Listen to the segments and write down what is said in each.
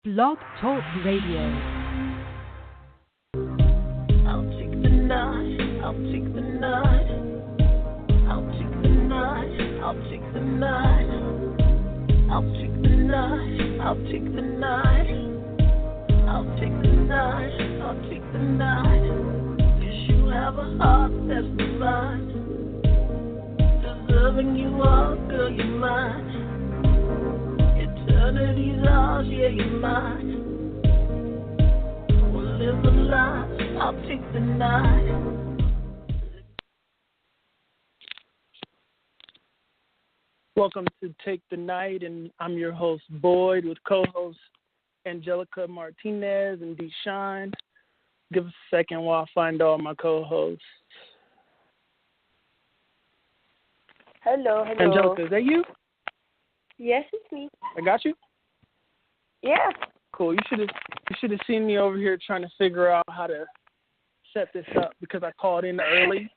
Blog Talk Radio. I'll take the night, I'll take the night, I'll take the night, I'll take the night, I'll take the night, I'll take the night, I'll take the night, I'll take the night. 'Cause you have a heart that's divine, deserving you all, girl, you're mine. Eternity's ours, yeah, you're mine. We'll live a life, I'll take the night. Welcome to Take the Night, and I'm your host, Boyd, with co-hosts Angelica Martinez and Deshawn. Give us a second while I find all my co-hosts. Hello. Angelica, is that you? Yes, it's me. I got you? Yeah. Cool. You should have seen me over here trying to figure out how to set this up because I called in early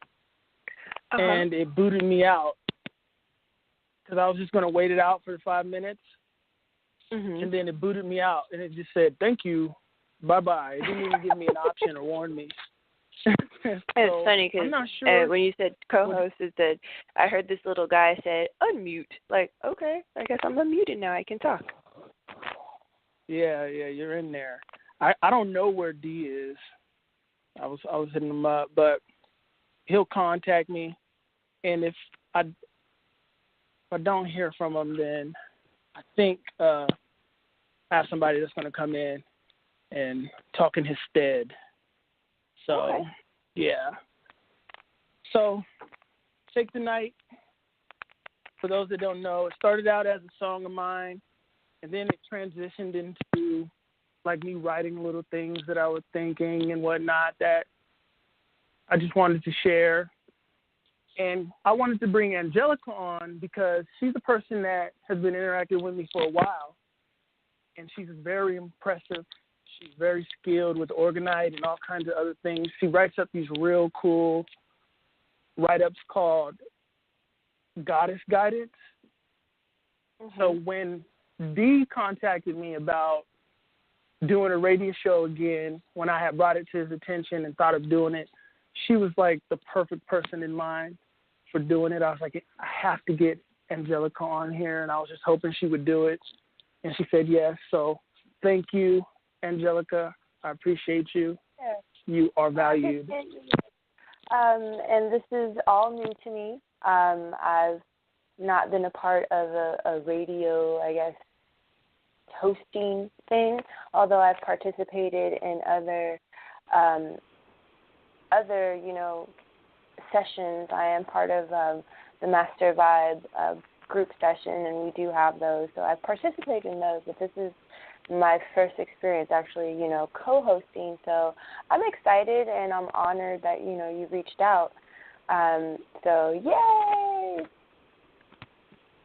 and it booted me out because I was just going to wait it out for 5 minutes and then it booted me out and it just said, thank you, bye-bye. It didn't even give me an option or warn me. So, it's funny because sure when you said co-host, it said, I heard this little guy say, unmute. Like, okay, I guess I'm unmuted now. I can talk. Yeah, you're in there. I don't know where D is. I was hitting him up, but he'll contact me, and if I don't hear from him, then I think I have somebody that's going to come in and talk in his stead. So, okay. Yeah. So, Take the Night, for those that don't know, it started out as a song of mine, and then it transitioned into, like, me writing little things that I was thinking and whatnot that I just wanted to share. And I wanted to bring Angelica on because she's a person that has been interacting with me for a while, and she's very impressive. She's very skilled with Organite and all kinds of other things. She writes up these real cool write-ups called Goddess Guidance. So when Dee contacted me about doing a radio show again, when I had brought it to his attention and thought of doing it, she was like the perfect person in mind for doing it. I was like, I have to get Angelica on here, and I was just hoping she would do it. And she said yes. So thank you, Angelica. I appreciate you. Yes. You are valued. And this is all new to me. I've not been a part of a radio, I guess, hosting thing, although I've participated in other sessions. I am part of the Master Vibe group session, and we do have those. So I've participated in those, but this is my first experience actually, co-hosting. So I'm excited and I'm honored that, you reached out. So yay!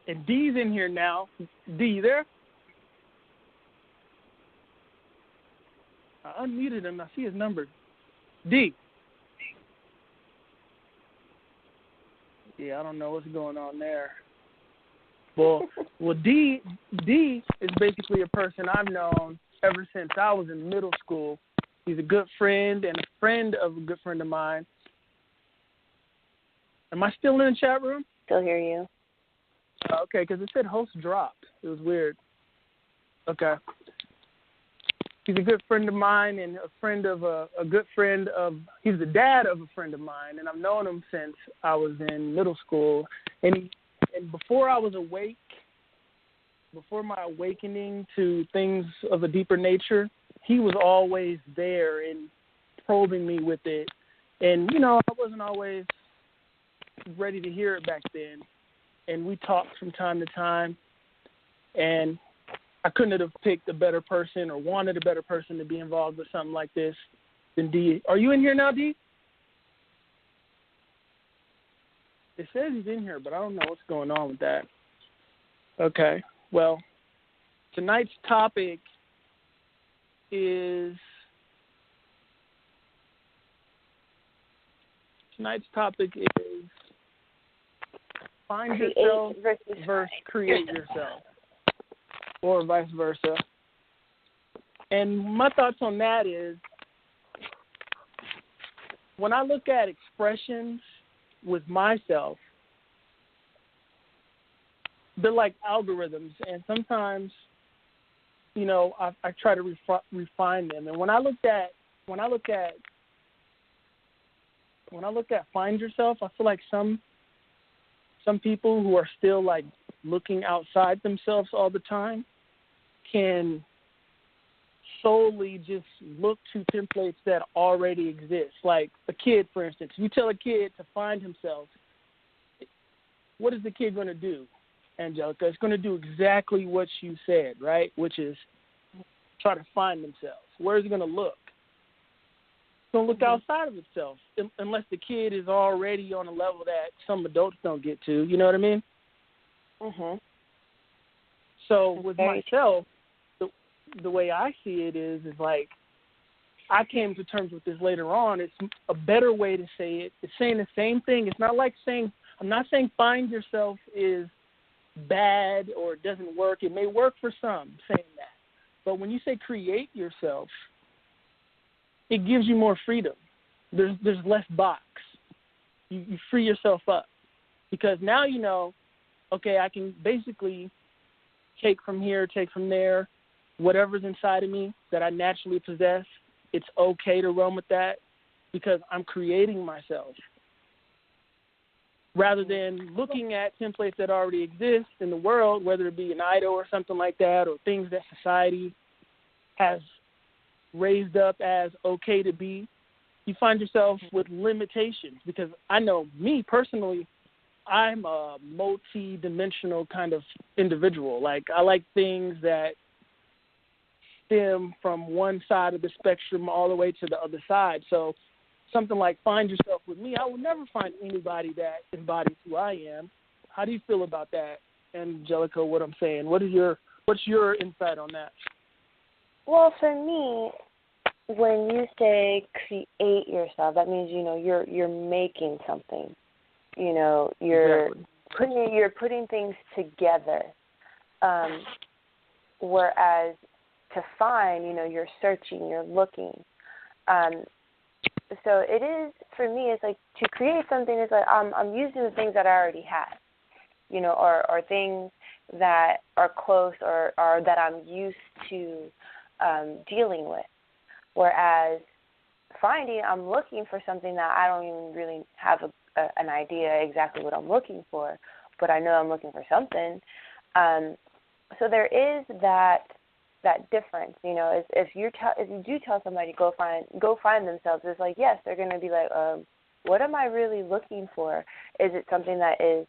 And Dee's in here now. Dee, you there? I unmuted him. I see his number. Dee. Yeah, I don't know what's going on there. Well, Dee is basically a person I've known ever since I was in middle school. He's a good friend and a friend of a good friend of mine. Am I still in the chat room? Still hear you. Okay, because it said host dropped. It was weird. Okay. He's a good friend of mine and a friend of a good friend of, he's the dad of a friend of mine, and I've known him since I was in middle school. And before I was awake, before my awakening to things of a deeper nature, he was always there and probing me with it. And, I wasn't always ready to hear it back then. And we talked from time to time, and I couldn't have picked a better person or wanted a better person to be involved with something like this than Dee. Are you in here now, Dee? It says he's in here, but I don't know what's going on with that. Okay. Well, tonight's topic is find Create yourself versus create yourself, or vice versa. And my thoughts on that is, when I look at expressions with myself, they're like algorithms, and sometimes, you know, I try to refine them. And when I look at Find Yourself, I feel like some people who are still like looking outside themselves all the time can solely just look to templates that already exist. Like a kid, for instance, you tell a kid to find himself, what is the kid going to do, Angelica? It's going to do exactly what you said, right? Which is try to find themselves. Where is it going to look? It's going to look outside of itself, unless the kid is already on a level that some adults don't get to. You know what I mean? Mhm. So with myself, the way I see it is like, I came to terms with this later on. It's a better way to say it. It's saying the same thing. It's not like saying, I'm not saying Find Yourself is bad or it doesn't work. It may work for some, saying that. But when you say create yourself, it gives you more freedom. There's less box. You free yourself up. Because now you know, okay, I can basically take from here, take from there, whatever's inside of me that I naturally possess, it's okay to run with that because I'm creating myself. Rather than looking at templates that already exist in the world, whether it be an idol or something like that, or things that society has raised up as okay to be, you find yourself with limitations. Because I know me personally, I'm a multi-dimensional kind of individual. Like, I like things that stem from one side of the spectrum all the way to the other side. So something like Find Yourself with me, I would never find anybody that embodies who I am. How do you feel about that, Angelica, what I'm saying? What's your insight on that? Well, for me, when you say create yourself, that means, you know, you're making something. You know, you're putting things together. Whereas to find, you know, you're searching, you're looking. So it is, for me, it's like to create something is like I'm using the things that I already have, you know, or things that are close or that I'm used to dealing with. Whereas finding, I'm looking for something that I don't even really have an idea exactly what I'm looking for, but I know I'm looking for something. So there is that difference, you know. If you do tell somebody go find themselves, it's like, yes, they're going to be like, what am I really looking for? Is it something that is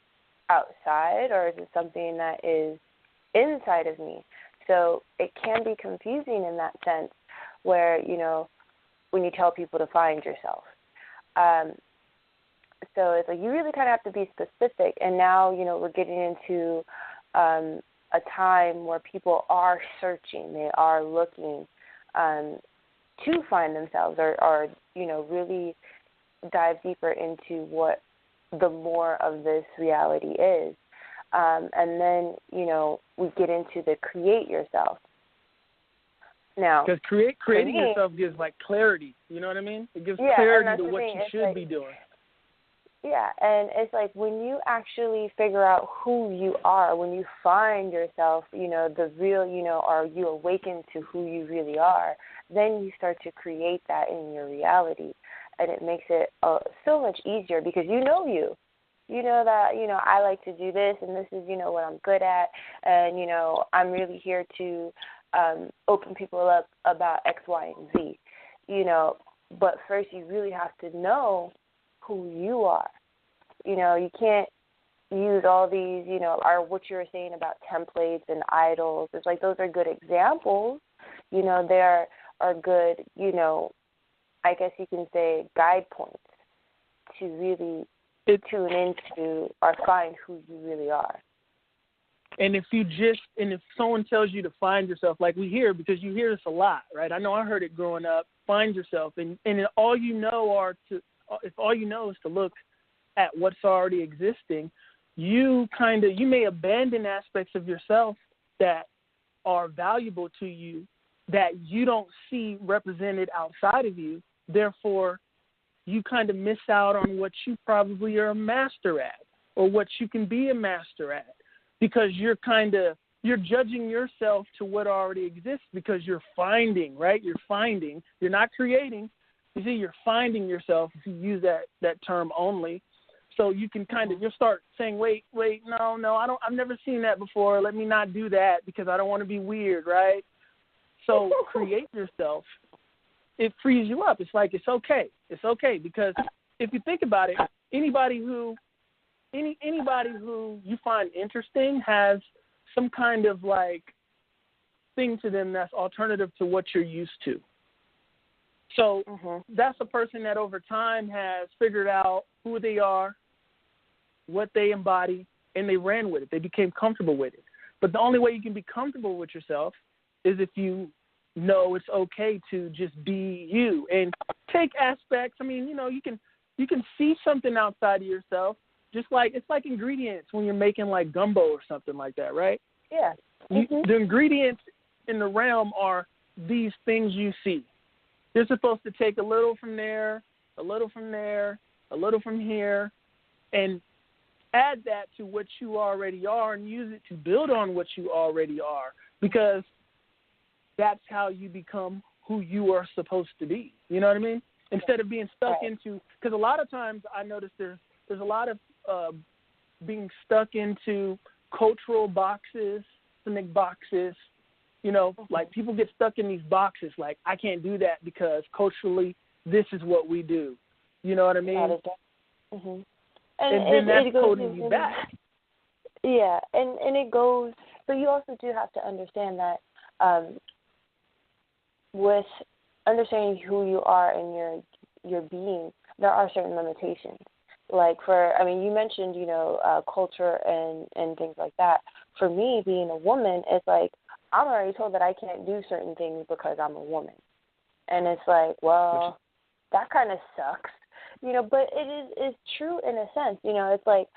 outside, or is it something that is inside of me? So it can be confusing in that sense, where, you know, when you tell people to find yourself. So it's like you really kind of have to be specific. And now, you know, we're getting into a time where people are searching, they are looking to find themselves, or you know, really dive deeper into what the more of this reality is. And then, you know, we get into the create yourself. Now, because creating yourself gives like clarity, you know what I mean? It gives clarity to what you should be doing. Yeah, and it's like when you actually figure out who you are, when you find yourself, you know, the real, you know, or you awaken to who you really are, then you start to create that in your reality. And it makes it so much easier because you know you. You know that, you know, I like to do this, and this is, you know, what I'm good at. And, you know, I'm really here to open people up about X, Y, and Z. You know, but first you really have to know who you are. You know, you can't use all these, you know, or what you were saying about templates and idols. It's like those are good examples. You know, they are good, you know, I guess you can say guide points to really tune into or find who you really are. And if someone tells you to find yourself, like we hear, because you hear this a lot, right? I know I heard it growing up, find yourself. And all you know if all you know is to look at what's already existing, you may abandon aspects of yourself that are valuable to you that you don't see represented outside of you. Therefore, you kind of miss out on what you probably are a master at or what you can be a master at, because you're judging yourself to what already exists, because you're finding, right? You're not creating. You see, you're finding yourself, if you use that term only. So you can you'll start saying, wait, no, I've never seen that before. Let me not do that because I don't want to be weird, right? So create yourself. It frees you up. It's like, it's okay. It's okay, because if you think about it, anybody who you find interesting has some kind of like thing to them that's alternative to what you're used to. So that's a person that over time has figured out who they are, what they embody, and they ran with it. They became comfortable with it. But the only way you can be comfortable with yourself is if you know it's okay to just be you and take aspects. I mean, you can see something outside of yourself, just like it's like ingredients when you're making like gumbo or something like that, right? Yeah. The ingredients in the realm are these things you see. You're supposed to take a little from there, a little from there, a little from here, and add that to what you already are and use it to build on what you already are, because that's how you become who you are supposed to be. You know what I mean? Instead of being stuck into, because a lot of times I notice there's a lot of being stuck into cultural boxes, ethnic boxes. Like people get stuck in these boxes. Like, I can't do that because culturally this is what we do. You know what I mean? Mm-hmm. And then that's holding you back. Yeah, and it goes. But you also do have to understand that with understanding who you are and your being, there are certain limitations. Like you mentioned, culture and things like that. For me, being a woman, it's like I'm already told that I can't do certain things because I'm a woman. And it's like, well, that kind of sucks, but it's true in a sense. It's like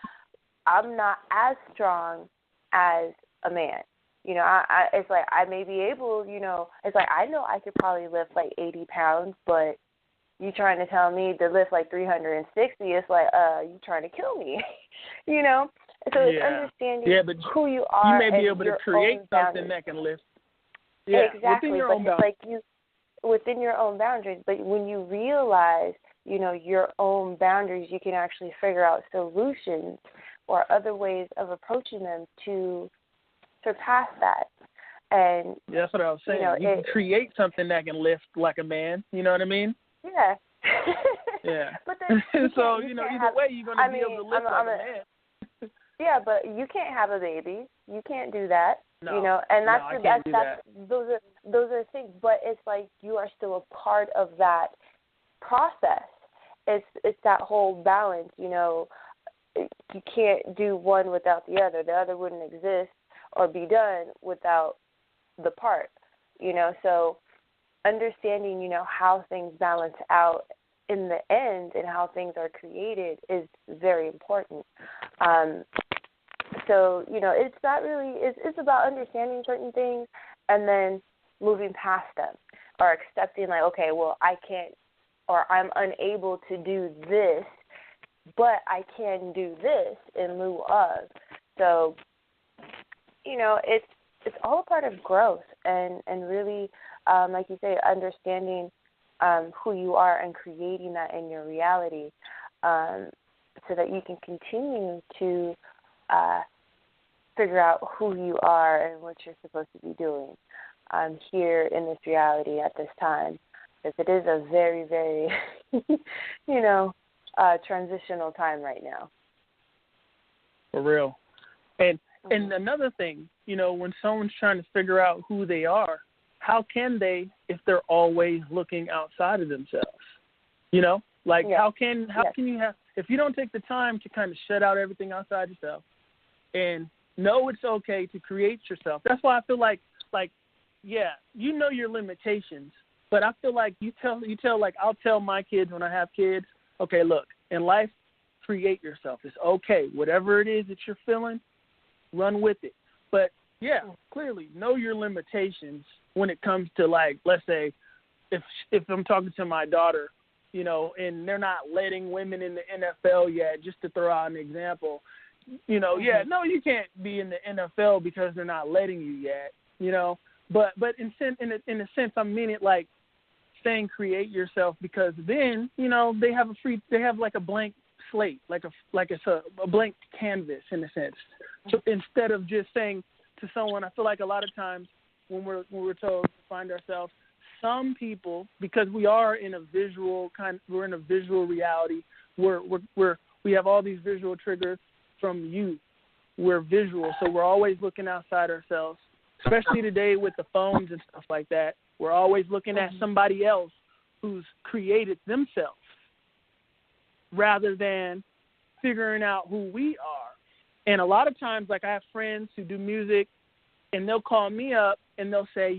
I'm not as strong as a man. It's like I may be able, it's like I know I could probably lift like 80 pounds, but you trying to tell me to lift like 360, it's like, you trying to kill me, So it's understanding who you are. You may be able to create something that can lift. Yeah, exactly. Within your own boundaries. It's like within your own boundaries. But when you realize, your own boundaries, you can actually figure out solutions or other ways of approaching them to surpass that. And that's what I was saying. You can create something that can lift like a man. You know what I mean? Yeah. Yeah. But then so either way, you're going to be able to lift like a man. Yeah, but you can't have a baby. You can't do that. No. And those are things. But it's like you are still a part of that process. It's that whole balance. You can't do one without the other. The other wouldn't exist or be done without the part. So understanding, how things balance out in the end and how things are created is very important. So, it's not really, it's about understanding certain things and then moving past them or accepting like, okay, well, I can't or I'm unable to do this, but I can do this in lieu of. So, it's all a part of growth and really, like you say, understanding who you are and creating that in your reality so that you can continue to figure out who you are and what you're supposed to be doing here in this reality at this time. Because it is a very, very, transitional time right now. For real. And another thing, when someone's trying to figure out who they are, how can they if they're always looking outside of themselves? How can you have, if you don't take the time to kind of shut out everything outside yourself and know it's okay to create yourself. That's why I feel like your limitations, but I feel like you tell like I'll tell my kids when I have kids, okay, look, in life, create yourself. It's okay. Whatever it is that you're feeling, run with it. But clearly know your limitations when it comes to, like, let's say if I'm talking to my daughter, you know, and they're not letting women in the NFL yet, just to throw out an example, you know, yeah, no, you can't be in the NFL because they're not letting you yet, you know. But in a sense, I mean it like saying create yourself, because then, you know, they have like a blank slate, like it's a blank canvas in a sense. So instead of just saying to someone, I feel like a lot of times when we're told to find ourselves, some people, because we're in a visual reality, we have all these visual triggers from youth. We're visual, so we're always looking outside ourselves, especially today with the phones and stuff like that. We're always looking at somebody else who's created themselves rather than figuring out who we are. And a lot of times, like, I have friends who do music, and they'll call me up and they'll say,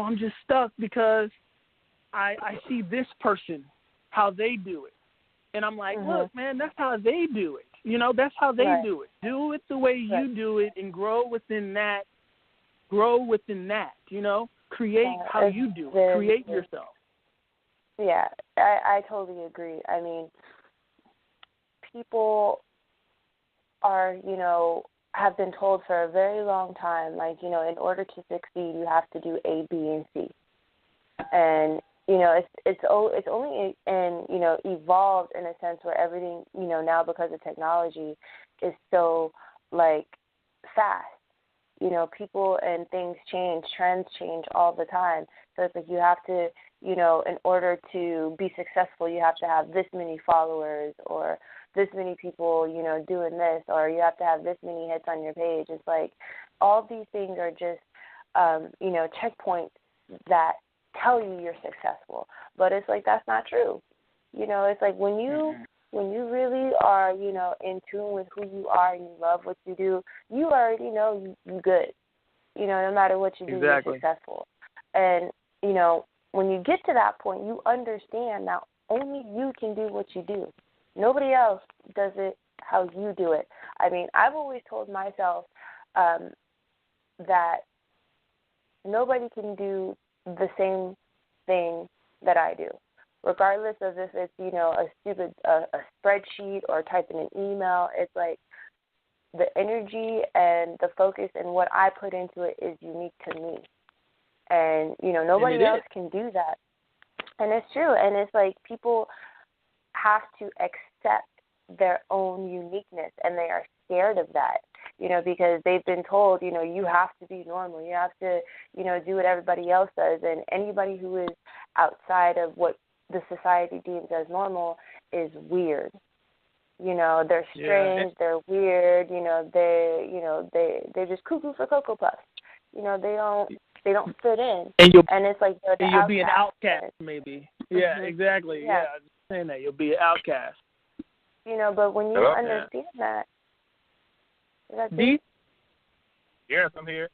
I'm just stuck because I see this person, how they do it. And I'm like, look, man, that's how they do it. You know, that's how they do it. Do it the way you do it and grow within that, you know. Create how you do it. Create yourself. Yeah, I totally agree. I mean, people are, have been told for a very long time, like, in order to succeed, you have to do A, B, and C. And, it's only evolved in a sense where everything, now because of technology is so, like, fast. People and things change, trends change all the time. So it's like you have to, in order to be successful, you have to have this many followers or this many people, doing this, or you have to have this many hits on your page. It's like all these things are just, checkpoints that tell you you're successful. But it's like that's not true. It's like when you really are, in tune with who you are and you love what you do, you already know you're good. No matter what you do, you're successful. And, when you get to that point, you understand that only you can do what you do. Nobody else does it how you do it. I mean, I've always told myself that nobody can do the same thing that I do, regardless of if it's, a spreadsheet or typing an email. It's like the energy and the focus and what I put into it is unique to me. And, nobody else can do that. And it's true. And it's like people have to accept their own uniqueness, and they are scared of that, because they've been told, you have to be normal. You have to, do what everybody else does. And anybody who is outside of what the society deems as normal is weird. They're strange, they're weird, they're just cuckoo for Cocoa Puffs. They don't fit in. And it's like you'll be an outcast maybe. Yeah, exactly. Yeah, I'm saying that. You'll be an outcast. But when you understand that. Is that D? Yes, I'm here.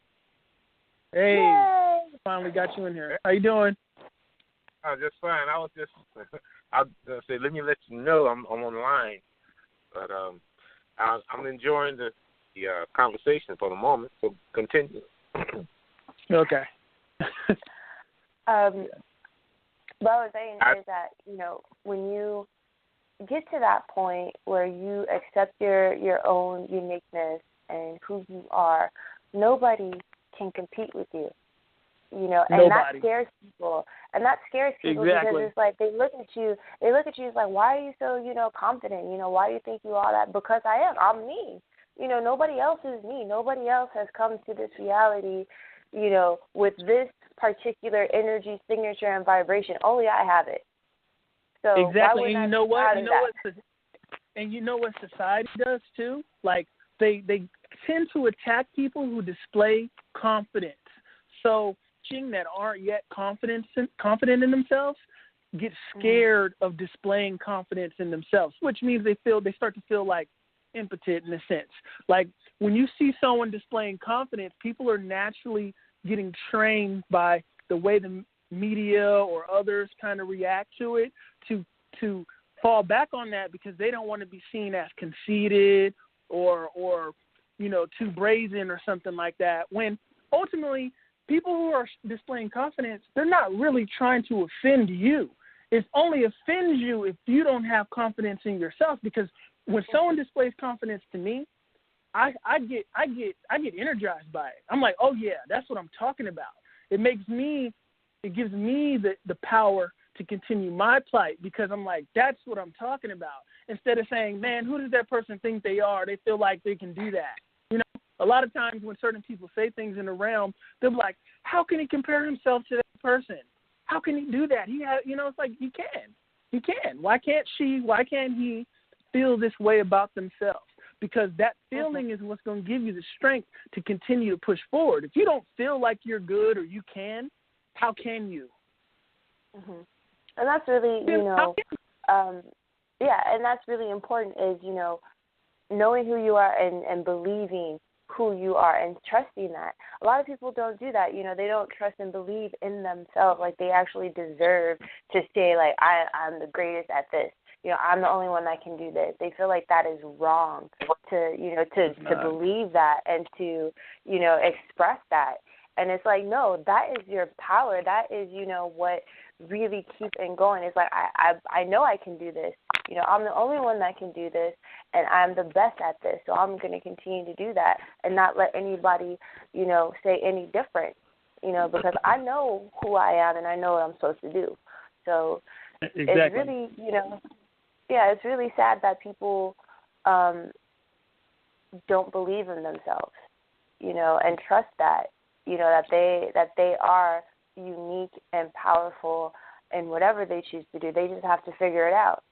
Hey, yay! Finally got you in here. How you doing? Just fine. I was just, I'll say, let me let you know I'm on the line. But I'm enjoying the conversation for the moment, so continue. Okay. What I was saying is that, when you get to that point where you accept your own uniqueness and who you are, nobody can compete with you. And that scares people. And that scares people because it's like they look at you it's like, why are you so, confident? Why do you think you are that? Because I am. I'm me. Nobody else is me. Nobody else has come to this reality, with this particular energy, signature, and vibration. Only I have it. So exactly. Why and you know what? You know what society does too? Like they tend to attack people who display confidence. So that aren't yet confident in themselves get scared of displaying confidence in themselves, which means they start to feel like impotent in a sense. Like when you see someone displaying confidence, people are naturally getting trained by the way the media or others kind of react to it to fall back on that because they don't want to be seen as conceited or too brazen or something like that, when ultimately people who are displaying confidence, they're not really trying to offend you. It only offends you if you don't have confidence in yourself, because when someone displays confidence to me, I get energized by it. I'm like, oh yeah, that's what I'm talking about. It gives me the power to continue my plight, because I'm like, that's what I'm talking about. Instead of saying, man, who does that person think they are? They feel like they can do that. You know, a lot of times when certain people say things in the realm, they're like, how can he compare himself to that person? How can he do that? It's like, he can. Why can't she? Why can't he feel this way about themselves? Because that feeling is what's going to give you the strength to continue to push forward. If you don't feel like you're good or you can, how can you? Mm-hmm. And that's really, and that's really important is, knowing who you are and believing who you are and trusting that. A lot of people don't do that. They don't trust and believe in themselves like they actually deserve to say, like, I'm the greatest at this. I'm the only one that can do this. They feel like that is wrong to believe that and to, express that. And it's like, no, that is your power. That is, what really keeps it going. It's like, I know I can do this. I'm the only one that can do this, and I'm the best at this. So I'm going to continue to do that and not let anybody, say any different, because I know who I am and I know what I'm supposed to do. So exactly. It's really, it's really sad that people don't believe in themselves, and trust that, that they are unique and powerful in whatever they choose to do. They just have to figure it out.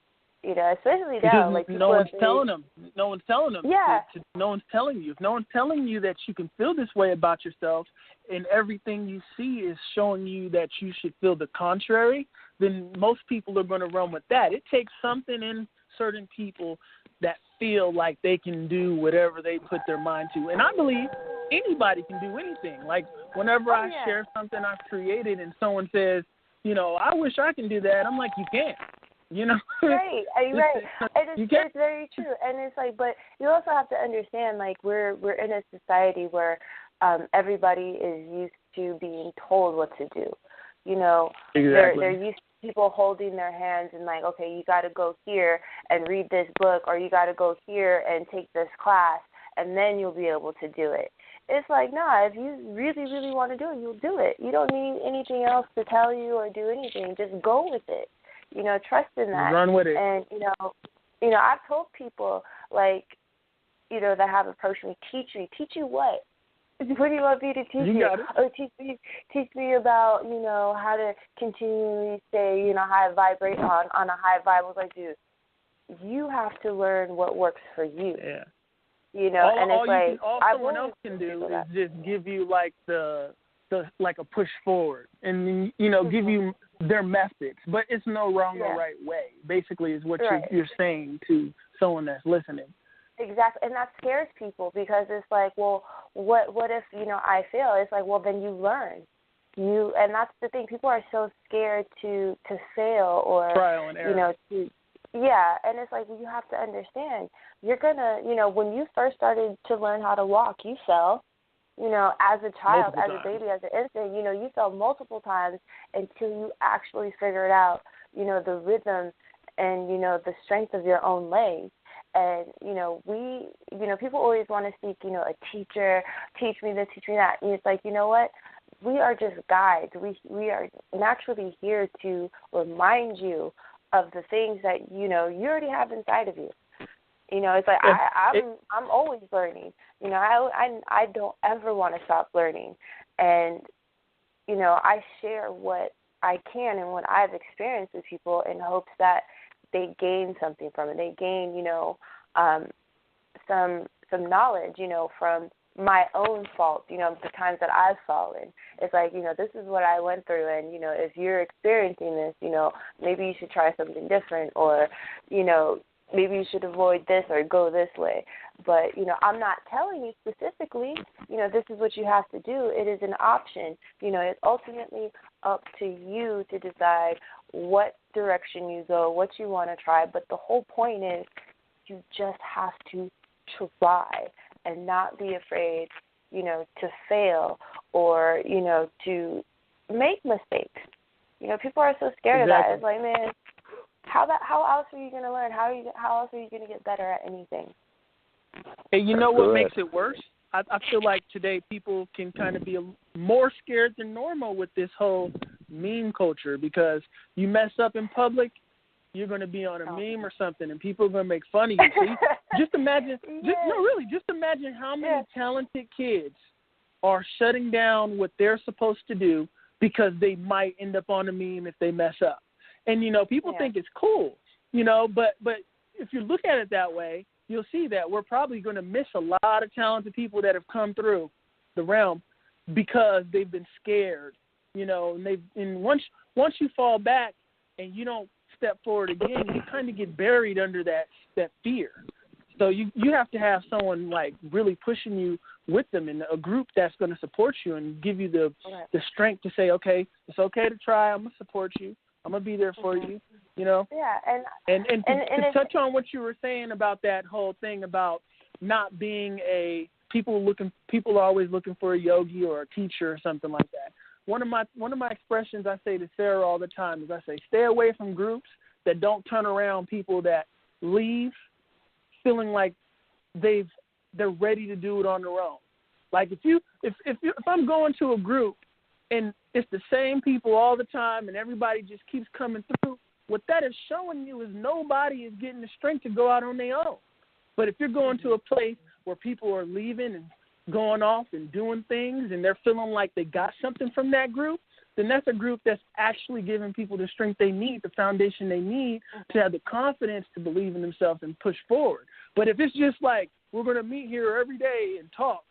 Especially now, like no one's telling them. No one's telling them. Yeah. No one's telling you. If no one's telling you that you can feel this way about yourself, and everything you see is showing you that you should feel the contrary, then most people are going to run with that. It takes something in certain people that feel like they can do whatever they put their mind to. And I believe anybody can do anything. Like, whenever I share something I've created and someone says, I wish I can do that, I'm like, you can't. Right. It's very true. And it's like, but you also have to understand, like, we're in a society where everybody is used to being told what to do. Exactly. They're used to people holding their hands and like, okay, you got to go here and read this book, or you got to go here and take this class, and then you'll be able to do it. It's like, nah, if you really, really want to do it, you'll do it. You don't need anything else to tell you or do anything. Just go with it. Trust in that. Run with it. And, I've told people, like, that have approached me, teach you what? What do you want me to teach you? Oh, teach me about, how to continually stay, high vibrate on a high vibe. I was like, dude, you have to learn what works for you. Yeah. And it's all someone else can do is just give you like the like a push forward, and give you their methods, but it's no wrong or right way. Basically, is what you're saying to someone that's listening. Exactly, and that scares people because it's like, well, what if I fail? It's like, well, then you learn. And that's the thing. People are so scared to fail or trial and error. And it's like, well, you have to understand. You're gonna, when you first started to learn how to walk, you fell. As a child, as a baby, as an infant, you fell multiple times until you actually figured out, the rhythm and, the strength of your own legs. And, people always want to seek, a teacher, teach me this, teach me that. And it's like, you know what? We are just guides. We are naturally here to remind you of the things that, you already have inside of you. It's like I'm always learning. I don't ever want to stop learning. And, I share what I can and what I've experienced with people in hopes that they gain something from it. They gain, some knowledge, from my own faults, the times that I've fallen. It's like, this is what I went through, and, if you're experiencing this, maybe you should try something different, or, maybe you should avoid this or go this way. But, I'm not telling you specifically, this is what you have to do. It is an option. It's ultimately up to you to decide what direction you go, what you want to try. But the whole point is you just have to try and not be afraid, to fail or, you know, to make mistakes. You know, people are so scared of that. It's like, man, how else are you going to learn? How else are you going to get better at anything? Hey, you know what makes it worse? I feel like today people can kind of be more scared than normal with this whole meme culture, because you mess up in public, you're going to be on a meme or something, and people are going to make fun of you. See? Just imagine, just imagine how many talented kids are shutting down what they're supposed to do because they might end up on a meme if they mess up. And, you know, people think it's cool, you know, but if you look at it that way, you'll see that we're probably going to miss a lot of talented people that have come through the realm because they've been scared, you know, and once you fall back and you don't step forward again, you kind of get buried under that fear. So you have to have someone like really pushing you with them, and a group that's going to support you and give you the strength to say, okay, it's okay to try. I'm going to support you. I'm going to be there for you, you know? Yeah. And to touch on what you were saying about that whole thing about not being people are always looking for a yogi or a teacher or something like that. One of my expressions I say to Sarah all the time is I say, stay away from groups that don't turn around people that leave feeling like they're ready to do it on their own. Like if I'm going to a group and it's the same people all the time and everybody just keeps coming through, what that is showing you is nobody is getting the strength to go out on their own. But if you're going to a place where people are leaving and going off and doing things and they're feeling like they got something from that group, then that's a group that's actually giving people the strength they need, the foundation they need to have the confidence to believe in themselves and push forward. But if it's just like, we're going to meet here every day and talk,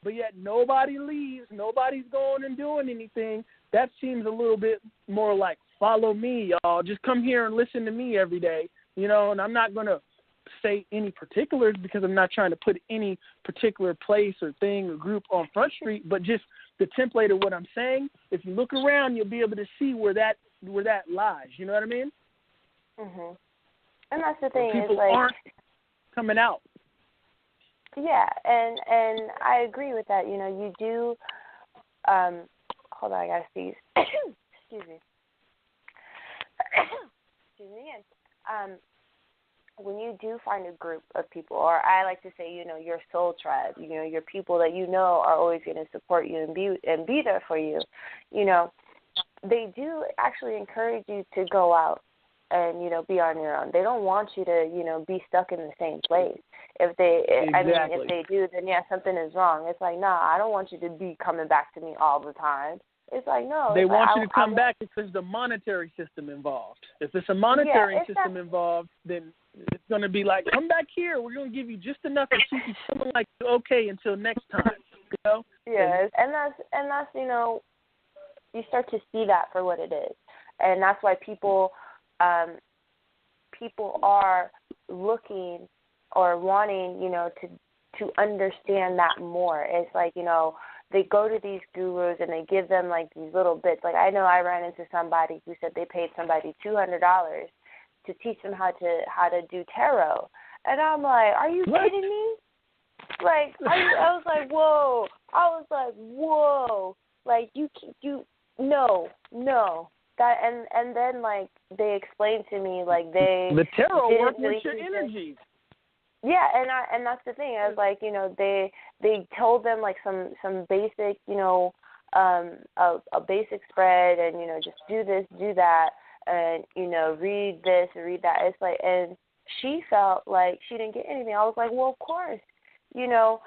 but yet nobody leaves, nobody's going and doing anything, that seems a little bit more like, follow me, y'all. Just come here and listen to me every day, you know, and I'm not going to say any particulars because I'm not trying to put any particular place or thing or group on Front Street, but just the template of what I'm saying. If you look around, you'll be able to see where that lies. You know what I mean? Mhm. And that's the thing. People is like, aren't coming out. Yeah, and I agree with that. You know, you do. Hold on, I gotta sneeze. Excuse me. Excuse me again. When you do find a group of people, or I like to say, you know, your soul tribe, you know, your people that you know are always going to support you and be there for you, you know, they do actually encourage you to go out and, you know, be on your own. They don't want you to, you know, be stuck in the same place. If they do, then yeah, something is wrong. It's like, nah, I don't want you to be coming back to me all the time. It's like, no. They want you to come back if there's the monetary system involved. If there's a monetary system involved, then it's going to be like, come back here. We're going to give you just enough to keep you feeling like okay until next time. You know? Yes, and that's you know, you start to see that for what it is, and that's why people are looking or wanting, you know, to understand that more. It's like, you know, they go to these gurus and they give them like these little bits. Like I know I ran into somebody who said they paid somebody $200 to teach them how to do tarot, and I'm like, are you kidding me? Like I was like, whoa. I was like, whoa. Like you no. That and then like they explained to me like the tarot work with your energies. Yeah, and that's the thing. I was like, you know, they told them like some basic, you know, a basic spread, and you know, just do this, do that, and you know, read this, read that. It's like, and she felt like she didn't get anything. I was like, well, of course, you know,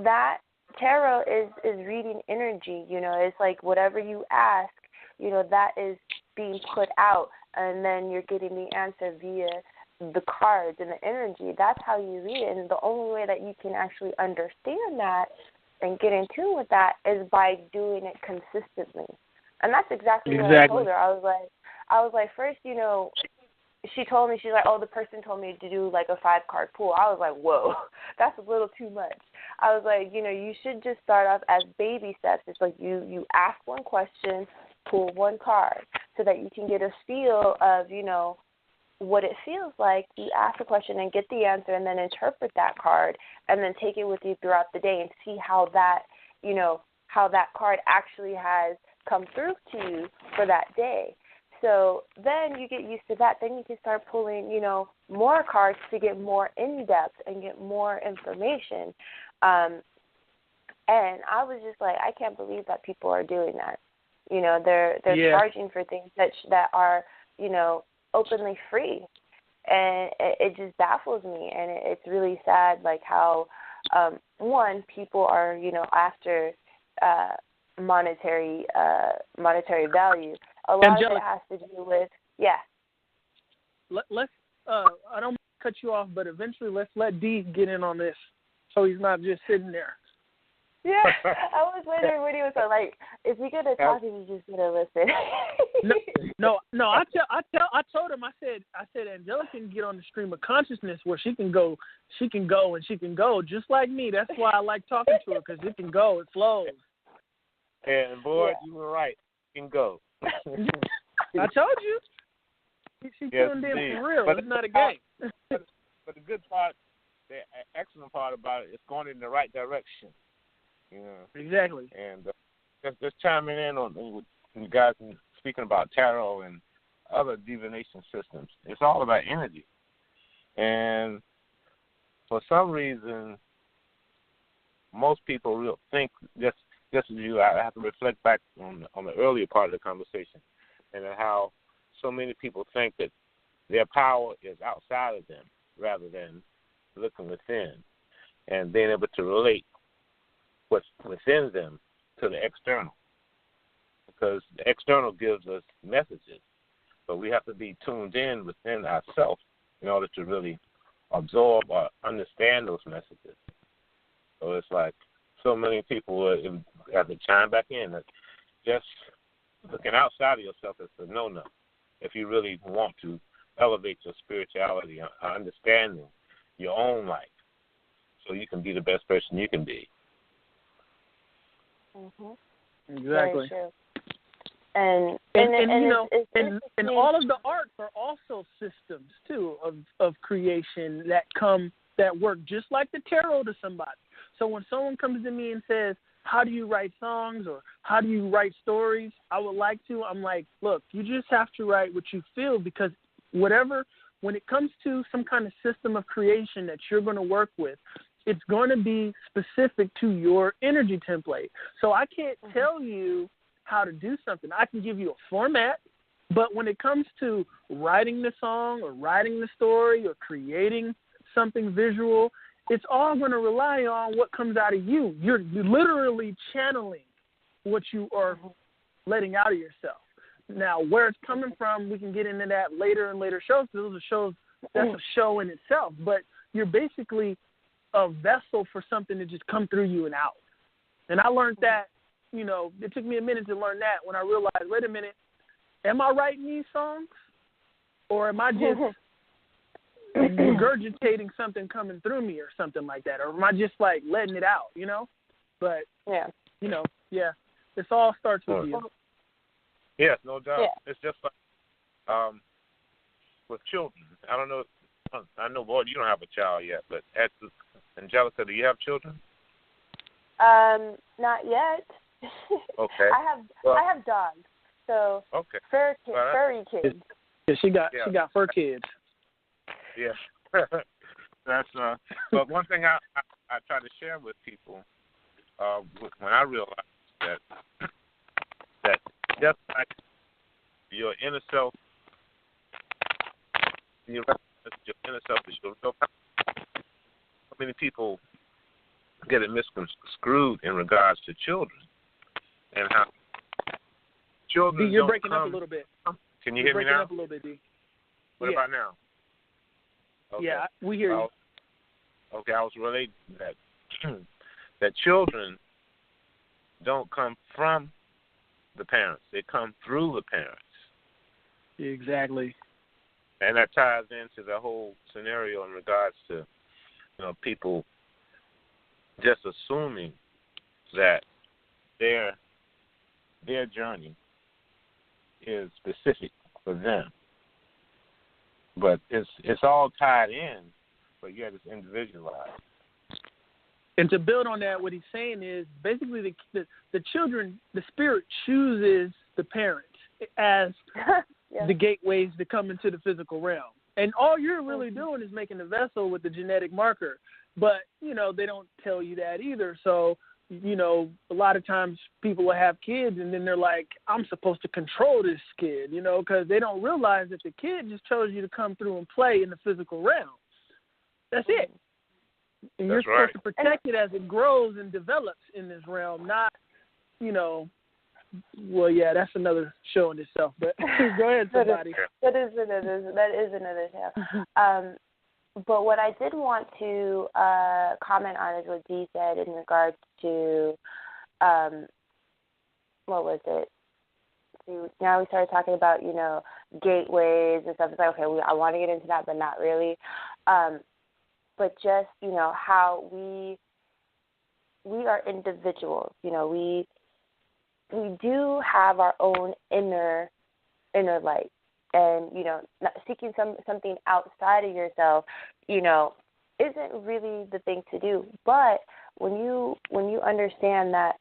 that tarot is reading energy. You know, it's like whatever you ask, you know, that is being put out, and then you're getting the answer via the cards and the energy. That's how you read it, and the only way that you can actually understand that and get in tune with that is by doing it consistently. And that's exactly what I told her. I was like, first, you know, she told me, she's like, oh, the person told me to do like a 5-card pool. I was like, whoa, that's a little too much. I was like, you know, you should just start off as baby steps. It's like you ask one question, pull one card, so that you can get a feel of, you know, what it feels like. You ask a question and get the answer, and then interpret that card, and then take it with you throughout the day and see how that, you know, how that card actually has come through to you for that day. So then you get used to that. Then you can start pulling, more cards to get more in-depth and get more information. And I was just like, I can't believe that people are doing that. They're charging for things that are, openly free. And it just baffles me. And it's really sad, like how, one, people are, after monetary value. A lot Angelica, of it has to do with, Let's. I don't want to cut you off, but eventually let's let D get in on this, so he's not just sitting there. Yeah, I was wondering what he was like. Is he gonna talk? Or is he just gonna listen? No. I told him. I said Angelica can get on the stream of consciousness where she can go just like me. That's why I like talking to her, because it can go, it flows. And boy, you were right. It can go. I told you. She tuned in for real. It's not a game. But the good part, the excellent part about it, is going in the right direction. Exactly. And just chiming in on you guys speaking about tarot and other divination systems. It's all about energy. And for some reason, most people think just as you. I have to reflect back on the earlier part of the conversation, and how so many people think that their power is outside of them rather than looking within and being able to relate what's within them to the external. Because the external gives us messages, but we have to be tuned in within ourselves in order to really absorb or understand those messages. So it's like so many people have to chime back in that just looking outside of yourself is a no-no if you really want to elevate your spirituality, understanding your own life, so you can be the best person you can be. Mm-hmm. Exactly. Very true. And all of the arts are also systems too of creation that work just like the tarot to somebody. So when someone comes to me and says, how do you write songs or how do you write stories? I'm like, look, you just have to write what you feel, because when it comes to some kind of system of creation that you're going to work with, it's going to be specific to your energy template. So I can't tell you how to do something. I can give you a format, but when it comes to writing the song or writing the story or creating something visual, it's all going to rely on what comes out of you. You're literally channeling what you are letting out of yourself. Now, where it's coming from, we can get into that later in later shows. Those are shows, that's a show in itself. But you're basically a vessel for something to just come through you and out. And I learned that, it took me a minute to learn that when I realized, wait a minute, am I writing these songs? Or am I just regurgitating something coming through me or something like that? Or am I just like letting it out, But, this all starts with you. Yes, no doubt. Yeah. It's just like with children. I don't know. I know, boy, you don't have a child yet, but Angelica, do you have children? Not yet. Okay. I have dogs. So furry kids. Yeah, she got fur kids. Yeah. That's but one thing I try to share with people when I realized that just like your inner self, your inner self is your real power. So many people get it misconstrued in regards to children and how children D, you're don't breaking come. up a little bit. Can you hear me now? Breaking up a little bit, D. What about now? Okay. Yeah, we hear you. Okay, I was relating that children don't come from the parents; they come through the parents. Exactly. And that ties into the whole scenario in regards to people just assuming that their journey is specific for them. But it's all tied in, but yet it's individualized. And to build on that, what he's saying is basically the children, the spirit chooses the parents as the gateways to come into the physical realm. And all you're really doing is making the vessel with the genetic marker. But, they don't tell you that either. So, a lot of times people will have kids and then they're like, I'm supposed to control this kid, because they don't realize that the kid just chose you to come through and play in the physical realm. That's it. And you're supposed to protect it as it grows and develops in this realm, not, well, yeah, that's another show in itself. But go ahead, somebody. That is another show. But what I did want to comment on is what Dee said in regards to, what was it? See, now we started talking about, gateways and stuff. It's like, okay, I want to get into that, but not really. But just, how we are individuals. We do have our own inner light. And, not seeking something outside of yourself, isn't really the thing to do. But when you understand that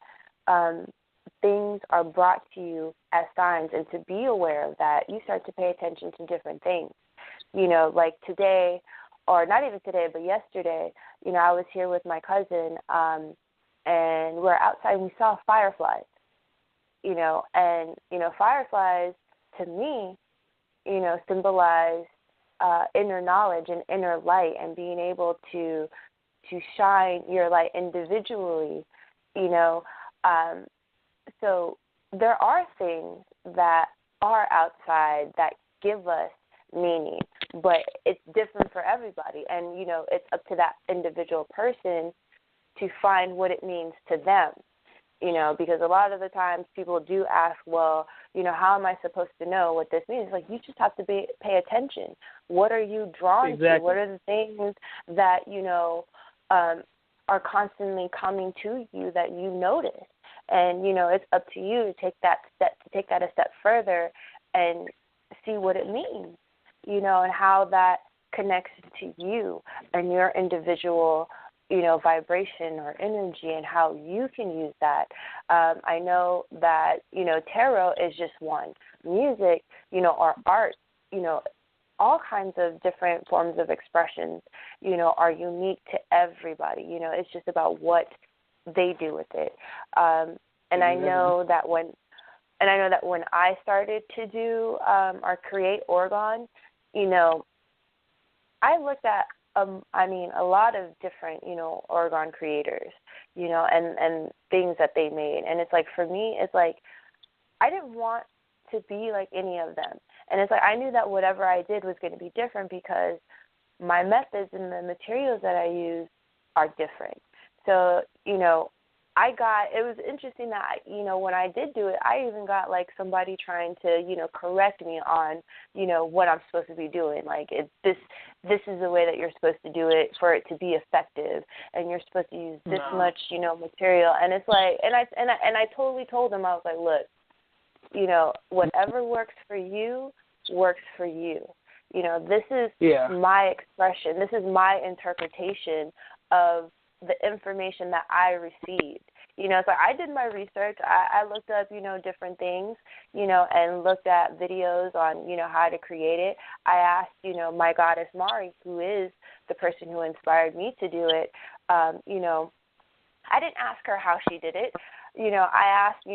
things are brought to you as signs, and to be aware of that, you start to pay attention to different things. Like today, or not even today, but yesterday, I was here with my cousin, and we're outside and we saw fireflies. And fireflies to me, symbolize inner knowledge and inner light, and being able to shine your light individually, So there are things that are outside that give us meaning, but it's different for everybody. And, it's up to that individual person to find what it means to them. Because a lot of the times people do ask, well, how am I supposed to know what this means? Like, you just have to pay attention. What are you drawn to? What are the things that, are constantly coming to you that you notice? And, it's up to you to take that a step further and see what it means, and how that connects to you and your individual vibration or energy, and how you can use that. I know that, tarot is just one. Music, or art, all kinds of different forms of expressions, are unique to everybody. It's just about what they do with it. And I know that when I started to do or create Oregon, I looked at a lot of different, Oregon creators, and things that they made. And it's like, for me, it's like, I didn't want to be like any of them. And it's like, I knew that whatever I did was going to be different, because my methods and the materials that I use are different. So, it was interesting that, when I did do it, I even got like somebody trying to, correct me on, what I'm supposed to be doing. Like, this is the way that you're supposed to do it for it to be effective, and you're supposed to use this much, material. And it's like, and I totally told them, I was like, look, whatever works for you works for you. This is my expression. This is my interpretation of the information that I received. So I did my research. I looked up, different things, and looked at videos on, how to create it. I asked, my goddess Mari, who is the person who inspired me to do it, I didn't ask her how she did it. I asked,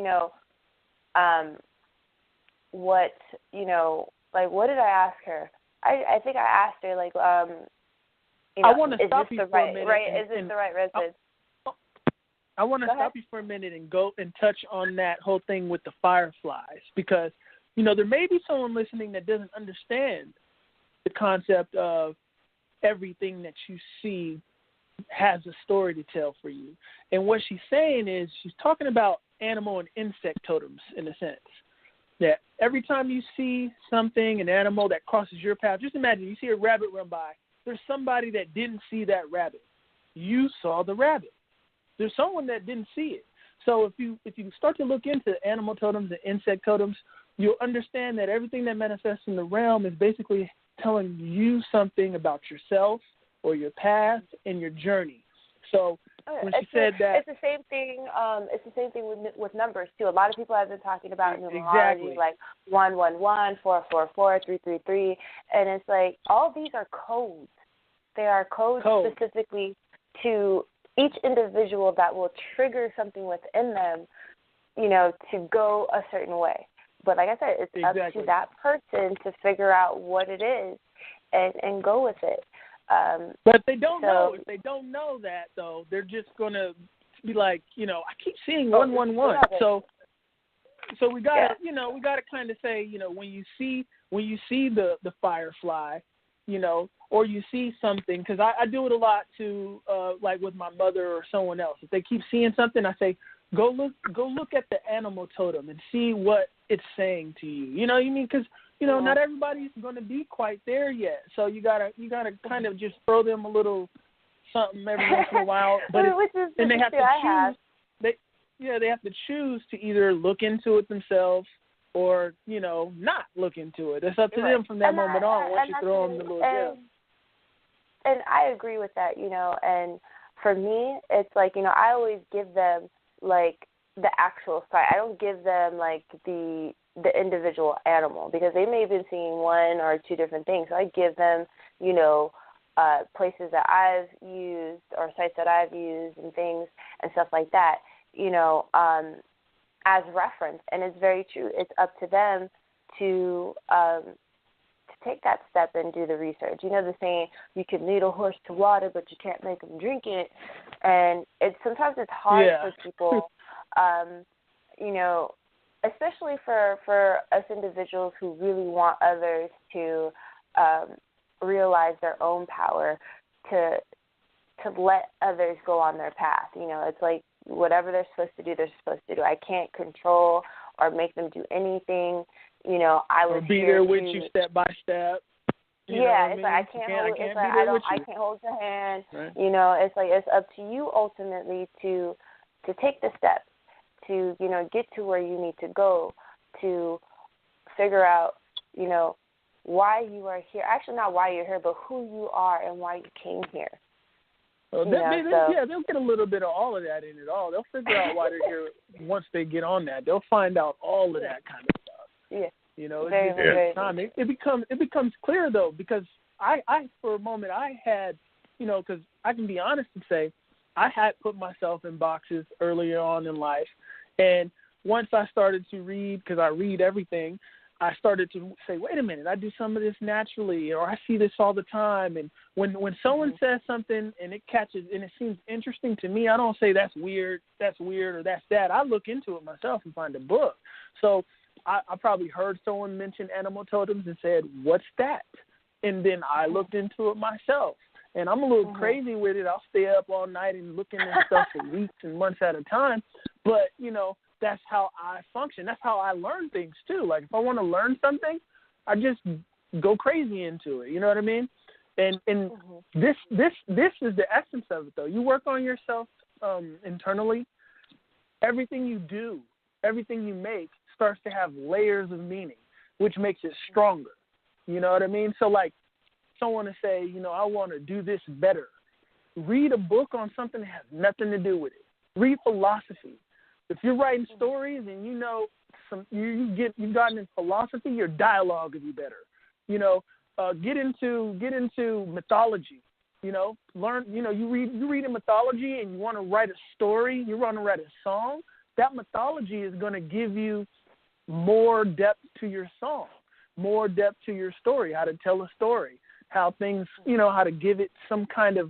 what did I ask her? I think I asked her, like, I want to stop you for a minute. Is this the right residence? I want to stop you for a minute and go and touch on that whole thing with the fireflies, because, there may be someone listening that doesn't understand the concept of everything that you see has a story to tell for you. And what she's saying is, she's talking about animal and insect totems, in a sense. That every time you see something, an animal that crosses your path, just imagine you see a rabbit run by. There's somebody that didn't see that rabbit. You saw the rabbit. There's someone that didn't see it. So if you start to look into animal totems and insect totems, you'll understand that everything that manifests in the realm is basically telling you something about yourself or your past and your journey. So when she said that. It's the same thing. It's the same thing with numbers too. A lot of people have been talking about numerology, like 111, 444, 333, and it's like all these are codes. They are codes specifically to each individual that will trigger something within them, to go a certain way. But like I said, it's up to that person to figure out what it is and go with it. But they don't know. If they don't know that, though, they're just going to be like, I keep seeing 111. So we got to, we got to kind of say, when you see the firefly, or you see something, because I do it a lot too, like with my mother or someone else. If they keep seeing something, I say, go look at the animal totem and see what it's saying to you. You know what I mean? Because not everybody's going to be quite there yet. So you gotta kind of just throw them a little something every once in a while. But and they have to choose. They have to choose to either look into it themselves or not look into it. It's up to them from that moment on. Once you throw them the little gem. And I agree with that. And for me, it's like I always give them like the actual site. I don't give them like the individual animal, because they may have been seeing one or two different things. So I give them, places that I've used or sites that I've used and things and stuff like that, as reference. And it's very true. It's up to them to take that step and do the research. The saying, you can lead a horse to water, but you can't make them drink it. And sometimes it's hard for people, especially for us individuals who really want others to realize their own power, to let others go on their path. It's like whatever they're supposed to do, they're supposed to do. I can't control or make them do anything. I was or be there with you step by step. It's like I can't hold your hand. Right. It's like it's up to you ultimately to take the steps, to get to where you need to go, to figure out why you are here. Actually, not why you're here, but who you are and why you came here. Well, they'll get a little bit of all of that in it all. They'll figure out why they're here once they get on that. They'll find out all of that kind of stuff. Yeah. It's time. It becomes clear though, because I for a moment I had, because I can be honest and say I had put myself in boxes earlier on in life, and once I started to read, because I read everything, I started to say, wait a minute, I do some of this naturally, or I see this all the time. And when someone says something and it catches and it seems interesting to me, I don't say that's weird, or that's that. I look into it myself and find a book. So I probably heard someone mention animal totems and said, what's that? And then I looked into it myself. And I'm a little crazy with it. I'll stay up all night and looking at stuff for weeks and months at a time. But, that's how I function. That's how I learn things, too. Like, if I want to learn something, I just go crazy into it. You know what I mean? And this is the essence of it, though. You work on yourself internally. Everything you do, everything you make starts to have layers of meaning, which makes it stronger. You know what I mean? So, like, someone to say, I want to do this better. Read a book on something that has nothing to do with it. Read philosophy. If you're writing stories and you've gotten in philosophy, your dialogue will be better. Get into mythology. Learn. You read in mythology and you want to write a story. You want to write a song. That mythology is going to give you more depth to your song, more depth to your story. How to tell a story. How things. How to give it some kind of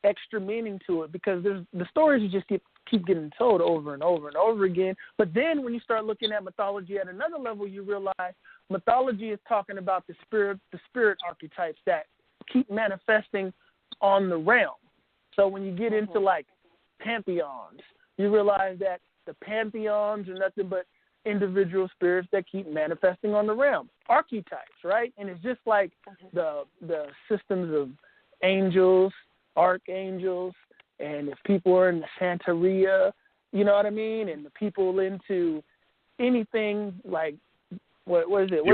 extra meaning to it, because the stories just keep getting told over and over and over again. But then when you start looking at mythology at another level, you realize mythology is talking about the spirit archetypes that keep manifesting on the realm. So when you get into like pantheons, you realize that the pantheons are nothing but individual spirits that keep manifesting on the realm. Archetypes, right? And it's just like the systems of angels, archangels, and if people are in the Santeria, you know what I mean? And the people into anything like, what is it?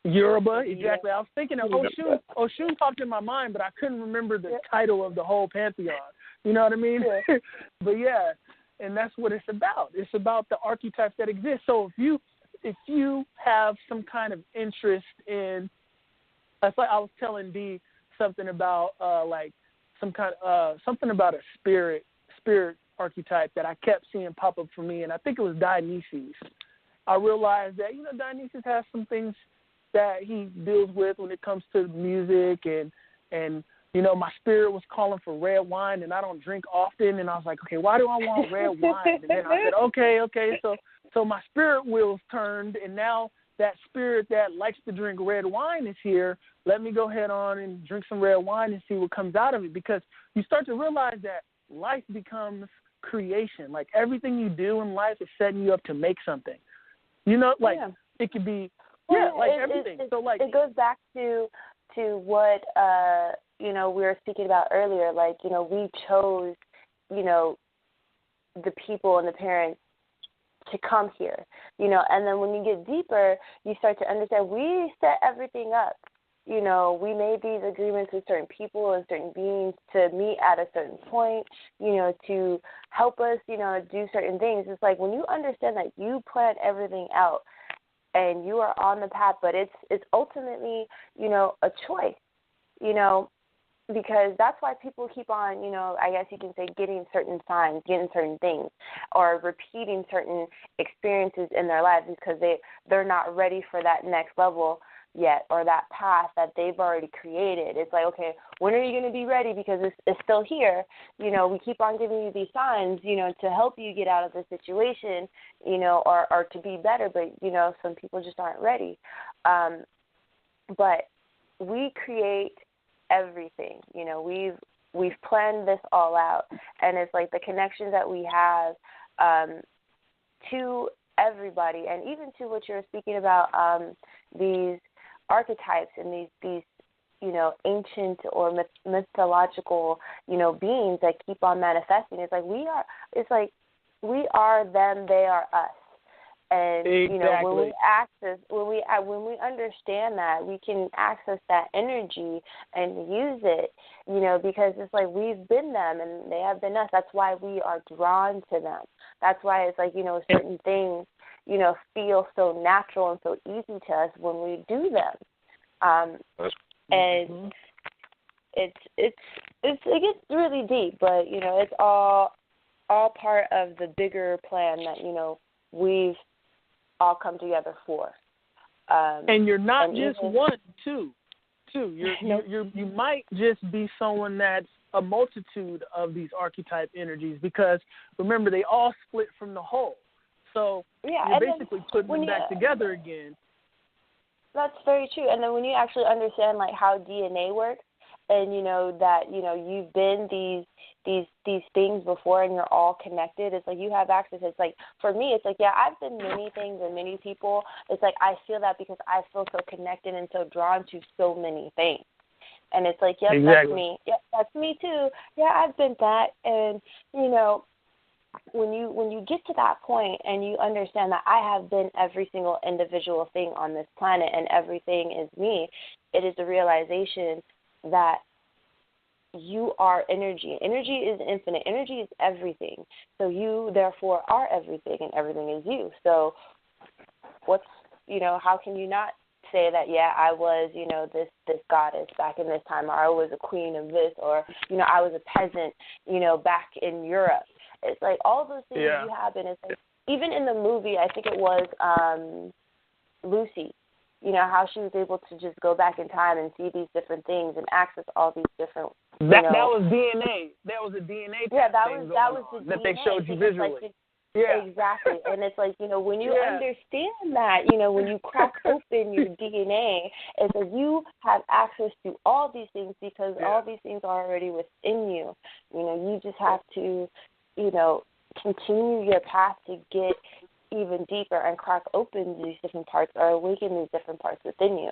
Yoruba, exactly. I was thinking of Oshun. Oshun popped in my mind, but I couldn't remember the title of the whole pantheon. You know what I mean? Yeah. But yeah, and that's what it's about. It's about the archetypes that exist. So if you have some kind of interest in, it's like I was telling D something about like some kind of something about a spirit archetype that I kept seeing pop up for me, and I think it was Dionysus. I realized that Dionysus has some things that he deals with when it comes to music, and my spirit was calling for red wine, and I don't drink often, and I was like, okay, why do I want red wine? And then I said, okay, so my spirit wheels turned, and now that spirit that likes to drink red wine is here. Let me go ahead on and drink some red wine and see what comes out of it, because you start to realize that life becomes creation. Like everything you do in life is setting you up to make something. It could be everything. So like it goes back to what we were speaking about earlier. Like we chose the people and the parents to come here. And then when you get deeper, you start to understand we set everything up. We made these agreements with certain people and certain beings to meet at a certain point, to help us, do certain things. It's like when you understand that you planned everything out and you are on the path, but it's ultimately, a choice, because that's why people keep on, I guess you can say getting certain signs, getting certain things, or repeating certain experiences in their lives because they're not ready for that next level yet, or that path that they've already created. It's like, okay, when are you going to be ready? Because it's still here. We keep on giving you these signs, to help you get out of the situation, or to be better. But, some people just aren't ready. But we create everything. We've planned this all out. And it's like the connections that we have to everybody, and even to what you're speaking about, these archetypes and these ancient or mythological beings that keep on manifesting. It's like we are them, they are us. And exactly. when we understand that, we can access that energy and use it, because it's like we've been them and they have been us. That's why we are drawn to them. That's why it's like certain things feel so natural and so easy to us when we do them. And it gets really deep, but it's all part of the bigger plan that we've all come together for. And you're not just one, two. You might just be someone that's a multitude of these archetype energies, because remember, they all split from the whole. So you're basically putting them back together again. That's very true. And then when you actually understand like how DNA works, and that you've been these things before, and you're all connected, it's like you have access. It's like for me, it's like I've been many things and many people. It's like I feel that because I feel so connected and so drawn to so many things. And it's like, yep, exactly. That's me. Yep, that's me too. Yeah, I've been that. And when you get to that point and you understand that I have been every single individual thing on this planet and everything is me, it is the realization that you are energy. Energy is infinite. Energy is everything. So you, therefore, are everything, and everything is you. So how can you not say that, I was, this goddess back in this time, or I was a queen of this, or, I was a peasant, back in Europe. It's like all those things you happen. It's like, even in the movie, I think it was Lucy, how she was able to just go back in time and see these different things and access all these different. That was DNA. That was a DNA. That was the that DNA. they showed you visually. Exactly. And it's like, when you understand that, when you crack open your DNA, it's like you have access to all these things because all these things are already within you. You just have to, continue your path to get even deeper and crack open these different parts or awaken these different parts within you.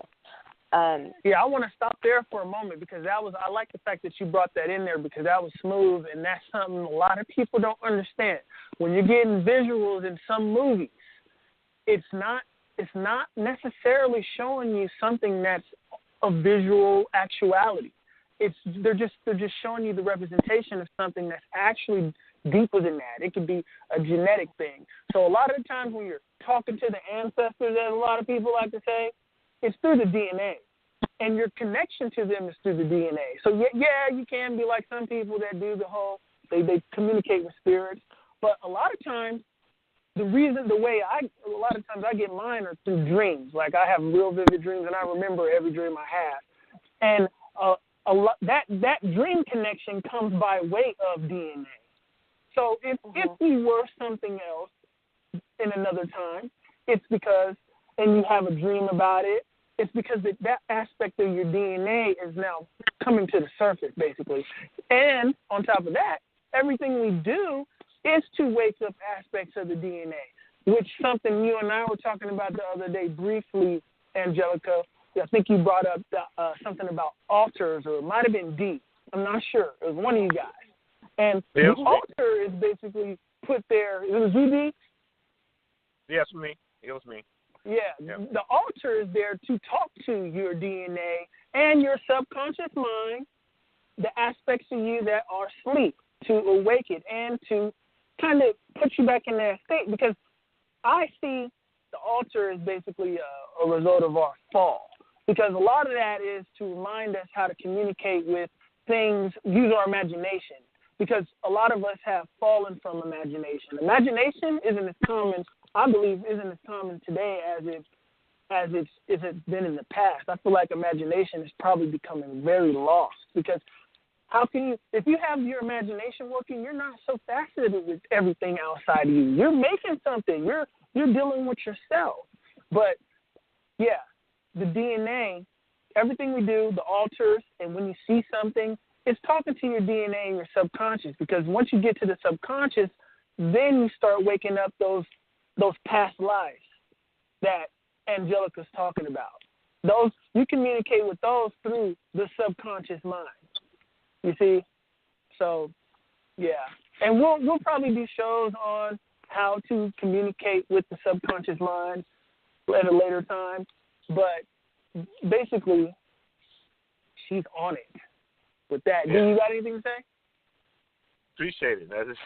I want to stop there for a moment because I like the fact that you brought that in there because that was smooth, and that's something a lot of people don't understand. When you're getting visuals in some movies, it's not it's not necessarily showing you something that's a visual actuality. They're just showing you the representation of something that's actually deeper than that. It could be a genetic thing. So a lot of the times when you're talking to the ancestors, as a lot of people like to say, it's through the DNA. And your connection to them is through the DNA. So, yeah, you can be like some people that do the whole, they communicate with spirits. But a lot of times, a lot of times I get mine are through dreams. Like I have real vivid dreams, and I remember every dream I have. And that dream connection comes by way of DNA. So if we were something else in another time, it's because, and you have a dream about it, it's because that aspect of your DNA is now coming to the surface, basically. And on top of that, everything we do is to wake up aspects of the DNA, which something you and I were talking about the other day briefly, Angelica. I think you brought up something about altars, or it might have been D. I'm not sure. It was one of you guys. And the altar is basically put there. It was ZD? Yes, me. It was me. Yeah, the altar is there to talk to your DNA and your subconscious mind, the aspects of you that are asleep, to awake it and to kind of put you back in that state. Because I see the altar is basically a result of our fall. Because a lot of that is to remind us how to communicate with things, use our imagination. Because a lot of us have fallen from imagination. Imagination isn't as common, I believe, isn't as common today as it's been in the past. I feel like imagination is probably becoming very lost. Because how can you, if you have your imagination working, you're not so fascinated with everything outside of you. You're making something. You're dealing with yourself. But yeah, the DNA, everything we do, the altars, and when you see something, it's talking to your DNA and your subconscious. Because once you get to the subconscious, then you start waking up those past lives that Angelica's talking about. Those you communicate with those through the subconscious mind. You see? So, yeah. And we'll probably do shows on how to communicate with the subconscious mind at a later time. But basically, she's on it with that. Yeah. Do you got anything to say? Appreciate it. That is,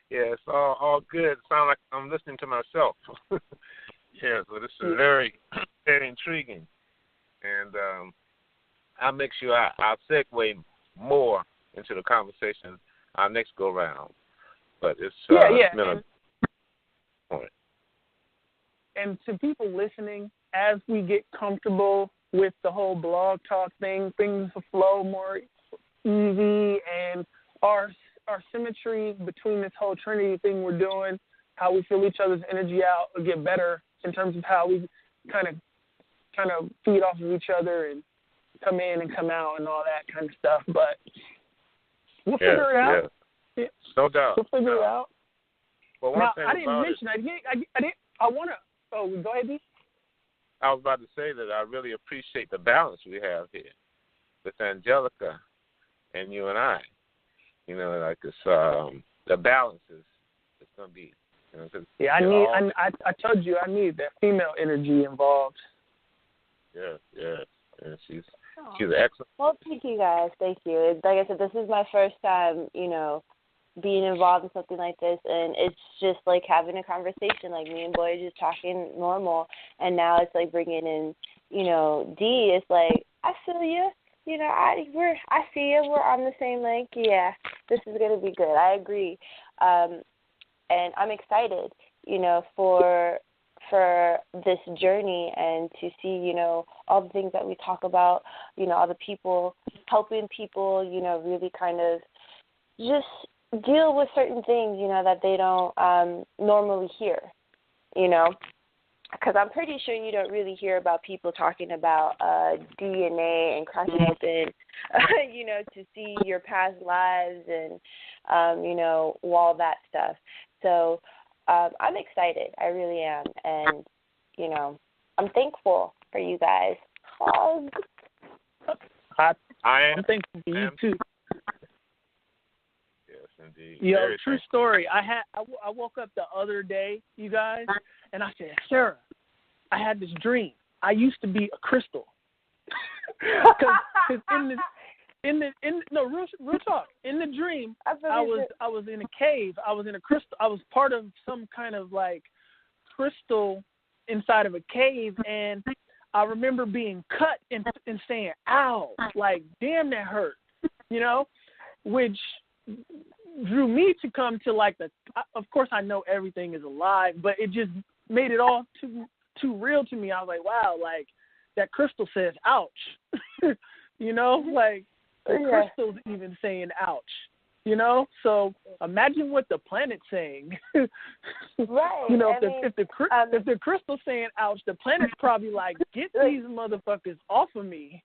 yeah, it's all good. It sounds like I'm listening to myself. Yeah, so this is very, very intriguing. And I'll make sure I'll segue more into the conversation our next go round. But it's been a point. And to people listening, as we get comfortable with the whole blog talk thing, things will flow more easy, and our symmetry between this whole Trinity thing we're doing, how we feel each other's energy out, will get better in terms of how we kind of feed off of each other and come in and come out and all that kind of stuff. But we'll figure it out. Yeah. No doubt. We'll figure it out. Well, now, I didn't mention. I want to. Oh, go ahead, D. I was about to say that I really appreciate the balance we have here with Angelica and you and I. You know, like it's the balance is going to be. You know, yeah, I told you I need that female energy involved. Yeah. And she's excellent. Well, thank you guys. Thank you. Like I said, this is my first time, being involved in something like this, and it's just like having a conversation, like me and Boy just talking normal, and now it's like bringing in, D. It's like, I feel you. I see you. We're on the same length. Yeah, this is gonna be good. I agree, and I'm excited, for this journey and to see, all the things that we talk about, all the people, helping people, really kind of just deal with certain things, that they don't normally hear, because I'm pretty sure you don't really hear about people talking about DNA and cracking open, to see your past lives and, all that stuff. So I'm excited. I really am. And, I'm thankful for you guys. I'm thankful for you, too. Indeed. Yo, true story. I woke up the other day, you guys, and I said, Sarah, I had this dream. I used to be a crystal. Because real talk. In the dream, I was in a cave. I was in a crystal. I was part of some kind of like crystal inside of a cave, and I remember being cut and saying, "Ow!" Like, damn, that hurt. You know, which drew me to come to like of course I know everything is alive, but it just made it all too real to me. I was like, wow, like that crystal says ouch. You know, like the crystal's even saying ouch, you know? So imagine what the planet's saying. Right. You know, if the crystal's saying ouch, the planet's probably like, get these motherfuckers off of me.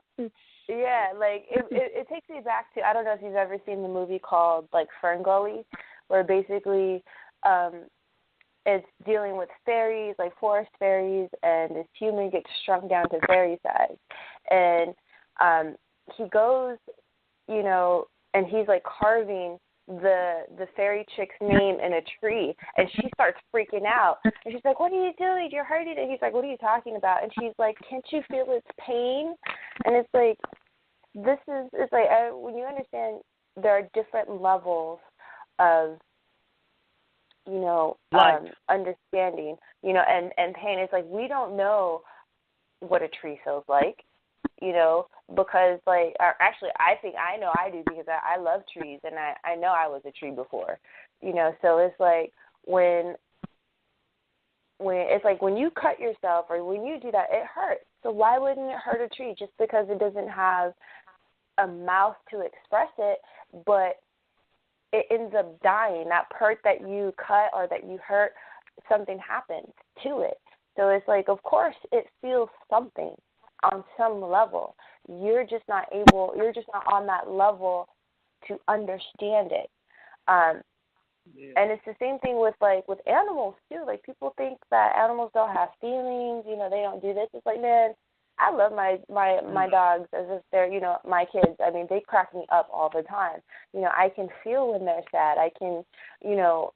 Yeah, like it takes me back to, I don't know if you've ever seen the movie called like Ferngully, where basically it's dealing with fairies, like forest fairies, and this human gets shrunk down to fairy size. And he goes, you know, and he's like carving the fairy chick's name in a tree, and she starts freaking out. And she's like, "What are you doing? You're hurting it." He's like, "What are you talking about?" And she's like, "Can't you feel its pain?" And it's like, it's like when you understand there are different levels of, you know, understanding, you know, and pain. It's like we don't know what a tree feels like, you know, because like, actually I think I know I do, because I love trees, and I know I was a tree before, you know. So it's like when it's like when you cut yourself or when you do that, it hurts. So why wouldn't it hurt a tree just because it doesn't have a mouth to express it, but it ends up dying? That part that you cut or that you hurt, something happens to it. So it's like, of course it feels something on some level. You're just not on that level to understand it. And it's the same thing with animals too. Like, people think that animals don't have feelings, you know, they don't do this. It's like, man, I love my dogs as if they're, you know, my kids. I mean, they crack me up all the time. You know, I can feel when they're sad. I can, you know,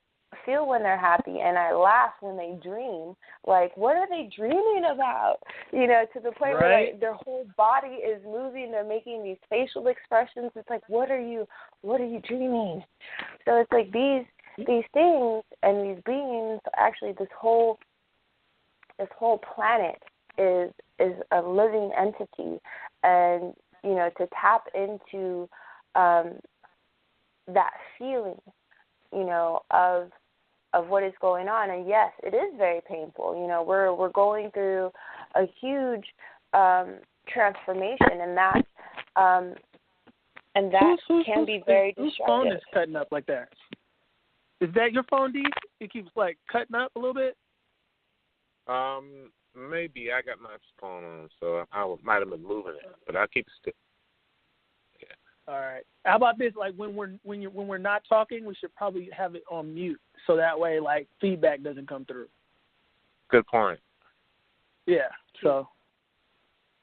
feel when they're happy, and I laugh when they dream. Like, what are they dreaming about? You know, to the point where their whole body is moving. They're making these facial expressions. It's like, what are you dreaming? So it's like these things and these beings. Actually, this whole planet is a living entity, and you know, to tap into that feeling, you know, of what is going on. And yes, it is very painful. You know, we're going through a huge transformation, and that can be very destructive. Whose phone is cutting up like that? Is that your phone, D? It keeps like cutting up a little bit. Maybe I got my phone on, so I might have been moving it, but I'll keep it still. Yeah. All right. How about this? Like, when we're not talking, we should probably have it on mute, so that way, like, feedback doesn't come through. Good point. Yeah. So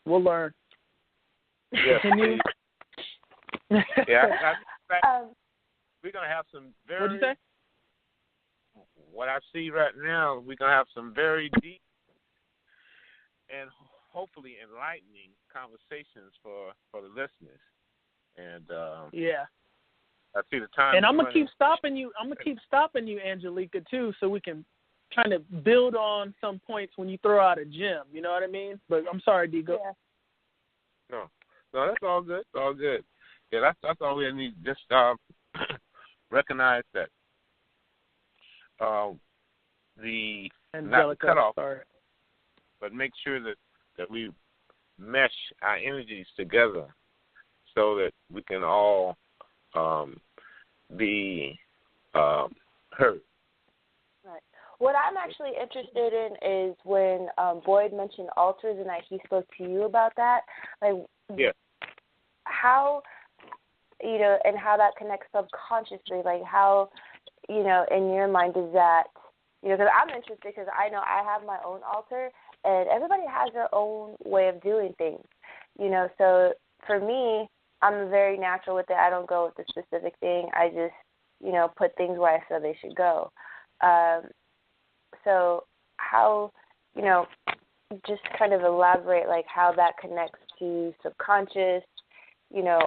we'll learn. Yeah. Continue. Yeah. We're gonna have some very. What'd you say? What I see right now, we're gonna have some very deep and hopefully enlightening conversations for the listeners. And yeah, I see the time. And I'm gonna keep stopping you. Angelica, too, so we can kind of build on some points when you throw out a gem. You know what I mean? But I'm sorry, D. Go. Yeah. No, that's all good. It's all good. Yeah, that's all we need. Just recognize that the Angelica, not cut off, sorry, but make sure that we mesh our energies together so that we can all be heard. Right. What I'm actually interested in is when Boyd mentioned altars and that he spoke to you about that. Like, yeah. How, you know, and how that connects subconsciously. Like, how, you know, in your mind does that, you know, because I'm interested because I know I have my own altar, and everybody has their own way of doing things, you know. So for me, I'm very natural with it. I don't go with the specific thing. I just, you know, put things where I feel they should go. So how, you know, just kind of elaborate like how that connects to subconscious,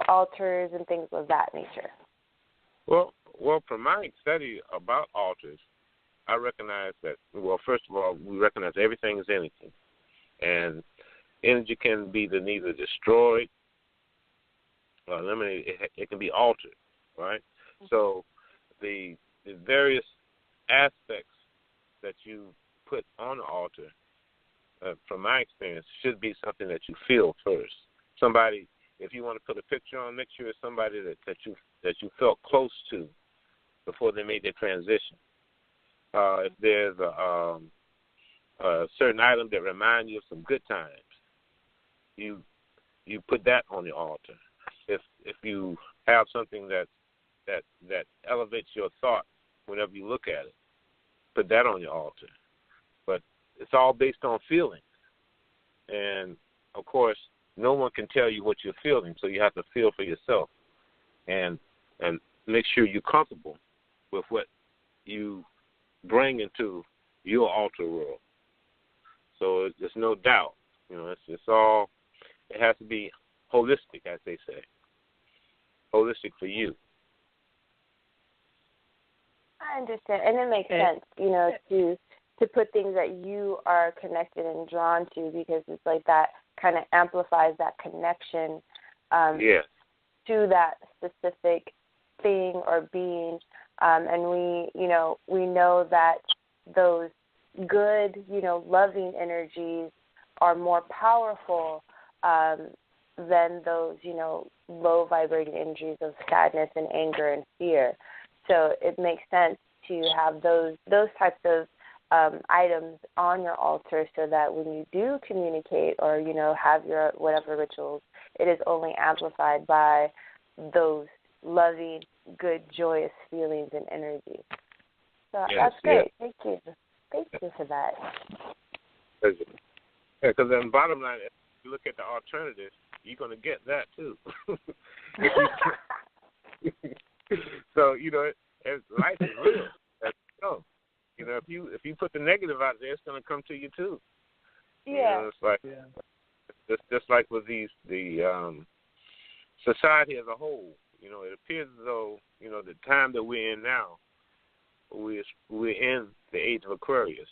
altars and things of that nature? Well, from my study about altars, I recognize that, first of all, we recognize everything is energy. And energy can be neither destroyed or eliminated. It can be altered, right? So the various aspects that you put on the altar, from my experience, should be something that you feel first. Somebody, if you want to put a picture on, make sure it's somebody that you felt close to before they made their transition. If there's a certain item that reminds you of some good times, you put that on the altar. If you have something that elevates your thought whenever you look at it, put that on your altar. But it's all based on feelings. And, of course, no one can tell you what you're feeling, so you have to feel for yourself and make sure you're comfortable with what you bring into your altar world. So there's no doubt. It's all, it has to be holistic, as they say. Holistic for you. I understand, and it makes sense, to put things that you are connected and drawn to, because it's like that kind of amplifies that connection to that specific thing or being, and we know that those good, loving energies are more powerful than those, low vibrating energies of sadness and anger and fear. So it makes sense to have those types of items on your altar, so that when you do communicate or, have your whatever rituals, it is only amplified by those loving, good, joyous feelings and energy. So that's great. Thank you. Thank you for that. Yeah, because then bottom line, if you look at the alternatives, you're going to get that too. So, life is real. That's if you put the negative out there, it's going to come to you too. Yeah. It's like it's just like with the society as a whole. It appears as though the time that we're in now, we're in the age of Aquarius,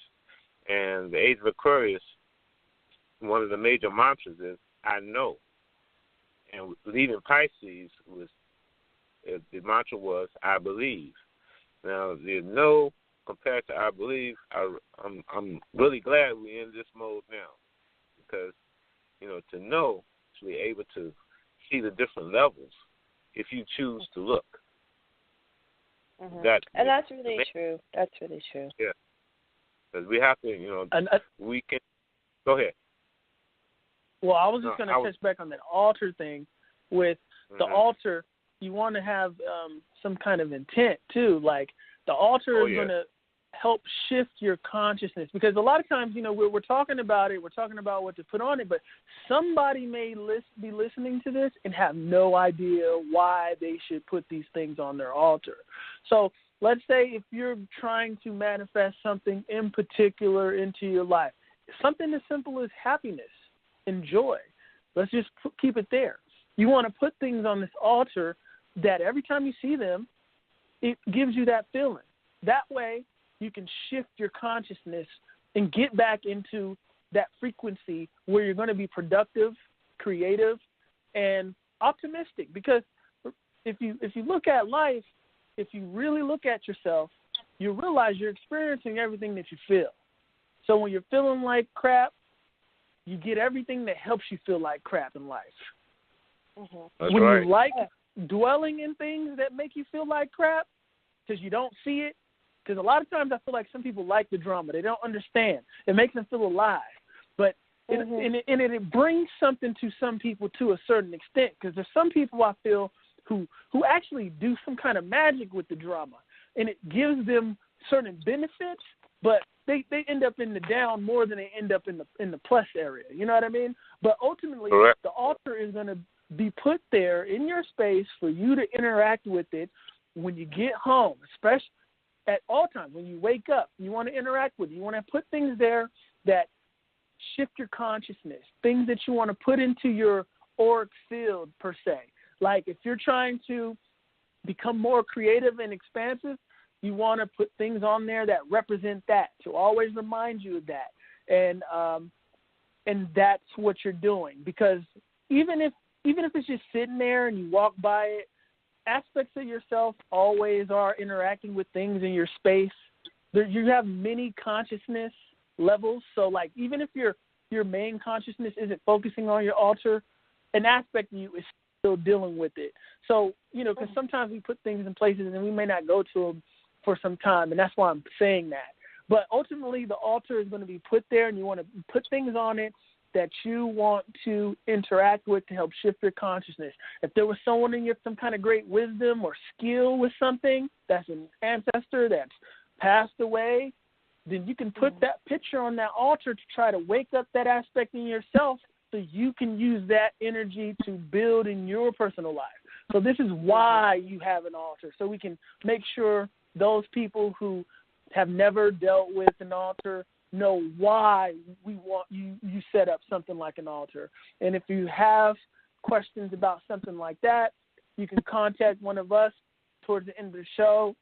and the age of Aquarius, one of the major mantras is "I know," and leaving Pisces the mantra was "I believe." Now the "know" compared to "I believe," I'm really glad we're in this mode now, because to know, to be able to see the different levels if you choose to look. Mm-hmm. And that's really true. That's really true. Yeah, because we have to, we can. Go ahead. Well, I was just going to touch back on that altar thing. With the altar, you want to have some kind of intent too. Like the altar is going to help shift your consciousness, because a lot of times, we're talking about it, we're talking about what to put on it, but somebody may be listening to this and have no idea why they should put these things on their altar. So let's say if you're trying to manifest something in particular into your life, something as simple as happiness and joy, let's just keep it there. You want to put things on this altar that every time you see them, it gives you that feeling. That way, you can shift your consciousness and get back into that frequency where you're going to be productive, creative, and optimistic. Because if you look at life, if you really look at yourself, you realize you're experiencing everything that you feel. So when you're feeling like crap, you get everything that helps you feel like crap in life. That's when right. you like dwelling in things that make you feel like crap because you don't see it, because a lot of times I feel like some people like the drama. They don't understand. It makes them feel alive. But it brings something to some people to a certain extent, because there's some people I feel who actually do some kind of magic with the drama, and it gives them certain benefits, but they end up in the down more than they end up in the plus area. You know what I mean? But ultimately, the altar is going to be put there in your space for you to interact with it when you get home, especially at all times. When you wake up, you want to interact with it. You want to put things there that shift your consciousness, things that you want to put into your auric field, per se. Like if you're trying to become more creative and expansive, you want to put things on there that represent that, to always remind you of that. And that's what you're doing. Because even if it's just sitting there and you walk by it, aspects of yourself always are interacting with things in your space. You have many consciousness levels. So, like, even if your main consciousness isn't focusing on your altar, an aspect of you is still dealing with it. So, because sometimes we put things in places and we may not go to them for some time, and that's why I'm saying that. But ultimately, the altar is going to be put there, and you want to put things on it that you want to interact with to help shift your consciousness. If there was someone in you with some kind of great wisdom or skill with something, that's an ancestor that's passed away, then you can put that picture on that altar to try to wake up that aspect in yourself so you can use that energy to build in your personal life. So this is why you have an altar, so we can make sure those people who have never dealt with an altar know why we want you set up something like an altar. And if you have questions about something like that, you can contact one of us towards the end of the show.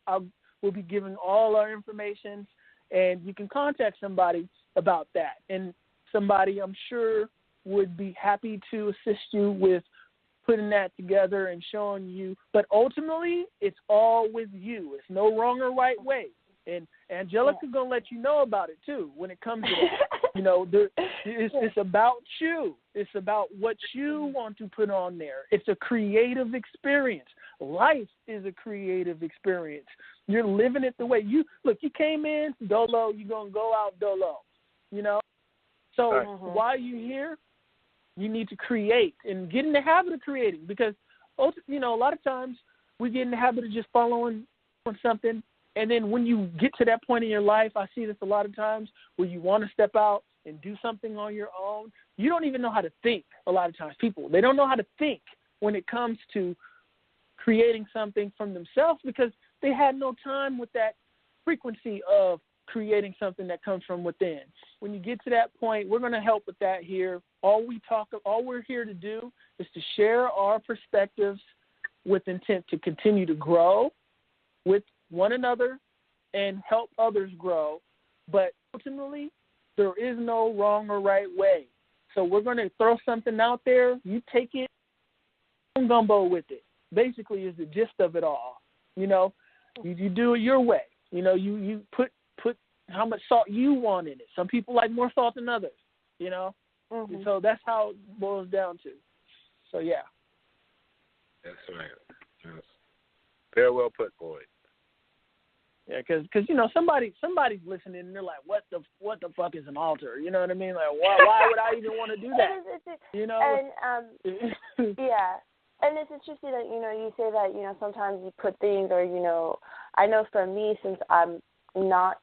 We'll be giving all our information, and you can contact somebody about that. And somebody, I'm sure, would be happy to assist you with putting that together and showing you. But ultimately, it's all with you. It's no wrong or right way. And Angelica's going to let you know about it, too, when it comes to that. It's about you. It's about what you want to put on there. It's a creative experience. Life is a creative experience. You're living it the way you – look, you came in dolo, you're going to go out dolo, So while you're here, you need to create and get in the habit of creating, because, a lot of times we get in the habit of just following on something. And then when you get to that point in your life, I see this a lot of times, where you want to step out and do something on your own. You don't even know how to think a lot of times. People, they don't know how to think when it comes to creating something from themselves, because they had no time with that frequency of creating something that comes from within. When you get to that point, we're going to help with that here. All we're here to do is to share our perspectives with intent to continue to grow with one another and help others grow. But ultimately, there is no wrong or right way. So we're going to throw something out there. You take it, gumbo with it. Basically, is the gist of it all. You do it your way. You put how much salt you want in it. Some people like more salt than others. And so that's how it boils down to. So yeah. That's right. Yes. Very well put, boy. Yeah, because somebody's listening and they're like, what the fuck is an altar? You know what I mean? Like, why would I even want to do that? And yeah, and it's interesting that you say that sometimes you put things, or I know for me, since I'm not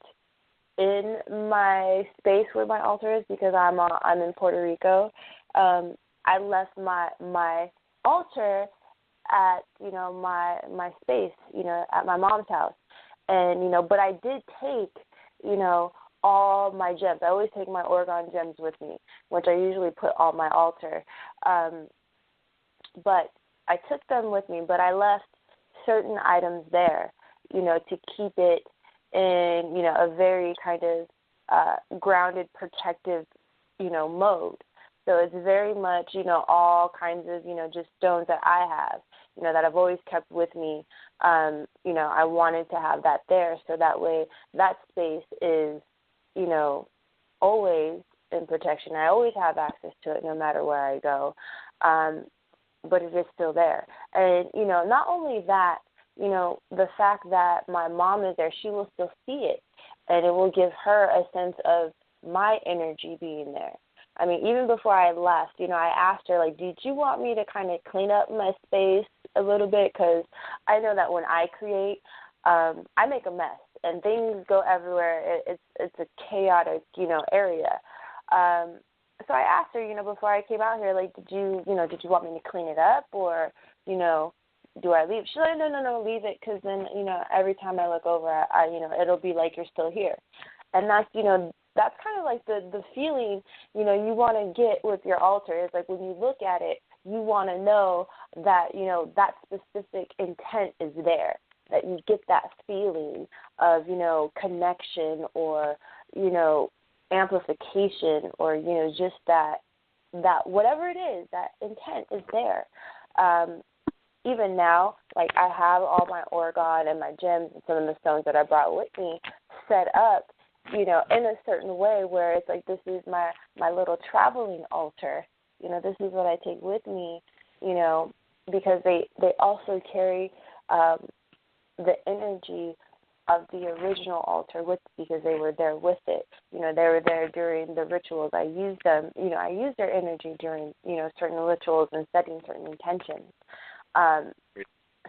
in my space where my altar is, because I'm in Puerto Rico, I left my altar at my space at my mom's house. And, but I did take, all my gems. I always take my Oregon gems with me, which I usually put on my altar. But I took them with me, but I left certain items there, to keep it in, a very kind of grounded, protective, mode. So it's very much, all kinds of, just stones that I have, that I've always kept with me. I wanted to have that there, so that way that space is, always in protection. I always have access to it no matter where I go, but it is still there. And, not only that, the fact that my mom is there, she will still see it, and it will give her a sense of my energy being there. I mean, even before I left, I asked her, did you want me to kind of clean up my space a little bit? Because I know that when I create, I make a mess and things go everywhere. It's a chaotic, area. So I asked her, before I came out here, did you want me to clean it up, or, do I leave? She's like, no, leave it, because then, every time I look over, it'll be like you're still here. And that's, that's kind of like the feeling, you know, you want to get with your altar. It's like when you look at it, you want to know that, you know, that specific intent is there, that you get that feeling of, you know, connection or, you know, amplification or, you know, just that whatever it is, that intent is there. Even now, like I have all my orgone and my gems and some of the stones that I brought with me set up, you know, in a certain way where it's like this is my little traveling altar. You know, this is what I take with me, you know, because they also carry the energy of the original altar with, because they were there with it. You know, they were there during the rituals. I used them, you know, I used their energy during, you know, certain rituals and setting certain intentions.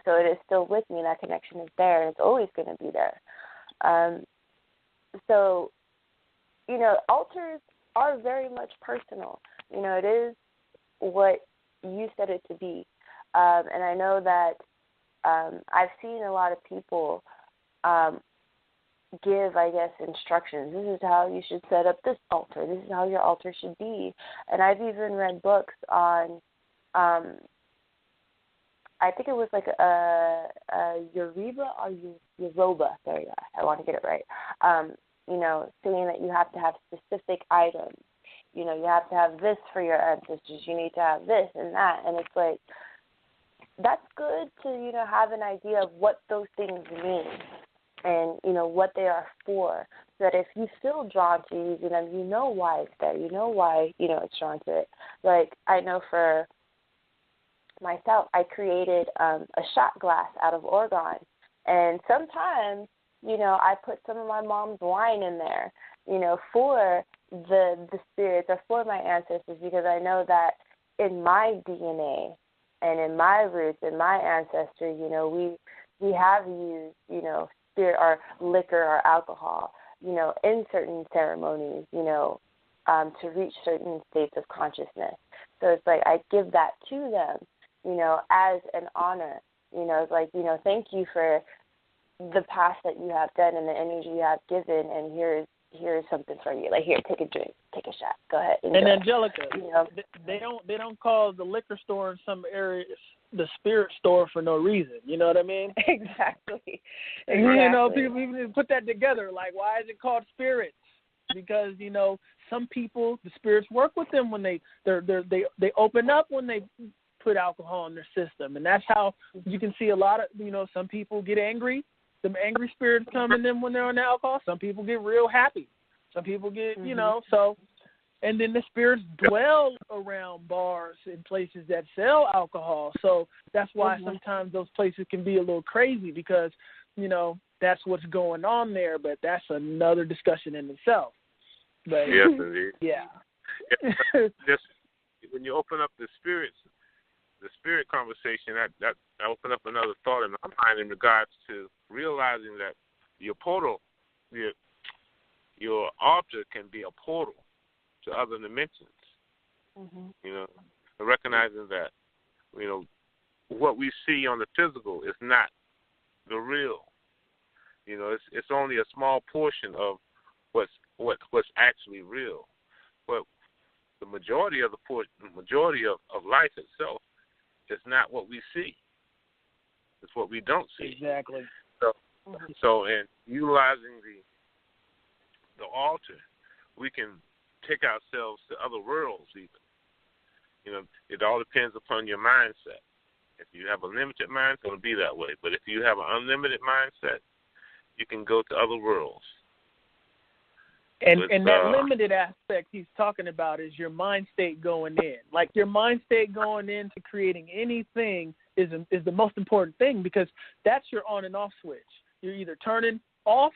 So it is still with me. That connection is there, and it's always going to be there. So, you know, altars are very much personal. You know, it is what you said it to be. And I know that I've seen a lot of people give, I guess, instructions. This is how you should set up this altar. This is how your altar should be. And I've even read books on, I think it was like a Yoruba or Yoruba. There you go. I want to get it right. You know, saying that you have to have specific items. You know, you have to have this for your ancestors. You need to have this and that. And it's like, that's good to, you know, have an idea of what those things mean and, you know, what they are for. So that if you feel drawn to using them, you know why it's there. You know why, you know, it's drawn to it. Like, I know for myself, I created a shot glass out of orgone. And sometimes, you know, I put some of my mom's wine in there, you know, for the spirits or for my ancestors, because I know that in my DNA and in my roots, in my ancestry, you know, we have used, you know, spirit or liquor or alcohol, you know, in certain ceremonies, you know, to reach certain states of consciousness. So it's like I give that to them, you know, as an honor. You know, it's like, you know, thank you for the past that you have done and the energy you have given, and here's something for you. Like, here, take a drink, take a shot. Go ahead. Enjoy. And Angelica, you know? they don't call the liquor store in some areas the spirit store for no reason. You know what I mean? Exactly. You know, people even put that together. Like, why is it called spirits? Because, you know, some people, the spirits work with them when they open up when they put alcohol in their system, and that's how you can see a lot of, you know, some people get angry. Some angry spirits come in them when they're on alcohol. Some people get real happy. Some people get, you know, so, and then the spirits dwell around bars and places that sell alcohol. So that's why sometimes those places can be a little crazy, because, you know, that's what's going on there. But that's another discussion in itself. But, yes, indeed. Yeah. Just when you open up the spirit conversation, that opened up another thought in my mind in regards to realizing that your portal, your altar can be a portal to other dimensions. You know, recognizing that, you know, what we see on the physical is not the real. You know, it's only a small portion of what's actually real. But the majority of of life itself is not what we see. It's what we don't see. Exactly. So in utilizing the altar, we can take ourselves to other worlds even. You know, it all depends upon your mindset. If you have a limited mind, it's going to be that way. But if you have an unlimited mindset, you can go to other worlds. And that limited aspect he's talking about is your mind state going in. Like, your mind state going into creating anything is the most important thing, because that's your on and off switch. You're either turning off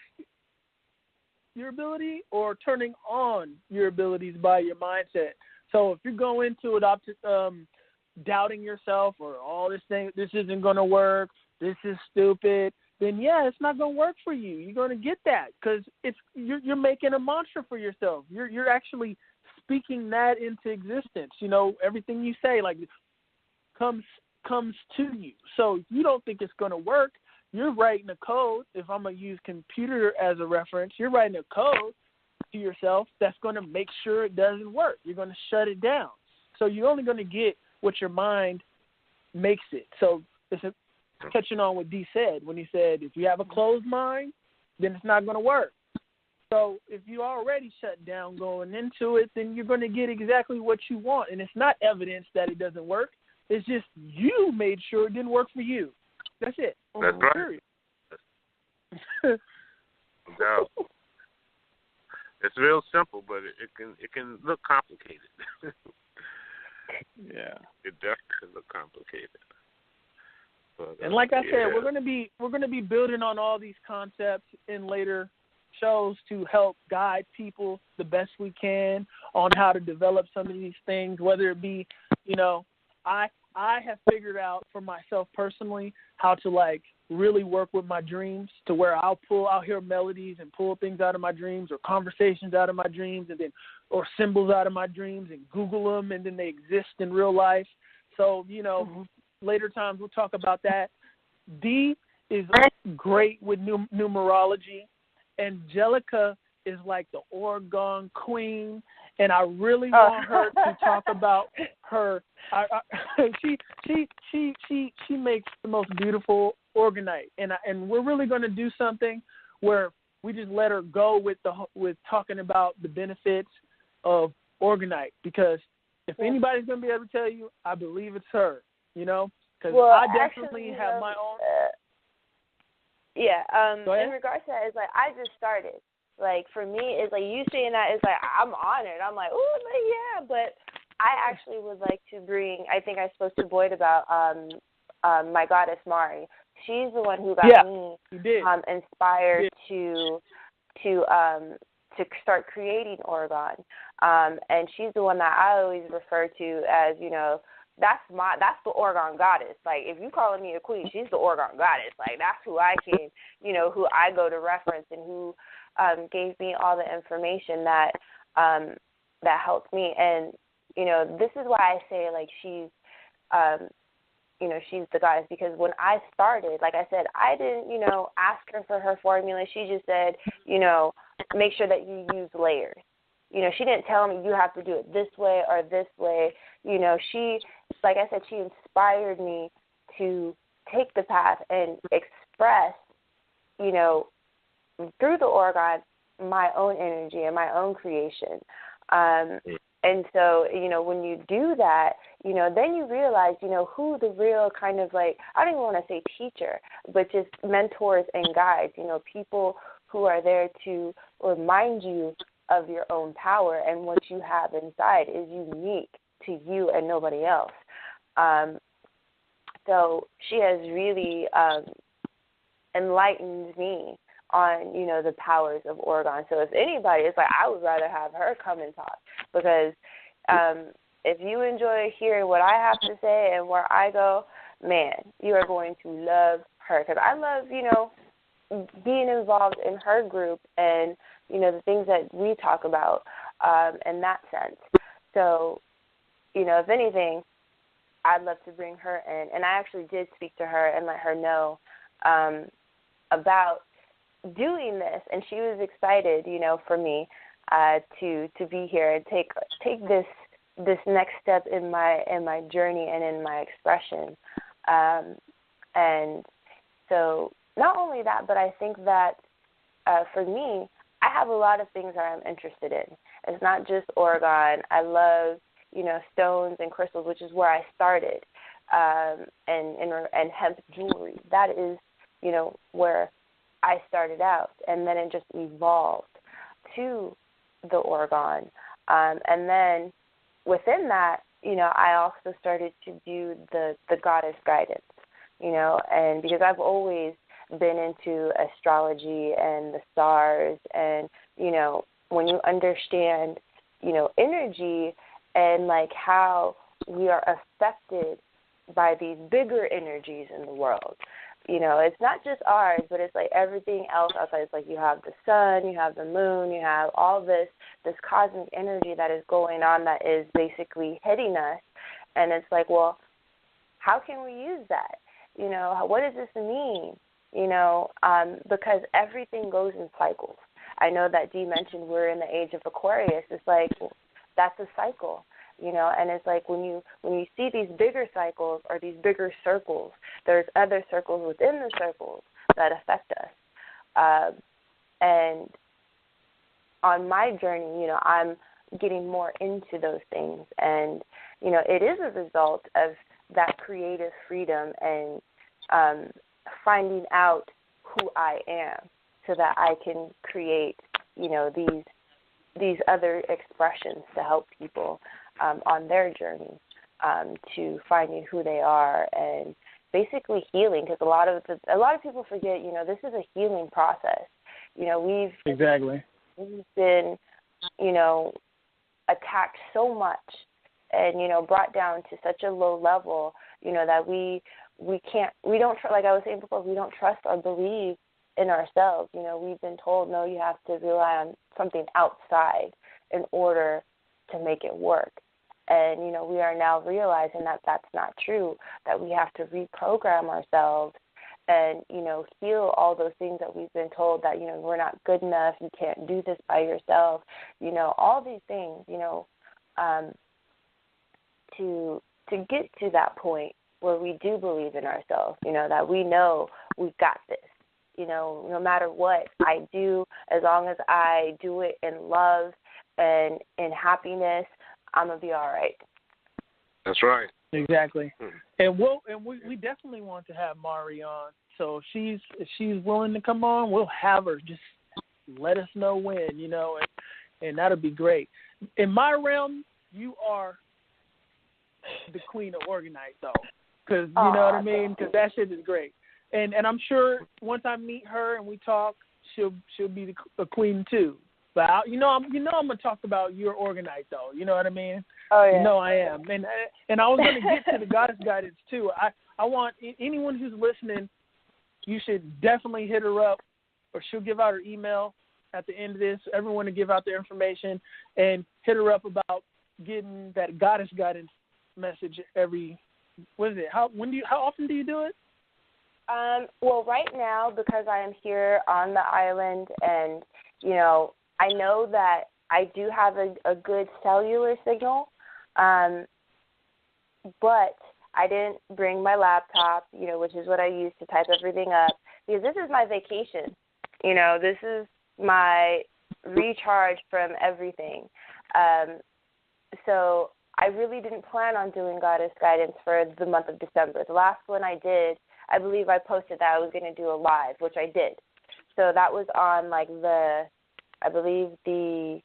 your ability or turning on your abilities by your mindset. So if you go into it doubting yourself, or this isn't going to work, this is stupid, then yeah, it's not going to work for you. You're going to get that, because you're making a mantra for yourself. You're actually speaking that into existence. You know, everything you say, like, comes to you. So you don't think it's going to work. You're writing a code. If I'm going to use computer as a reference, you're writing a code to yourself that's going to make sure it doesn't work. You're going to shut it down. So you're only going to get what your mind makes it. So it's catching on what D said when he said, if you have a closed mind, then it's not going to work. So if you already shut down going into it, then you're going to get exactly what you want. And it's not evidence that it doesn't work. It's just you made sure it didn't work for you. That's it. That's right. Period. No. It's real simple, but it can look complicated. Yeah. It definitely look complicated. But, and like I said, yeah. we're gonna be building on all these concepts in later shows to help guide people the best we can on how to develop some of these things, whether it be, I have figured out for myself personally how to like really work with my dreams to where I'll hear melodies and pull things out of my dreams or conversations out of my dreams and then or symbols out of my dreams and Google them and then they exist in real life. So, later times we'll talk about that. D is great with numerology. Angelica is like the Oregon queen, and I really want her to talk about her. She makes the most beautiful orgonite, and we're really going to do something where we just let her go with talking about the benefits of orgonite, because if anybody's going to be able to tell you, I believe it's her. Because I definitely have my own. In regards to that, it's like I just started. Like for me, it's like you saying that, it's like I'm honored. I'm like, oh, yeah, but I actually would like to bring. I think I spoke to Boyd about my goddess Mari. She's the one who got me inspired to start creating Oregon, and she's the one that I always refer to as that's the Oregon goddess. Like, if you calling me a queen, she's the Oregon goddess. Like, that's who I can, who I go to reference and who gave me all the information that helped me. And, this is why I say, like, she's the goddess, because when I started, like I said, I didn't, ask her for her formula. She just said, make sure that you use layers. She didn't tell me you have to do it this way or this way. She, like I said, she inspired me to take the path and express, through the Oregon, my own energy and my own creation. And so, when you do that, then you realize, who the real kind of like, I don't even want to say teacher, but just mentors and guides, people who are there to remind you of your own power, and what you have inside is unique to you and nobody else. So she has really enlightened me on, the powers of Oregon. So if anybody, it's like I would rather have her come and talk, because if you enjoy hearing what I have to say and where I go, man, you are going to love her, because I love, being involved in her group and, the things that we talk about in that sense. So, if anything, I'd love to bring her in. And I actually did speak to her and let her know about doing this. And she was excited, for me to be here and take this next step in my journey and in my expression. And so not only that, but I think that for me, I have a lot of things that I'm interested in. It's not just Oregon. I love, stones and crystals, which is where I started, and hemp jewelry. That is, where I started out, and then it just evolved to the Oregon. And then within that, I also started to do the goddess guidance, and because I've always been into astrology and the stars, and when you understand energy and like how we are affected by these bigger energies in the world, it's not just ours, but it's like everything else outside. It's like you have the sun, you have the moon, you have all this cosmic energy that is going on that is basically hitting us, and it's like, well, how can we use that? What does this mean? Because everything goes in cycles. I know that Dee mentioned we're in the age of Aquarius. It's like that's a cycle, you know, and it's like when you see these bigger cycles or these bigger circles, there's other circles within the circles that affect us. And on my journey, you know, I'm getting more into those things, and you know, it is a result of that creative freedom and finding out who I am, so that I can create, you know, these other expressions to help people on their journey to finding who they are and basically healing. Because a lot of people forget, you know, this is a healing process. You know, we've been, you know, attacked so much and, you know, brought down to such a low level, you know, that we don't, like I was saying before, we don't trust or believe in ourselves. You know, we've been told, no, you have to rely on something outside in order to make it work. And, you know, we are now realizing that that's not true, that we have to reprogram ourselves and, you know, heal all those things that we've been told that, you know, we're not good enough, you can't do this by yourself, you know, all these things, you know, to get to that point where we do believe in ourselves, you know, that we know we've got this, you know, no matter what I do, as long as I do it in love and in happiness, I'm going to be all right. That's right. Exactly. And we definitely want to have Mari on. So if she's willing to come on, we'll have her. Just let us know when, you know, and that'll be great. In my realm, you are the queen of organized, though, because you know what I mean. Because that shit is great, and I'm sure once I meet her and we talk, she'll be a queen too. But I'm gonna talk about your organized, though. You know what I mean? Oh yeah. You know I am, and I was gonna get to the goddess guidance too. I want anyone who's listening, you should definitely hit her up, or she'll give out her email at the end of this. Everyone to give out their information and hit her up about getting that goddess guidance message every. What is it? How often do you do it? Well, right now, because I am here on the island, and you know, I know that I do have a good cellular signal, but I didn't bring my laptop, you know, which is what I use to type everything up, because this is my vacation. You know, this is my recharge from everything. So I really didn't plan on doing Goddess Guidance for the month of December. The last one I did, I believe I posted that I was going to do a live, which I did. So that was on like I believe the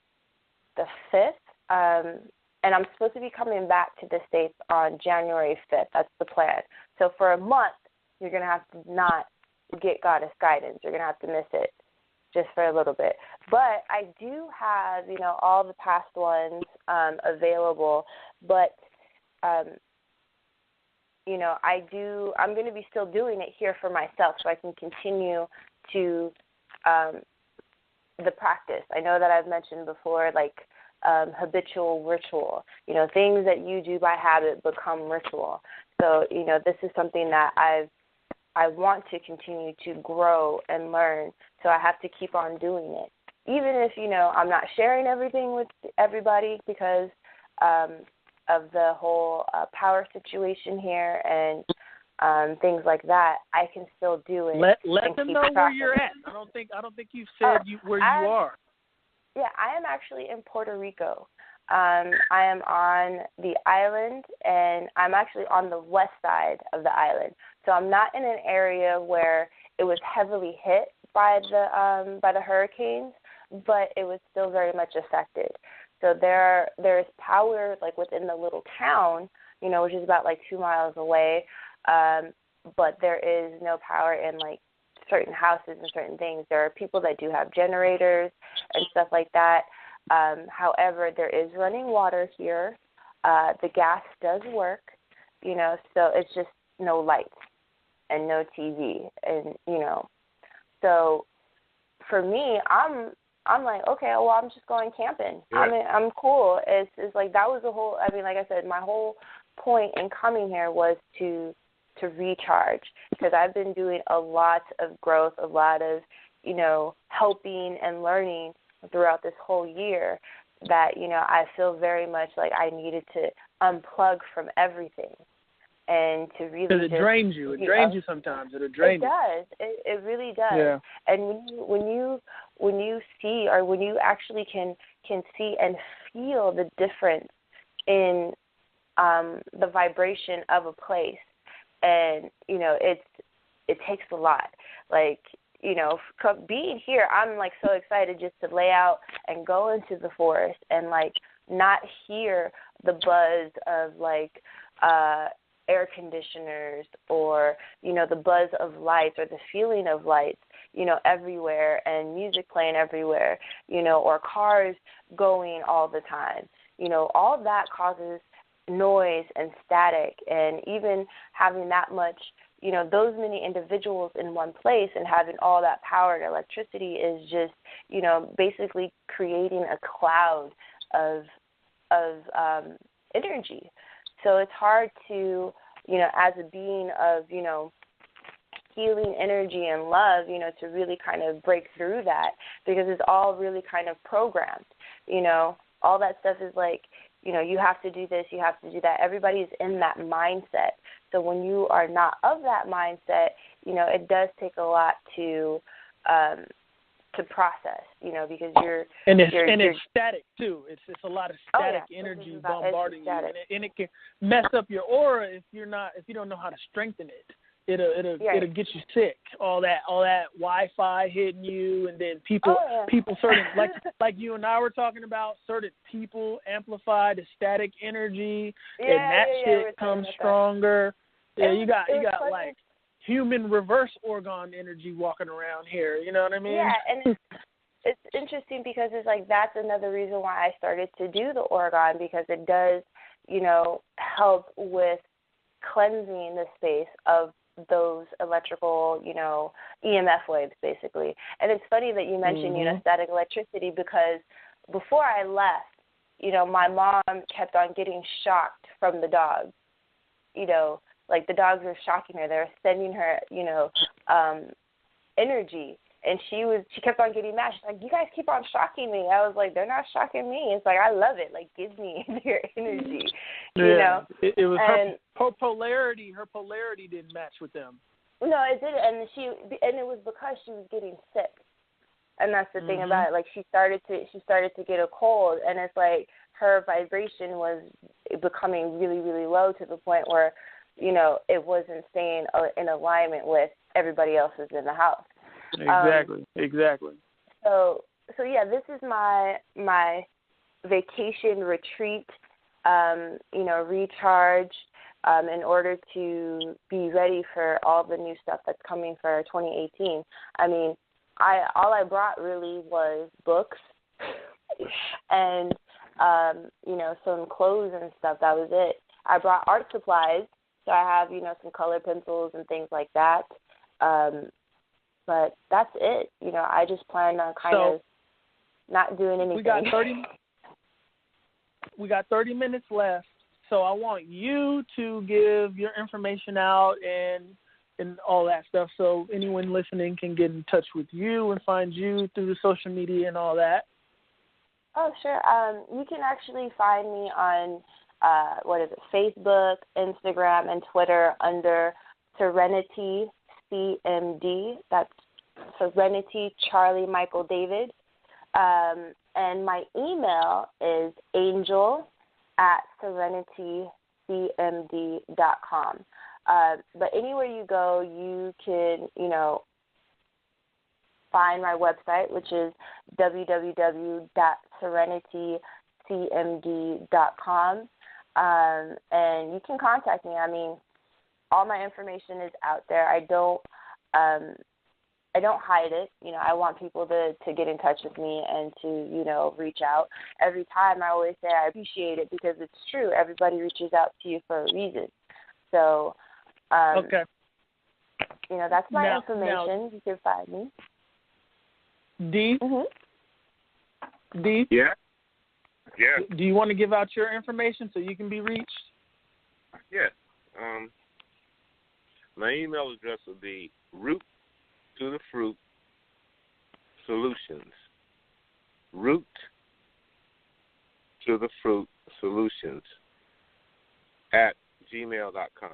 5th. And I'm supposed to be coming back to the States on January 5th. That's the plan. So for a month, you're going to have to not get Goddess Guidance. You're going to have to miss it just for a little bit. But I do have, you know, all the past ones available. But, you know, I'm going to be still doing it here for myself so I can continue to the practice. I know that I've mentioned before, like, habitual ritual, you know, things that you do by habit become ritual. So, you know, this is something that I want to continue to grow and learn, so I have to keep on doing it. Even if, you know, I'm not sharing everything with everybody because of the whole power situation here and things like that, I can still do it. Let them know where you're at. I don't think you've said where you are. Yeah, I am actually in Puerto Rico. I am on the island, and I'm actually on the west side of the island. So I'm not in an area where it was heavily hit by the hurricanes, but it was still very much affected. So there's power like within the little town, you know, which is about like 2 miles away, but there is no power in like certain houses and certain things. There are people that do have generators and stuff like that. However, there is running water here. The gas does work, you know, so it's just no lights and no TV, and you know. So for me, I'm like, okay, well, I'm just going camping. Yeah. I mean, I'm cool. It's like that was the whole. I mean, like I said, my whole point in coming here was to recharge, because I've been doing a lot of growth, a lot of helping and learning throughout this whole year that, I feel very much like I needed to unplug from everything and to really because it drains you. It drains you sometimes. It'll drain you. It does. It really does. Yeah. And when you see, or when you actually can see and feel the difference in the vibration of a place, and it takes a lot. Like, being here, I'm like so excited just to lay out and go into the forest and like not hear the buzz of like air conditioners or the buzz of lights or the feeling of lights everywhere, and music playing everywhere, or cars going all the time. All that causes noise and static, and even having that much those many individuals in one place and having all that power and electricity is just, basically creating a cloud of energy. So it's hard to, as a being of, healing energy and love, to really kind of break through that, because it's all really kind of programmed. All that stuff is like, you have to do this, you have to do that. Everybody's in that mindset. So when you are not of that mindset, it does take a lot to process, because it's static too. It's a lot of static energy bombarding you, and it can mess up your aura if you don't know how to strengthen it. It'll get you sick. All that Wi-Fi hitting you, and then people certain like you and I were talking about, certain people amplify the static energy, and that shit comes stronger. Yeah, you got like human reverse organ energy walking around here. You know what I mean? Yeah, and it's interesting because it's like that's another reason why I started to do the organ, because it does, help with cleansing the space of those electrical, EMF waves, basically. And it's funny that you mentioned, static electricity, because before I left, my mom kept on getting shocked from the dogs. Like the dogs were shocking her. They were sending her, energy. And she kept on getting mad. She's like, you guys keep on shocking me. I was like, they're not shocking me. It's like, I love it. Like, give me your energy, you know. It was her polarity. Her polarity didn't match with them. No, it didn't. And it was because she was getting sick. And that's the thing about it. Like, she started to get a cold, and it's like her vibration was becoming really, really low to the point where, it wasn't staying in alignment with everybody else's in the house. Exactly. So yeah, this is my vacation retreat, recharge, in order to be ready for all the new stuff that's coming for 2018. I mean, all I brought really was books and some clothes and stuff. That was it. I brought art supplies, so I have some color pencils and things like that. But that's it. I just plan on kind of not doing anything. We got 30 minutes left, so I want you to give your information out and all that stuff, so anyone listening can get in touch with you and find you through the social media and all that. Oh, sure. You can actually find me on Facebook, Instagram, and Twitter under Serenity CMD. That's Serenity Charlie Michael David. And my email is angel@serenitycmd.com. But anywhere you go, you can, find my website, which is www.serenitycmd.com. And you can contact me. I mean, all my information is out there. I don't hide it. I want people to get in touch with me and to, reach out. Every time I always say I appreciate it, because it's true. Everybody reaches out to you for a reason. So, okay. That's my information. You can find me. D? D? Yeah. Do you want to give out your information so you can be reached? Yes. My email address will be root to the fruit Solutions. Root to the Fruit Solutions at gmail.com.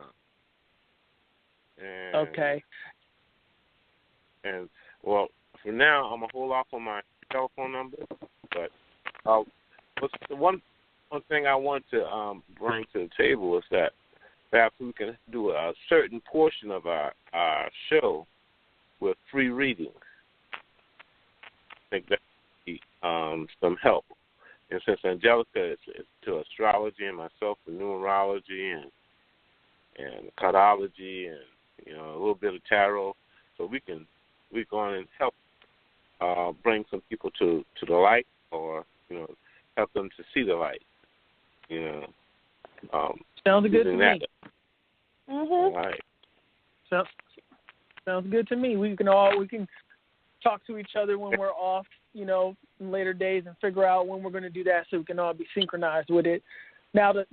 And, okay. And, well, for now, I'm going to hold off on my telephone number, but what's the one thing I want to bring to the table is that perhaps we can do a certain portion of our show with free readings. I think that would be some help. And since Angelica is to astrology and myself to numerology and cardiology and a little bit of tarot, so we go on and help bring some people to the light, or help them to see the light. Sounds good to me. Mhm. Right. Sounds good to me. We can talk to each other when we're off, in later days, and figure out when we're going to do that, so we can all be synchronized with it. Now the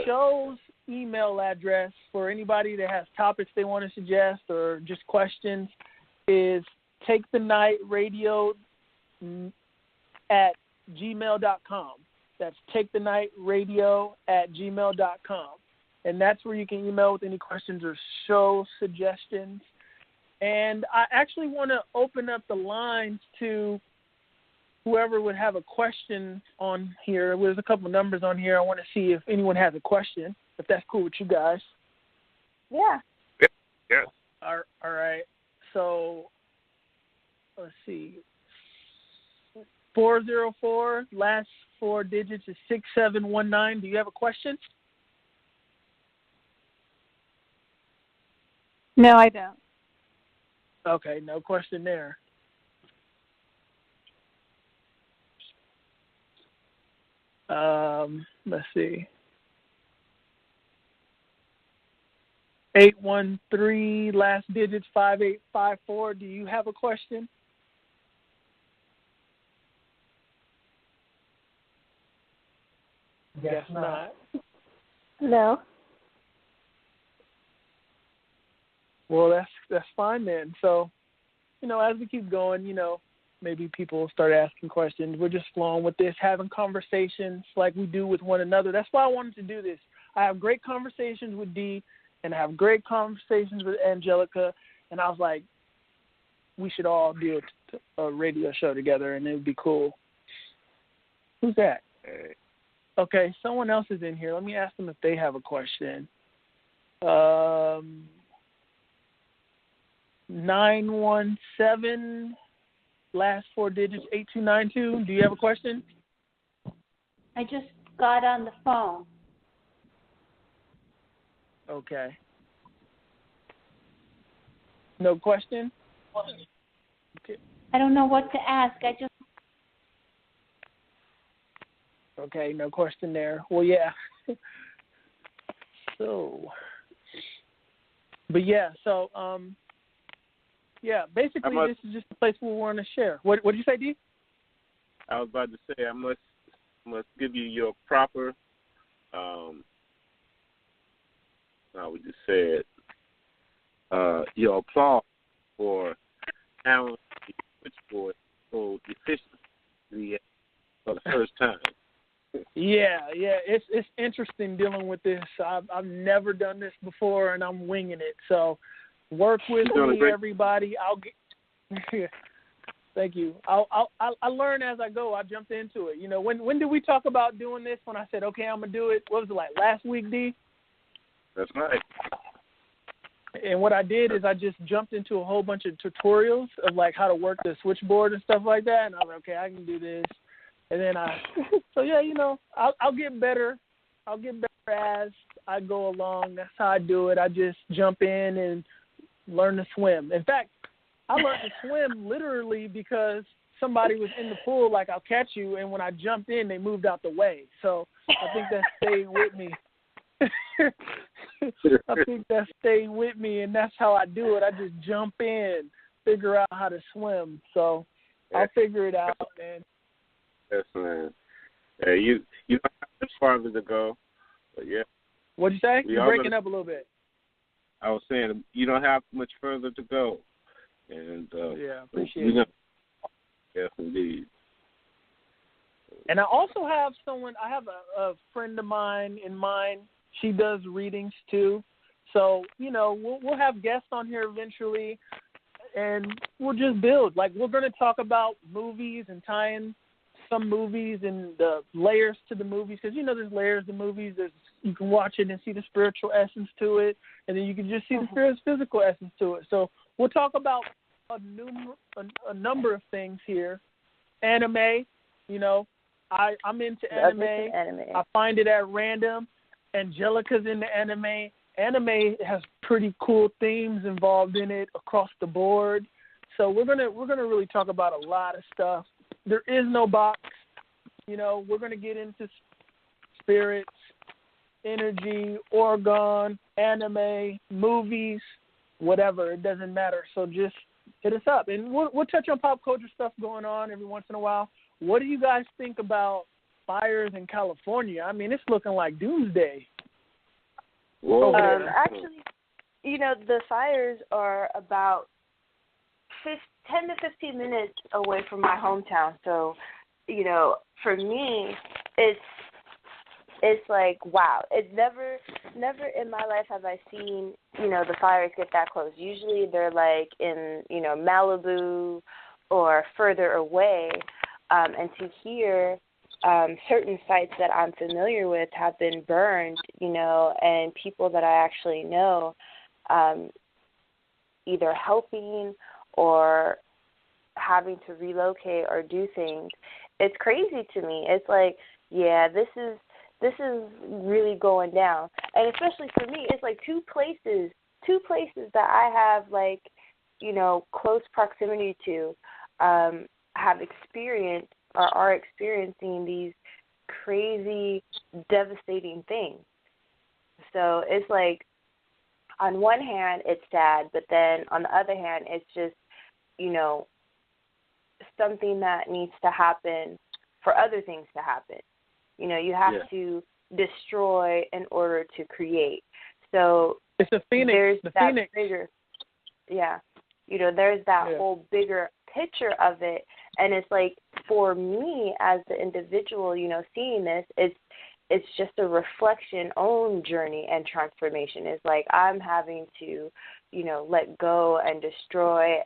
show's email address for anybody that has topics they want to suggest or just questions is takethenightradio@gmail.com. That's takethenightradio@gmail.com. And that's where you can email with any questions or show suggestions. And I actually want to open up the lines to whoever would have a question on here. There's a couple numbers on here. I want to see if anyone has a question, if that's cool with you guys. Yeah. Yeah. All right. So let's see. 404, last four digits is 6719. Do you have a question? No, I don't. Okay, no question there. Let's see. 813, last digits 5854. Do you have a question? Guess not. No. Well, that's fine then. So, as we keep going, maybe people will start asking questions. We're just flowing with this, having conversations like we do with one another. That's why I wanted to do this. I have great conversations with Dee, and I have great conversations with Angelica, and I was like, we should all do a radio show together, and it would be cool. Who's that? Okay, someone else is in here. Let me ask them if they have a question. 917, last four digits, 8292. Do you have a question? I just got on the phone. Okay. No question? Okay. I don't know what to ask. Okay, no question there. Well, yeah. Basically this is just a place where we want to share. What did you say, Dee? I was about to say I must give you your proper, how would you say it, your applause for handling the switchboard so efficiently for the first time. Yeah, it's interesting dealing with this. I've never done this before, and I'm winging it. So work with me, everybody. I'll get. Thank you. I learn as I go. I jumped into it. When did we talk about doing this? When I said, okay, I'm gonna do it. What was it like last week, D? That's right. And what I did is I just jumped into a whole bunch of tutorials of like how to work the switchboard and stuff like that. And I was like, okay, I can do this. And then I'll get better. I'll get better as I go along. That's how I do it. I just jump in and learn to swim. In fact, I learned to swim literally because somebody was in the pool, like, I'll catch you, and when I jumped in, they moved out the way. So I think that stayed with me. I think that stayed with me, and that's how I do it. I just jump in, figure out how to swim. So I'll figure it out, man. Yes, man. You don't have much farther to go, but yeah. What'd you say? You're breaking up a little bit. I was saying you don't have much further to go, and appreciate it. Yes, indeed. And I also have a friend of mine in mind. She does readings too. So, we'll have guests on here eventually, and we'll just build. Like, we're going to talk about movies and tie in some movies and the layers to the movies, because, there's layers to movies. You can watch it and see the spiritual essence to it, and then you can just see the physical essence to it. So we'll talk about a number of things here. Anime, I'm into anime. I find it at random. Angelica's into anime. Anime has pretty cool themes involved in it across the board. So we're gonna really talk about a lot of stuff. There is no box. We're gonna get into spirits, energy, orgone, anime, movies, whatever. It doesn't matter. So just hit us up, and we'll touch on pop culture stuff going on every once in a while. What do you guys think about fires in California? I mean, it's looking like doomsday. Actually, the fires are about 10 to 15 minutes away from my hometown. So, for me, it's like, wow. It's never in my life have I seen, the fires get that close. Usually they're like in, Malibu or further away. And to hear certain sites that I'm familiar with have been burned, and people that I actually know either helping or having to relocate or do things, it's crazy to me. It's like, yeah, this is really going down. And especially for me, it's like two places that I have, like, close proximity to have experienced or are experiencing these crazy, devastating things. So it's like, on one hand, it's sad, but then on the other hand, it's just, something that needs to happen for other things to happen. You have to destroy in order to create. So it's a phoenix. There's the that phoenix. Bigger, there's that whole bigger picture of it. And it's like, for me as the individual, seeing this, it's just a reflection own journey and transformation. It's like I'm having to, let go and destroy,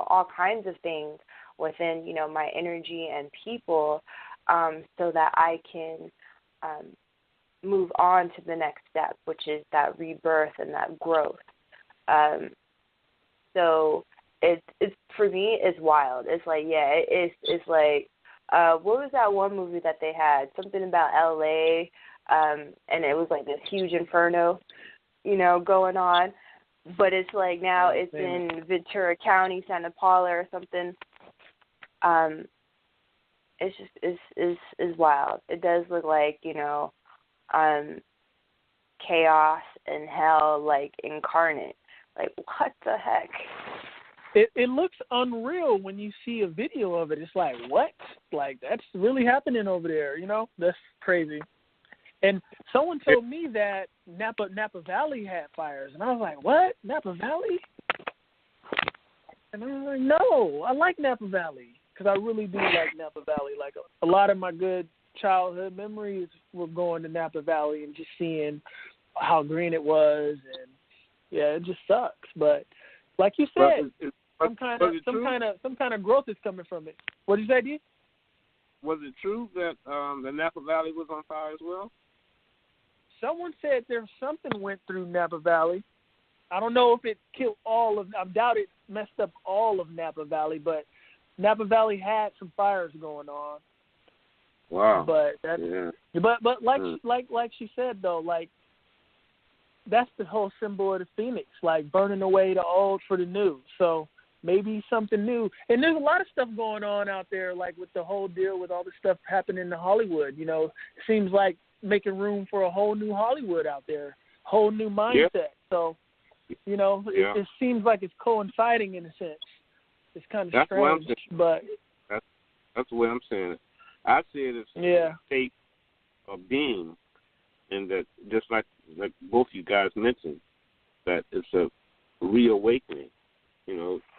all kinds of things within, my energy and people, so that I can move on to the next step, which is that rebirth and that growth. So it's for me, it's wild. It's like, it's like, what was that one movie that they had? Something about LA, and it was like this huge inferno, going on. But it's like now it's in Ventura County, Santa Paula or something. It's just is wild. It does look like, chaos and hell, like, incarnate. Like, what the heck? It looks unreal when you see a video of it. It's like, what? Like, that's really happening over there, That's crazy. And someone told me that Napa Valley had fires, and I was like, what? Napa Valley? And I was like, no, I like Napa Valley, because I really do like Napa Valley. Like, a lot of my good childhood memories were going to Napa Valley and just seeing how green it was, and yeah, it just sucks. But like you said, some kind of growth is coming from it. What did you say, D? Was it true that the Napa Valley was on fire as well? Someone said there's something went through Napa Valley. I don't know if it killed all of. I doubt it messed up all of Napa Valley, but Napa Valley had some fires going on. Wow. But that's but like she said though, like, that's the whole symbol of the phoenix, like burning away the old for the new. So maybe something new. And there's a lot of stuff going on out there, like with the whole deal with all the stuff happening in Hollywood. It seems like making room for a whole new Hollywood out there, whole new mindset. Yeah. So, it seems like it's coinciding in a sense. It's kind of strange, but that's the way I'm saying it. I see it as a state of being, and that just like both you guys mentioned, that it's a reawakening.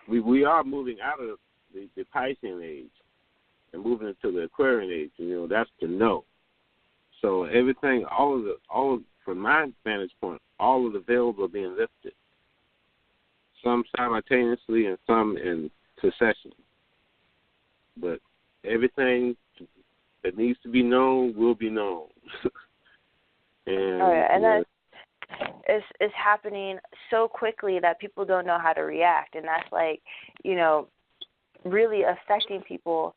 We are moving out of the Piscean age, and moving into the Aquarian age. That's the no. So everything, from my vantage point, all of the veils are being lifted. Some simultaneously and some in succession. But everything that needs to be known will be known. And that's it's happening so quickly that people don't know how to react, and that's like, really affecting people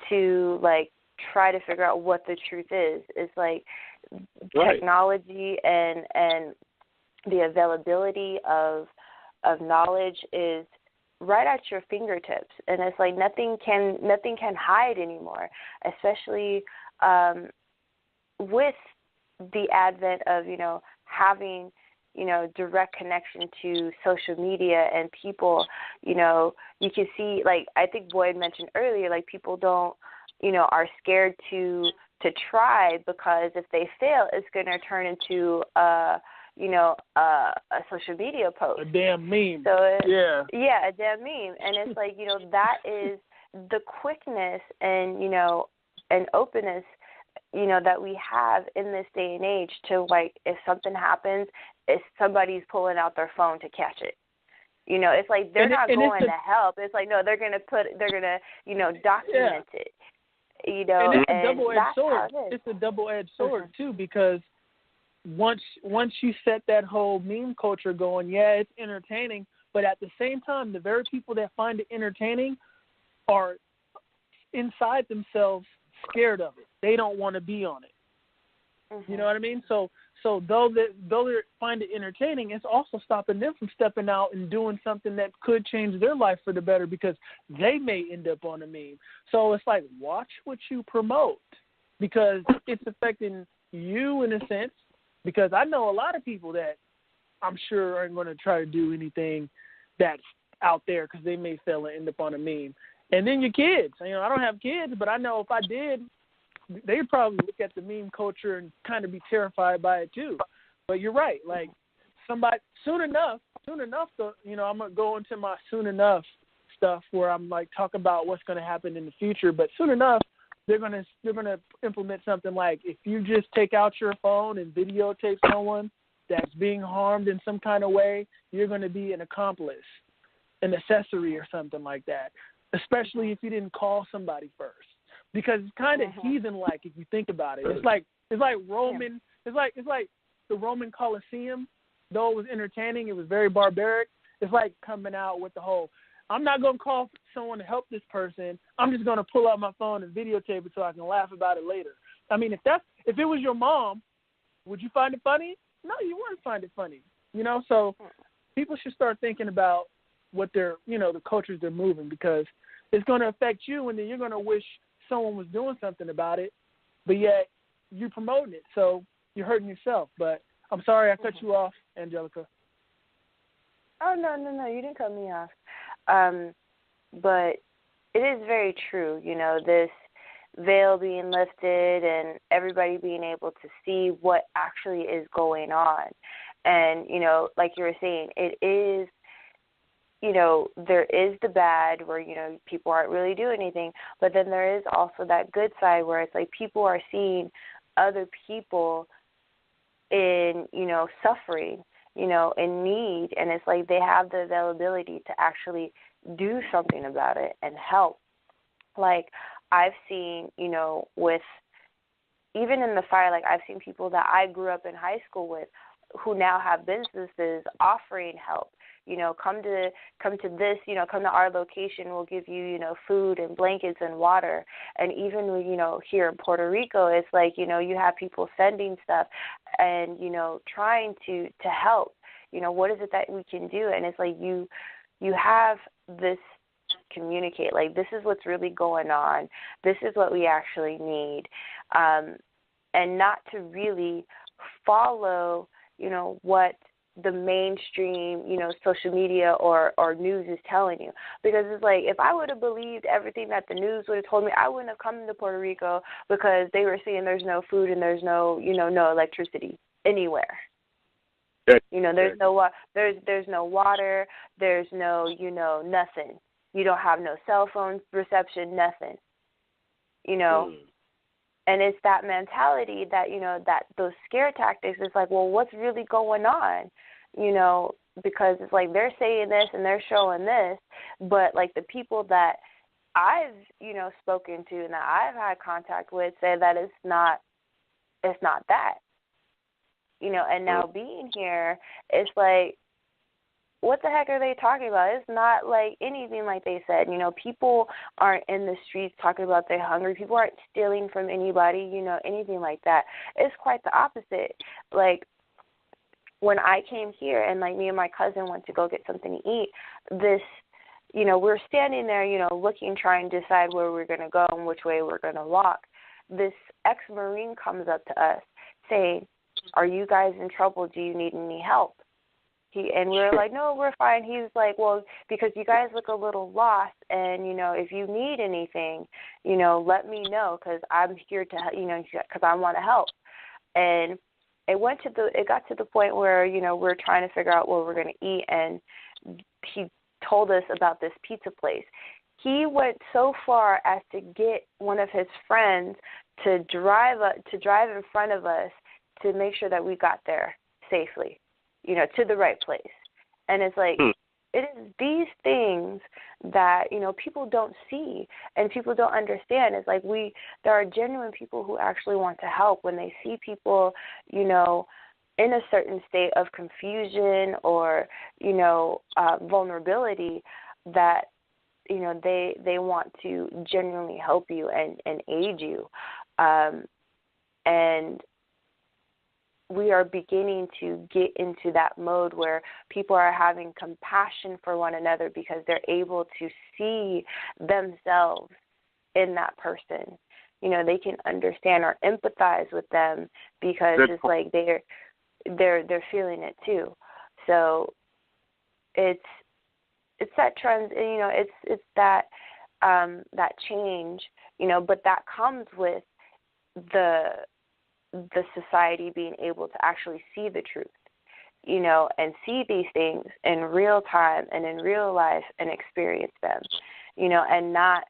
to like try to figure out what the truth is. It's like technology and the availability of knowledge is right at your fingertips, and it's like nothing can hide anymore, especially with the advent of having direct connection to social media and people. You can see, like I think Boyd mentioned earlier, like people don't are scared to try, because if they fail, it's going to turn into a social media post. A damn meme. So a damn meme. And it's like, that is the quickness and, and openness, that we have in this day and age to, like, if something happens, if somebody's pulling out their phone to catch it. It's like they're not going to help. It's like, no, they're going to document it. And it's a double-edged sword. It's a double-edged sword, too, because once you set that whole meme culture going, it's entertaining, but at the same time, the very people that find it entertaining are inside themselves scared of it. They don't want to be on it. Mm-hmm. You know what I mean? So though they find it entertaining, it's also stopping them from stepping out and doing something that could change their life for the better, because they may end up on a meme. So it's like, watch what you promote, because it's affecting you in a sense. Because I know a lot of people that I'm sure aren't going to try to do anything that's out there because they may fail and end up on a meme. And then your kids. I don't have kids, but I know if I did, they'd probably look at the meme culture and kind of be terrified by it too. But you're right. Like, somebody soon enough, I'm going to go into my soon enough stuff where I'm like talk about what's going to happen in the future. But soon enough, they're gonna implement something like, if you just take out your phone and videotape someone that's being harmed in some kind of way, you're going to be an accomplice, an accessory or something like that, especially if you didn't call somebody first. Because it's kind of heathen-like if you think about it. It's like Roman. It's like the Roman Colosseum. Though it was entertaining, it was very barbaric. It's like coming out with the whole, I'm not going to call someone to help this person. I'm just going to pull out my phone and videotape it so I can laugh about it later. I mean, if it was your mom, would you find it funny? No, you wouldn't find it funny. So people should start thinking about what they're, the cultures they're moving, because it's going to affect you, and then you're going to wish someone was doing something about it, but yet you're promoting it, so you're hurting yourself. But I'm sorry I cut you off, Angelica. Oh, no, you didn't cut me off. But it is very true, this veil being lifted and everybody being able to see what actually is going on. And, like you were saying, it is, there is the bad where, people aren't really doing anything, but then there is also that good side where it's like people are seeing other people in, suffering, in need, and it's like they have the availability to actually do something about it and help. Like, I've seen, with, even in the fire, like, I've seen people that I grew up in high school with who now have businesses offering help. Come to this, come to our location. We'll give you, food and blankets and water. And even, here in Puerto Rico, it's like, you have people sending stuff and, trying to help. What is it that we can do? And it's like you have this communicate, like, this is what's really going on. This is what we actually need. And not to really follow, what the mainstream, social media or news is telling you. Because it's like, if I would have believed everything that the news would have told me, I wouldn't have come to Puerto Rico, because they were saying there's no food and there's no, no electricity anywhere. There's no water, there's no, nothing. You don't have no cell phone reception, nothing. you know. And it's that mentality that, you know, that those scare tactics, it's like, well, what's really going on? You know, because it's like they're saying this and they're showing this, but like the people that I've, you know, spoken to and that I've had contact with say that it's not that. You know, and now being here, it's like, what the heck are they talking about? It's not like anything like they said. You know, people aren't in the streets talking about they're hungry. People aren't stealing from anybody, you know, anything like that. It's quite the opposite. Like, when I came here and, like, me and my cousin went to go get something to eat, this, you know, we're standing there, you know, looking, trying to decide where we're going to go and which way we're going to walk. This ex-Marine comes up to us saying, "Are you guys in trouble? Do you need any help?" And we were like, "No, we're fine." He's like, "Well, because you guys look a little lost, and, you know, if you need anything, you know, let me know, because I'm here to, you know, because I want to help." And it got to the point where, you know, we're trying to figure out what we're going to eat, and he told us about this pizza place. He went so far as to get one of his friends to drive in front of us to make sure that we got there safely, you know, to the right place. And it's like, it is these things that, you know, people don't see and people don't understand. It's like there are genuine people who actually want to help when they see people, you know, in a certain state of confusion or, you know, vulnerability, that, you know, they want to genuinely help you and aid you. And we are beginning to get into that mode where people are having compassion for one another because they're able to see themselves in that person. You know, they can understand or empathize with them because it's like they're feeling it too. So it's that trend, you know, it's that that change, you know, but that comes with the society being able to actually see the truth, you know, and see these things in real time and in real life and experience them, you know, and not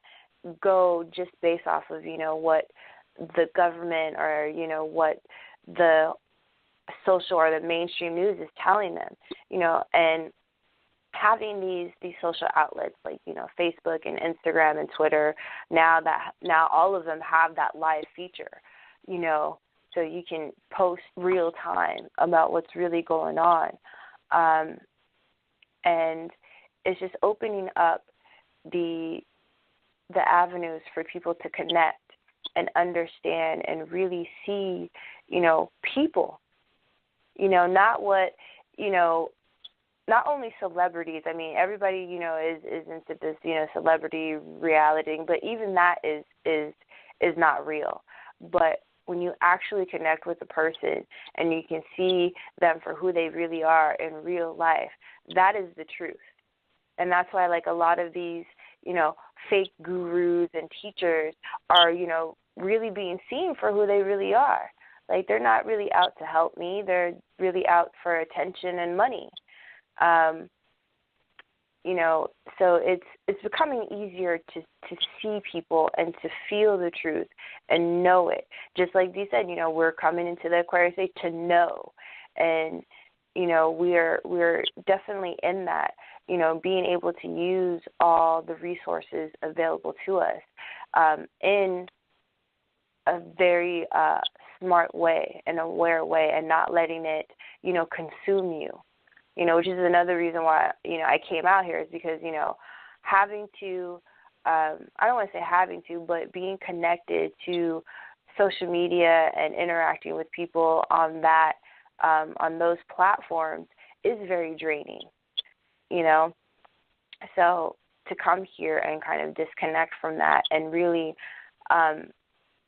go just based off of, you know, what the government or, you know, what the social or the mainstream news is telling them, you know, and having these social outlets like, you know, Facebook and Instagram and Twitter, now all of them have that live feature, you know, so you can post real time about what's really going on. And it's just opening up the avenues for people to connect and understand and really see, you know, people, you know, not what, you know, not only celebrities. I mean, everybody, you know, is into this, you know, celebrity reality, but even that is not real. But when you actually connect with a person and you can see them for who they really are in real life, that is the truth. And that's why, like, a lot of these, you know, fake gurus and teachers are, you know, really being seen for who they really are. Like, they're not really out to help me. They're really out for attention and money. You know, so it's becoming easier to see people and to feel the truth and know it. Just like Dee said, you know, we're coming into the Aquarius age to know. And, you know, we're definitely in that, you know, being able to use all the resources available to us in a very smart way, an aware way, and not letting it, you know, consume you. You know, which is another reason why, you know, I came out here, is because, you know, having to, I don't want to say having to, but being connected to social media and interacting with people on that, on those platforms is very draining, you know. So to come here and kind of disconnect from that and really,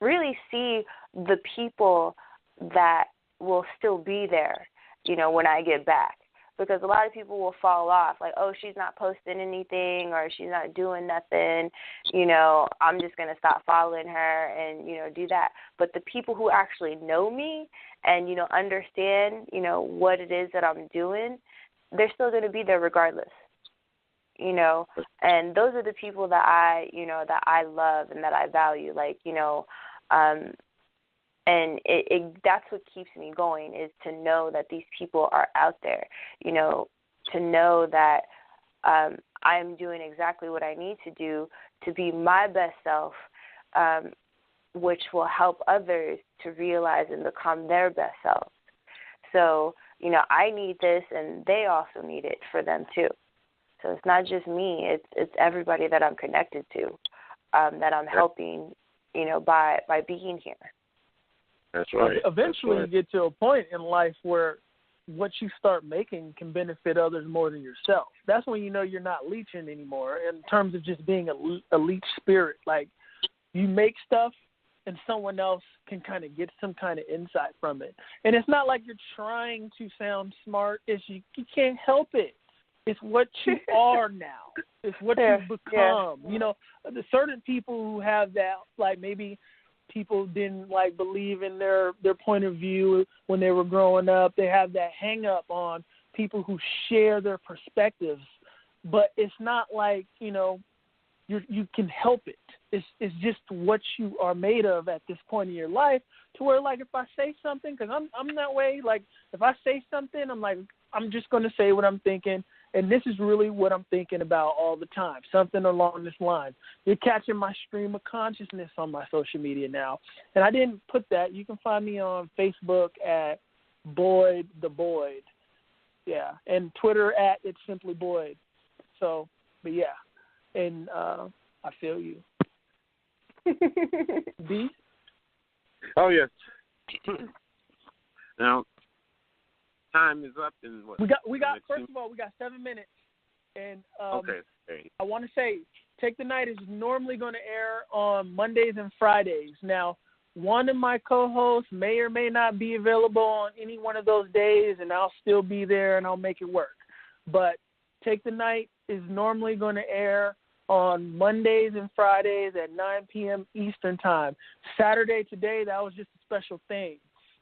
really see the people that will still be there, you know, when I get back. Because a lot of people will fall off, like, oh, she's not posting anything or she's not doing nothing, you know, I'm just going to stop following her and, you know, do that. But the people who actually know me and, you know, understand, you know, what it is that I'm doing, they're still going to be there regardless, you know, and those are the people that I love and that I value, like, you know, and that's what keeps me going, is to know that these people are out there, you know, to know that I'm doing exactly what I need to do to be my best self, which will help others to realize and become their best selves. So, you know, I need this, and they also need it for them too. So it's not just me; it's everybody that I'm connected to, that I'm helping, you know, by being here. That's right. Eventually, That's right. you get to a point in life where what you start making can benefit others more than yourself. That's when you know you're not leeching anymore in terms of just being a leech spirit. Like, you make stuff and someone else can kind of get some kind of insight from it. And it's not like you're trying to sound smart. It's you can't help it. It's what you are now. It's what you've become. You know, the certain people who have that, like maybe people didn't like believe in their point of view when they were growing up. They have that hang up on people who share their perspectives. But it's not like, you know, you can help it. It's just what you are made of at this point in your life, to where, like, if I say something, because I'm that way, like, if I say something, I'm like, I'm just going to say what I'm thinking, and this is really what I'm thinking about all the time, something along this line. You're catching my stream of consciousness on my social media now, and I didn't put that. You can find me on Facebook at Boyd the Boyd, yeah, and Twitter at It's Simply Boyd. So, but yeah, and I feel you. D? Oh, yes. Now, time is up in what? We got. First of all, we got 7 minutes, and okay. I want to say, Take the Night is normally going to air on Mondays and Fridays. Now, one of my co-hosts may or may not be available on any one of those days, and I'll still be there, and I'll make it work. But Take the Night is normally going to air on Mondays and Fridays at 9 p.m. Eastern Time. Saturday today, that was just a special thing,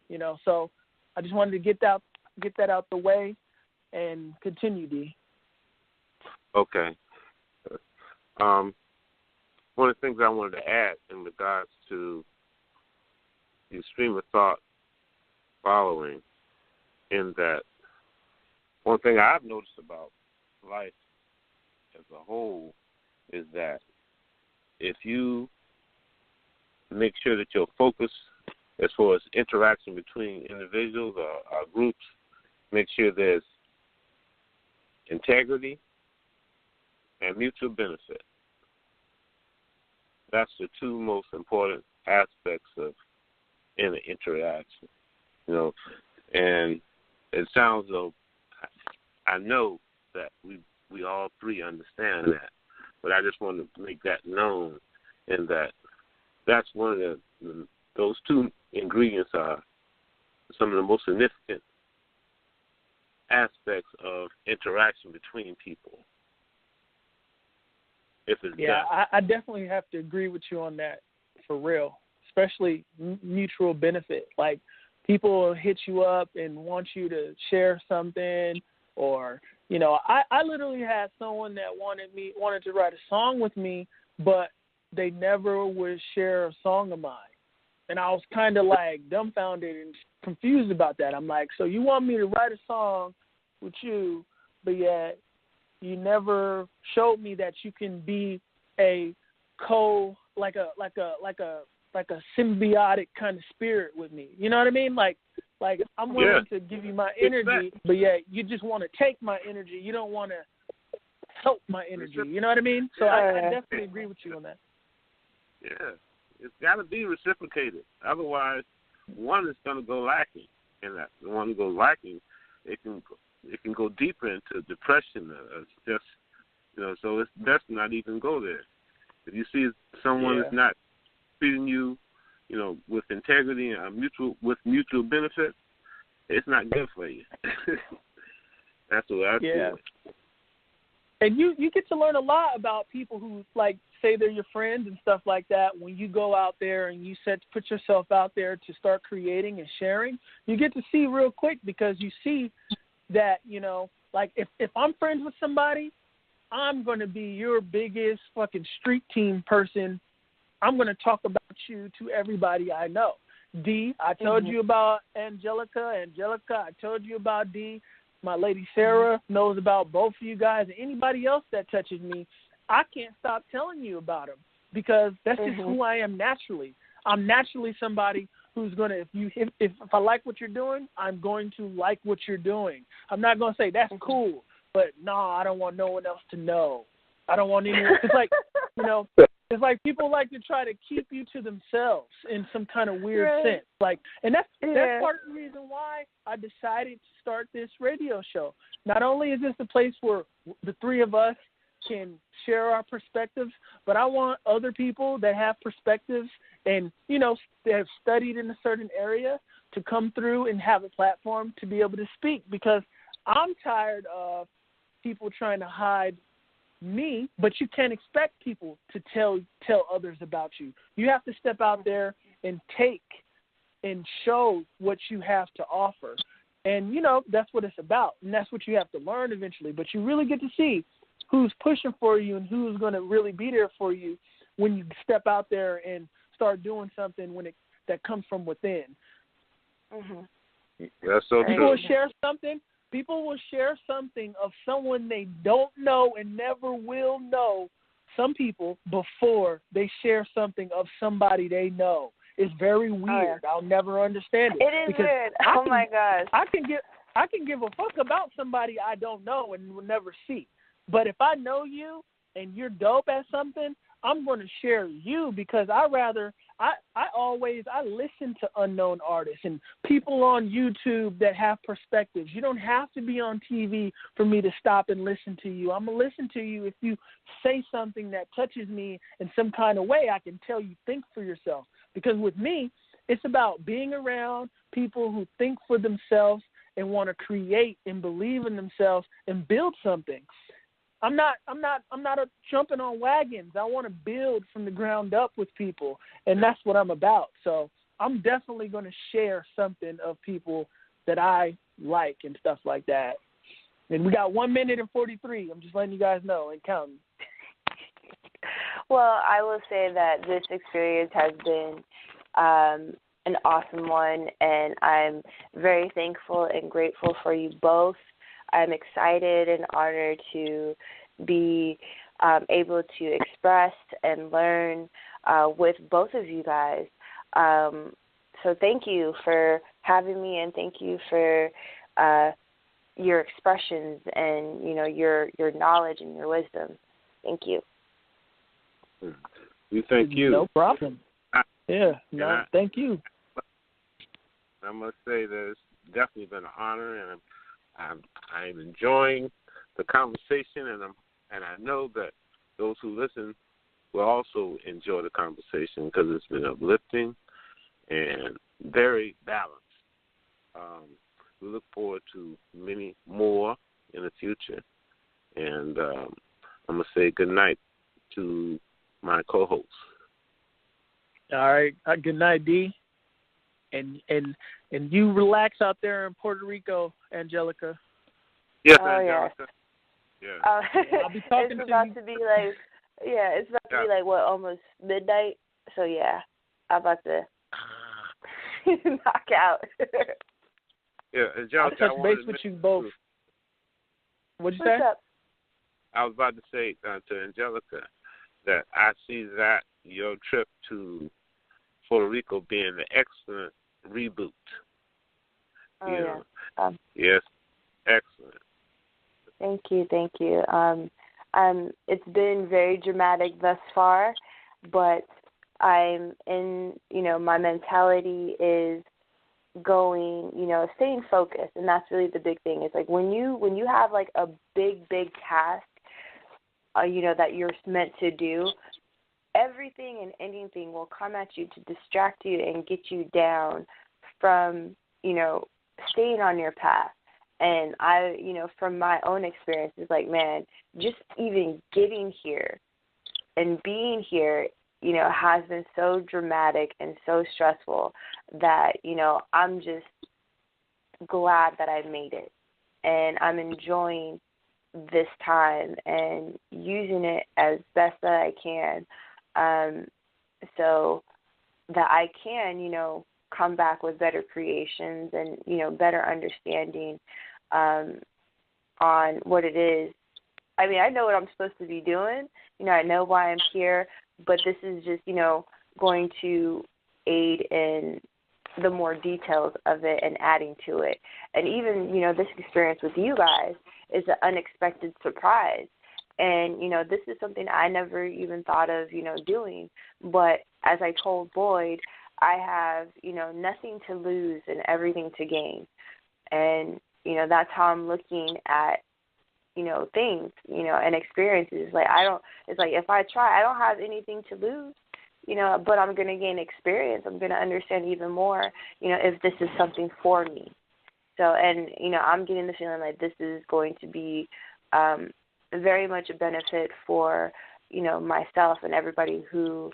you know. So I just wanted to get that out the way and continue, D. Okay. One of the things I wanted to add in regards to the stream of thought following, in that one thing I've noticed about life as a whole is that if you make sure that your focus as far as interaction between individuals or groups, make sure there's integrity and mutual benefit. That's the two most important aspects of any interaction, you know. And it sounds though, I know that we all three understand that, but I just want to make that known, and that's one of those two ingredients are some of the most significant aspects of interaction between people. If it's I definitely have to agree with you on that, for real, especially mutual benefit. Like, people will hit you up and want you to share something, or, you know, I literally had someone that wanted to write a song with me, but they never would share a song of mine. And I was kind of like dumbfounded and confused about that. I'm like, so you want me to write a song with you, but yet you never showed me that you can be a like a symbiotic kind of spirit with me. You know what I mean? Like I'm willing to give you my energy, but yet you just want to take my energy. You don't want to help my energy. You know what I mean? So I definitely agree with you on that. Yeah, it's got to be reciprocated. Otherwise, one is going to go lacking, and that the one goes lacking, it can go deeper into depression. Just, you know, so it's best to not even go there. If you see someone is not treating you, you know, with integrity and mutual benefit, it's not good for you. That's what I feel. And you get to learn a lot about people who, like, say they're your friends and stuff like that. When you go out there and you put yourself out there to start creating and sharing, you get to see real quick, because you see that, you know, like if I'm friends with somebody I'm going to be your biggest fucking street team person. I'm going to talk about you to everybody I know. D, I told you about Angelica. Angelica, I told you about D. My lady Sarah knows about both of you guys. And anybody else that touches me, I can't stop telling you about them because that's just who I am naturally. I'm naturally somebody who's going to, if I like what you're doing, I'm going to like what you're doing. I'm not going to say that's cool, but no, I don't want no one else to know. I don't want anyone. It's like, you know, it's like people like to try to keep you to themselves in some kind of weird sense. Like, and that's part of the reason why I decided to start this radio show. Not only is this a place where the three of us can share our perspectives, but I want other people that have perspectives and, you know, they have studied in a certain area to come through and have a platform to be able to speak, because I'm tired of people trying to hide me, but you can't expect people to tell others about you. You have to step out there and take and show what you have to offer. And, you know, that's what it's about, and that's what you have to learn eventually. But you really get to see who's pushing for you and who's going to really be there for you when you step out there and start doing something that comes from within. That's so true. People will share something of someone they don't know and never will know, some people, before they share something of somebody they know. It's very weird. I'll never understand it. It is weird. Oh my gosh. I can give a fuck about somebody I don't know and will never see. But if I know you and you're dope at something, I'm going to share you, because I listen to unknown artists and people on YouTube that have perspectives. You don't have to be on TV for me to stop and listen to you. I'm going to listen to you if you say something that touches me in some kind of way. I can tell you, think for yourself. Because with me, it's about being around people who think for themselves and want to create and believe in themselves and build something. I'm not jumping on wagons. I want to build from the ground up with people, and that's what I'm about. So I'm definitely going to share something of people that I like and stuff like that. And we got 1 minute and 43. I'm just letting you guys know and counting. Well, I will say that this experience has been an awesome one, and I'm very thankful and grateful for you both. I'm excited and honored to be able to express and learn with both of you guys. So thank you for having me, and thank you for your expressions and, you know, your knowledge and your wisdom. Thank you. We thank you. No problem. Thank you. I must say that it's definitely been an honor, and I'm enjoying the conversation, and I know that those who listen will also enjoy the conversation, because it's been uplifting and very balanced. We look forward to many more in the future, and I'm going to say good night to my co-hosts. All right. Good night, D. And you relax out there in Puerto Rico, Angelica. Yes, Angelica. Yeah. I'll be talking it's about to be like what, almost midnight. So yeah, I'm about to knock out. Yeah, Angelica. I'll touch base with you both. What'd you say? What's up? I was about to say to Angelica that I see that your trip to Puerto Rico being an excellent reboot. Yes, excellent. Thank you. It's been very dramatic thus far, but I'm in, you know, my mentality is going, you know, staying focused, and that's really the big thing. It's like when you have like a big task, you know, that you're meant to do, everything and anything will come at you to distract you and get you down from, you know, staying on your path. And I, you know, from my own experience, it's like, man, just even getting here and being here, you know, has been so dramatic and so stressful that, you know, I'm just glad that I made it. And I'm enjoying this time and using it as best that I can, so that I can, come back with better creations and, better understanding on what it is. I mean, I know what I'm supposed to be doing. I know why I'm here, but this is just, going to aid in the more details of it and adding to it. And even, this experience with you guys is an unexpected surprise. And, this is something I never even thought of, doing. But as I told Boyd, I have, nothing to lose and everything to gain. And, that's how I'm looking at, things, and experiences. It's like if I try, I don't have anything to lose, but I'm going to gain experience. I'm going to understand even more, if this is something for me. So, and, I'm getting the feeling like this is going to be very much a benefit for, myself and everybody who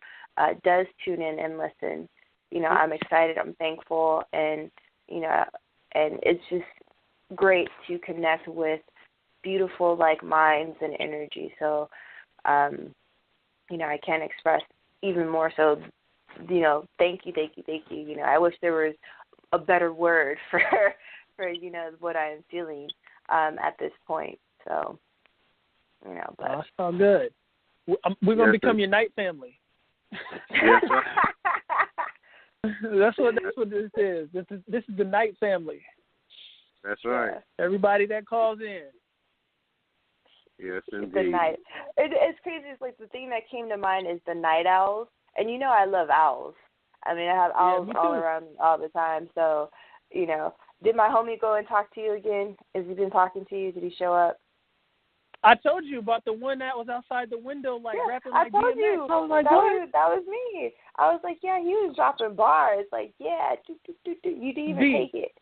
does tune in and listen. I'm excited, I'm thankful, and, and it's just great to connect with beautiful, minds and energy. So, I can't express even more so, thank you. I wish there was a better word for what I am feeling at this point. So, but. Oh, that's all good. We're going to become your night family. Yes, sir. That's what this is. This is the night family. That's right. Everybody that calls in. Yes, indeed. The night. It's crazy. It's like the thing that came to mind is the night owls. And I love owls. I mean, I have owls all around all the time. So, did my homie go and talk to you again? Has he been talking to you? Did he show up? I told you about the one that was outside the window, rapping like DMX. I told you. I was like, that was me. I was like, yeah, he was dropping bars. Like, yeah, you didn't even take it.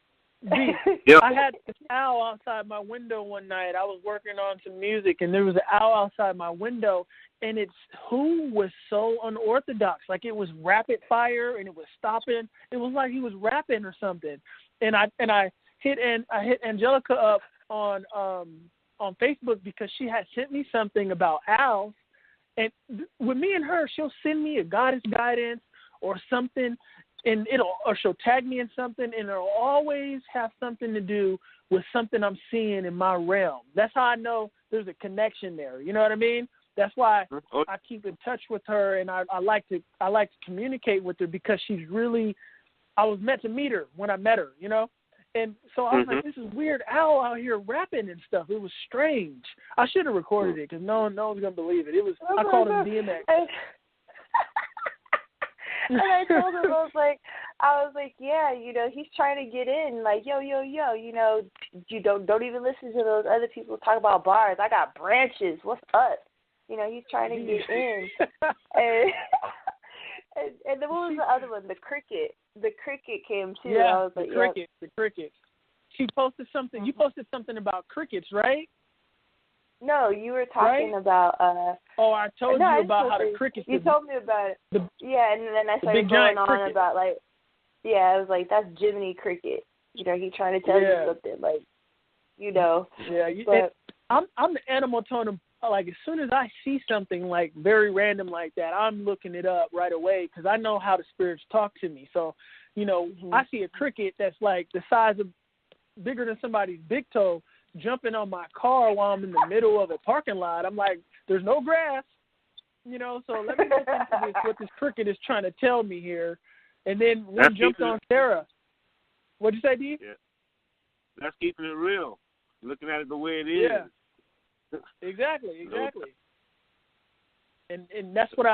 I had this owl outside my window one night. I was working on some music, and there was an owl outside my window, and its who was so unorthodox. Like, it was rapid fire, and it was stopping. It was like he was rapping or something. And I hit Angelica up on Facebook because she had sent me something about owls. And with me and her, she'll send me a goddess guidance or something, and she'll tag me in something, and it'll always have something to do with something I'm seeing in my realm. That's how I know there's a connection there. You know what I mean? That's why I keep in touch with her, and I like to communicate with her because she's really. I was meant to meet her when I met her, And so I was like, this is weird owl out here rapping and stuff. It was strange. I should have recorded it because no one's going to believe it. I called him DMX. And I told him, I was like, yeah, he's trying to get in. Like, yo, you don't even listen to those other people talk about bars. I got branches. What's up? He's trying to get in. And then what was the other one? The cricket. The cricket came too. Yeah, I was like, the cricket. She posted something. You posted something about crickets, right? No, you were talking about. I told you about how the crickets. You told me about it. And then I started going on cricket. About I was like, that's Jiminy Cricket. He's trying to tell you something, Yeah, but, I'm the animal totem. Like, as soon as I see something very random like that, I'm looking it up right away because I know how the spirits talk to me. So, I see a cricket that's like the size of bigger than somebody's big toe jumping on my car while I'm in the middle of a parking lot. I'm like, there's no grass, so let me look into what this cricket is trying to tell me here. And then one jumped on Sarah. What'd you say, D? Yeah. That's keeping it real. Looking at it the way it is. Yeah. Exactly. And that's what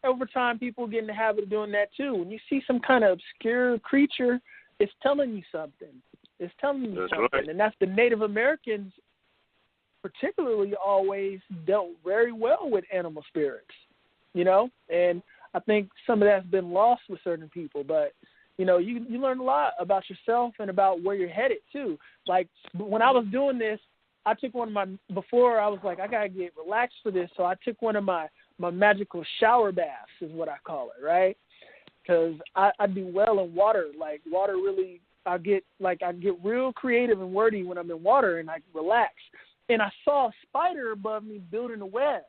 over time people get in the habit of doing that too. When you see some kind of obscure creature, it's telling you something. That's right. And that's the Native Americans particularly always dealt very well with animal spirits, and I think some of that's been lost with certain people, but you learn a lot about yourself and about where you're headed too. Like when I was doing this, I took before I was like, I got to get relaxed for this. So I took one of my magical shower baths is what I call it, right? Because I do well in water. Like water really, I get real creative and wordy when I'm in water and I relax. and I saw a spider above me building a web.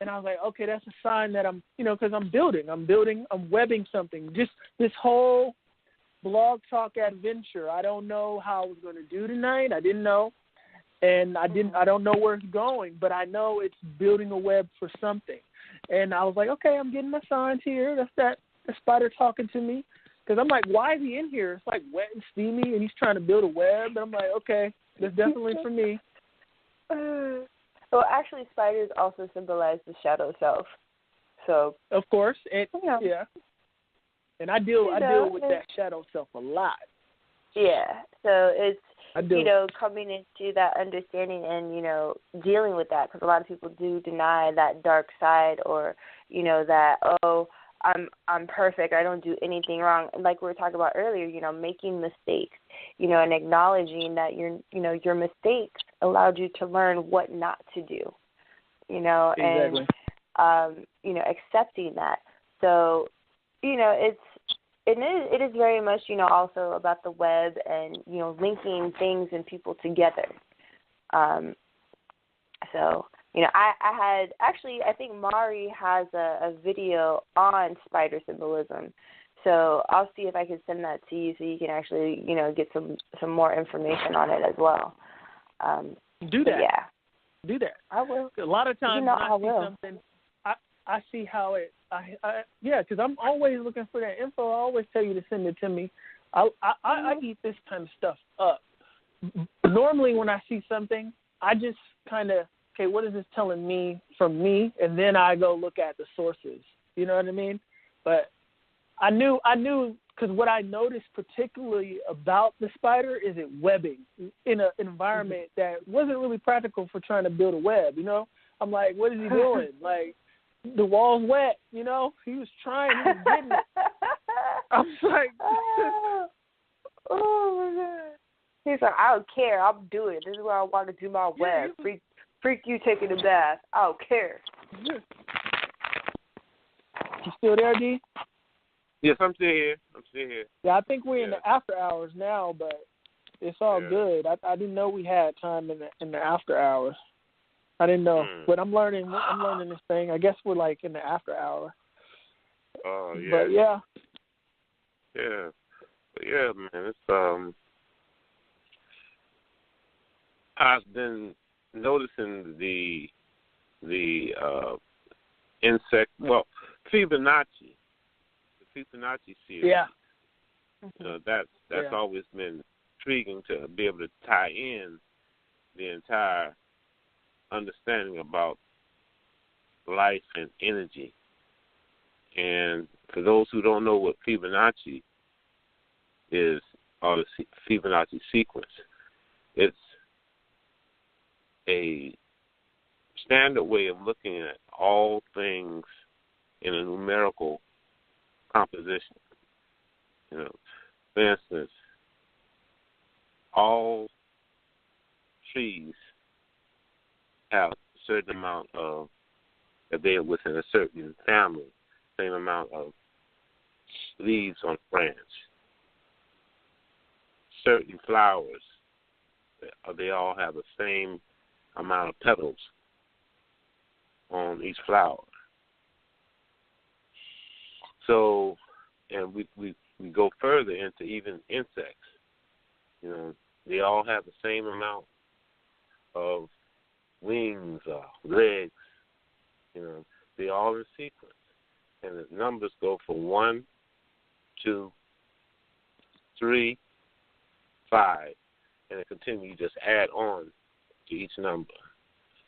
And I was like, okay, that's a sign that I'm, because I'm webbing something. Just this whole blog talk adventure. I don't know how I was going to do tonight. I didn't know. And I don't know where it's going, but I know it's building a web for something. And I was like, okay, I'm getting my signs here. That's the spider talking to me. Because I'm like, why is he in here? It's like wet and steamy, and he's trying to build a web. And I'm like, okay, that's definitely for me. Well, actually, spiders also symbolize the shadow self. So of course, and yeah. And I deal with that shadow self a lot. Yeah. So it's coming into that understanding and dealing with that, because a lot of people do deny that dark side, or that I'm perfect, I don't do anything wrong. And like we were talking about earlier, making mistakes, and acknowledging that your mistakes allowed you to learn what not to do, exactly. and accepting that. So, it is very much, also about the web and, linking things and people together. So, I think Mari has a video on spider symbolism. So I'll see if I can send that to you so you can actually, get some more information on it as well. Do that. Yeah. Do that. I will. A lot of times when I see something, I see how it, because I'm always looking for that info. I always tell you to send it to me. I eat this kind of stuff up. Normally when I see something, I just kind of, okay, what is this telling me from me? And then I go look at the sources. You know what I mean? But I knew, because what I noticed particularly about the spider is it webbing in an environment that wasn't really practical for trying to build a web, I'm like, what is he doing? Like, the wall's wet, He was trying, he was getting it. I was like, oh, my God. He's like, I don't care. I'll do it. This is where I want to do my web. Freak you taking a bath. I don't care. Yeah. You still there, D? Yes, I'm still here. Yeah, I think we're in the after hours now, but it's all good. I didn't know we had time in the after hours. I didn't know, but I'm learning this thing. I guess we're like in the after hour. Oh yeah. But yeah. Yeah. But yeah, man. It's I've been noticing the insect. Well, Fibonacci. The Fibonacci series. Yeah. That's always been intriguing to be able to tie in the entire understanding about life and energy. And for those who don't know what Fibonacci is, or the Fibonacci sequence, it's a standard way of looking at all things in a numerical composition. For instance, all trees have a certain amount of, if they're within a certain family, same amount of leaves on a branch. Certain flowers, they all have the same amount of petals on each flower. So, and we go further into even insects. They all have the same amount of wings or legs. They all in sequence. And the numbers go from 1, 2, 3, 5, and it continues. You just add on to each number.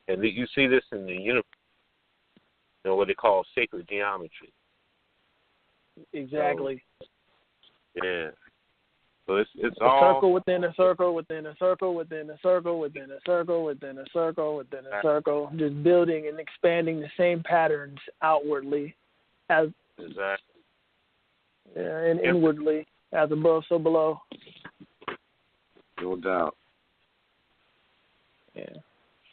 And you see this in the universe, what they call sacred geometry. Exactly. So, yeah. So it's a all circle within a circle within a circle within a circle within a circle within a circle within a circle, just building and expanding the same patterns outwardly, as exactly. Yeah, and inwardly, as above, so below. No doubt. Yeah.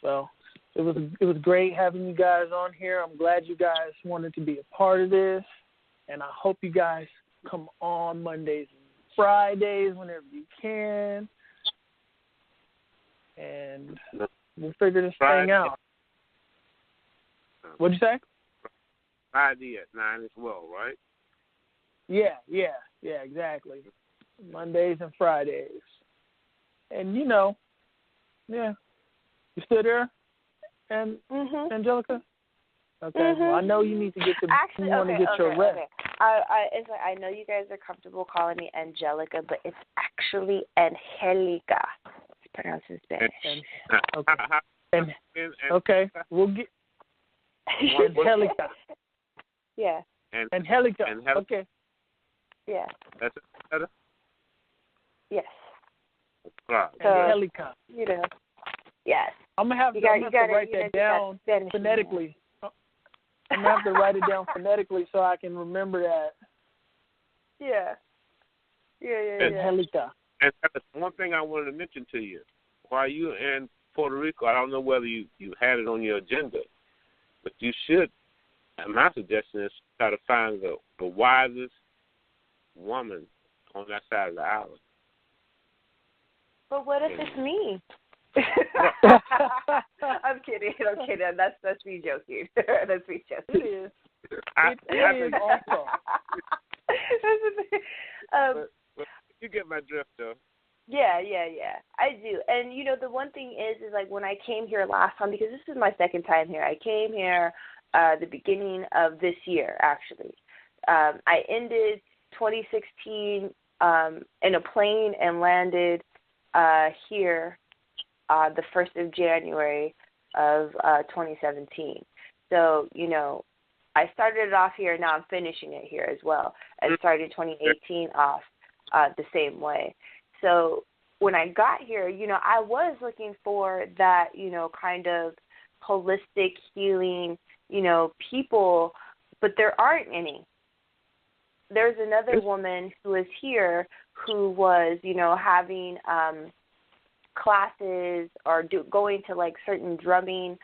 So it was great having you guys on here. I'm glad you guys wanted to be a part of this, and I hope you guys come on Mondays and Fridays whenever you can. And We'll figure this Friday. thing out. What'd you say? Friday at 9 as well, right? Yeah, exactly. Mondays and Fridays. And yeah. You still there? And Angelica? Okay. Well, I know you need to get your rest. Okay. It's like, I know you guys are comfortable calling me Angelica, but it's actually Angelica. It's pronounced in Spanish. Okay. We'll get Angelica. Yeah. Angelica. Okay. Yeah. That's it. Yes. Right. So, Angelica. Yes. I'm gonna have to write that down phonetically. I'm gonna have to write it down phonetically so I can remember that. Yeah. Angelica. And that's one thing I wanted to mention to you. While you're in Puerto Rico, I don't know whether you had it on your agenda, but you should, and my suggestion is try to find the wisest woman on that side of the island. But what if it's me? I'm kidding. That's me joking. That's me joking. It is. It is also. But you get my drift, though. Yeah. I do. And, the one thing is like when I came here last time, because this is my second time here, I came here the beginning of this year, actually. I ended 2016 in a plane and landed here the 1st of January of 2017. So, I started it off here, now I'm finishing it here as well, and started 2018 off the same way. So when I got here, I was looking for that, kind of holistic healing, people, but there aren't any. There's another woman who is here who was, having classes or going to like certain drumming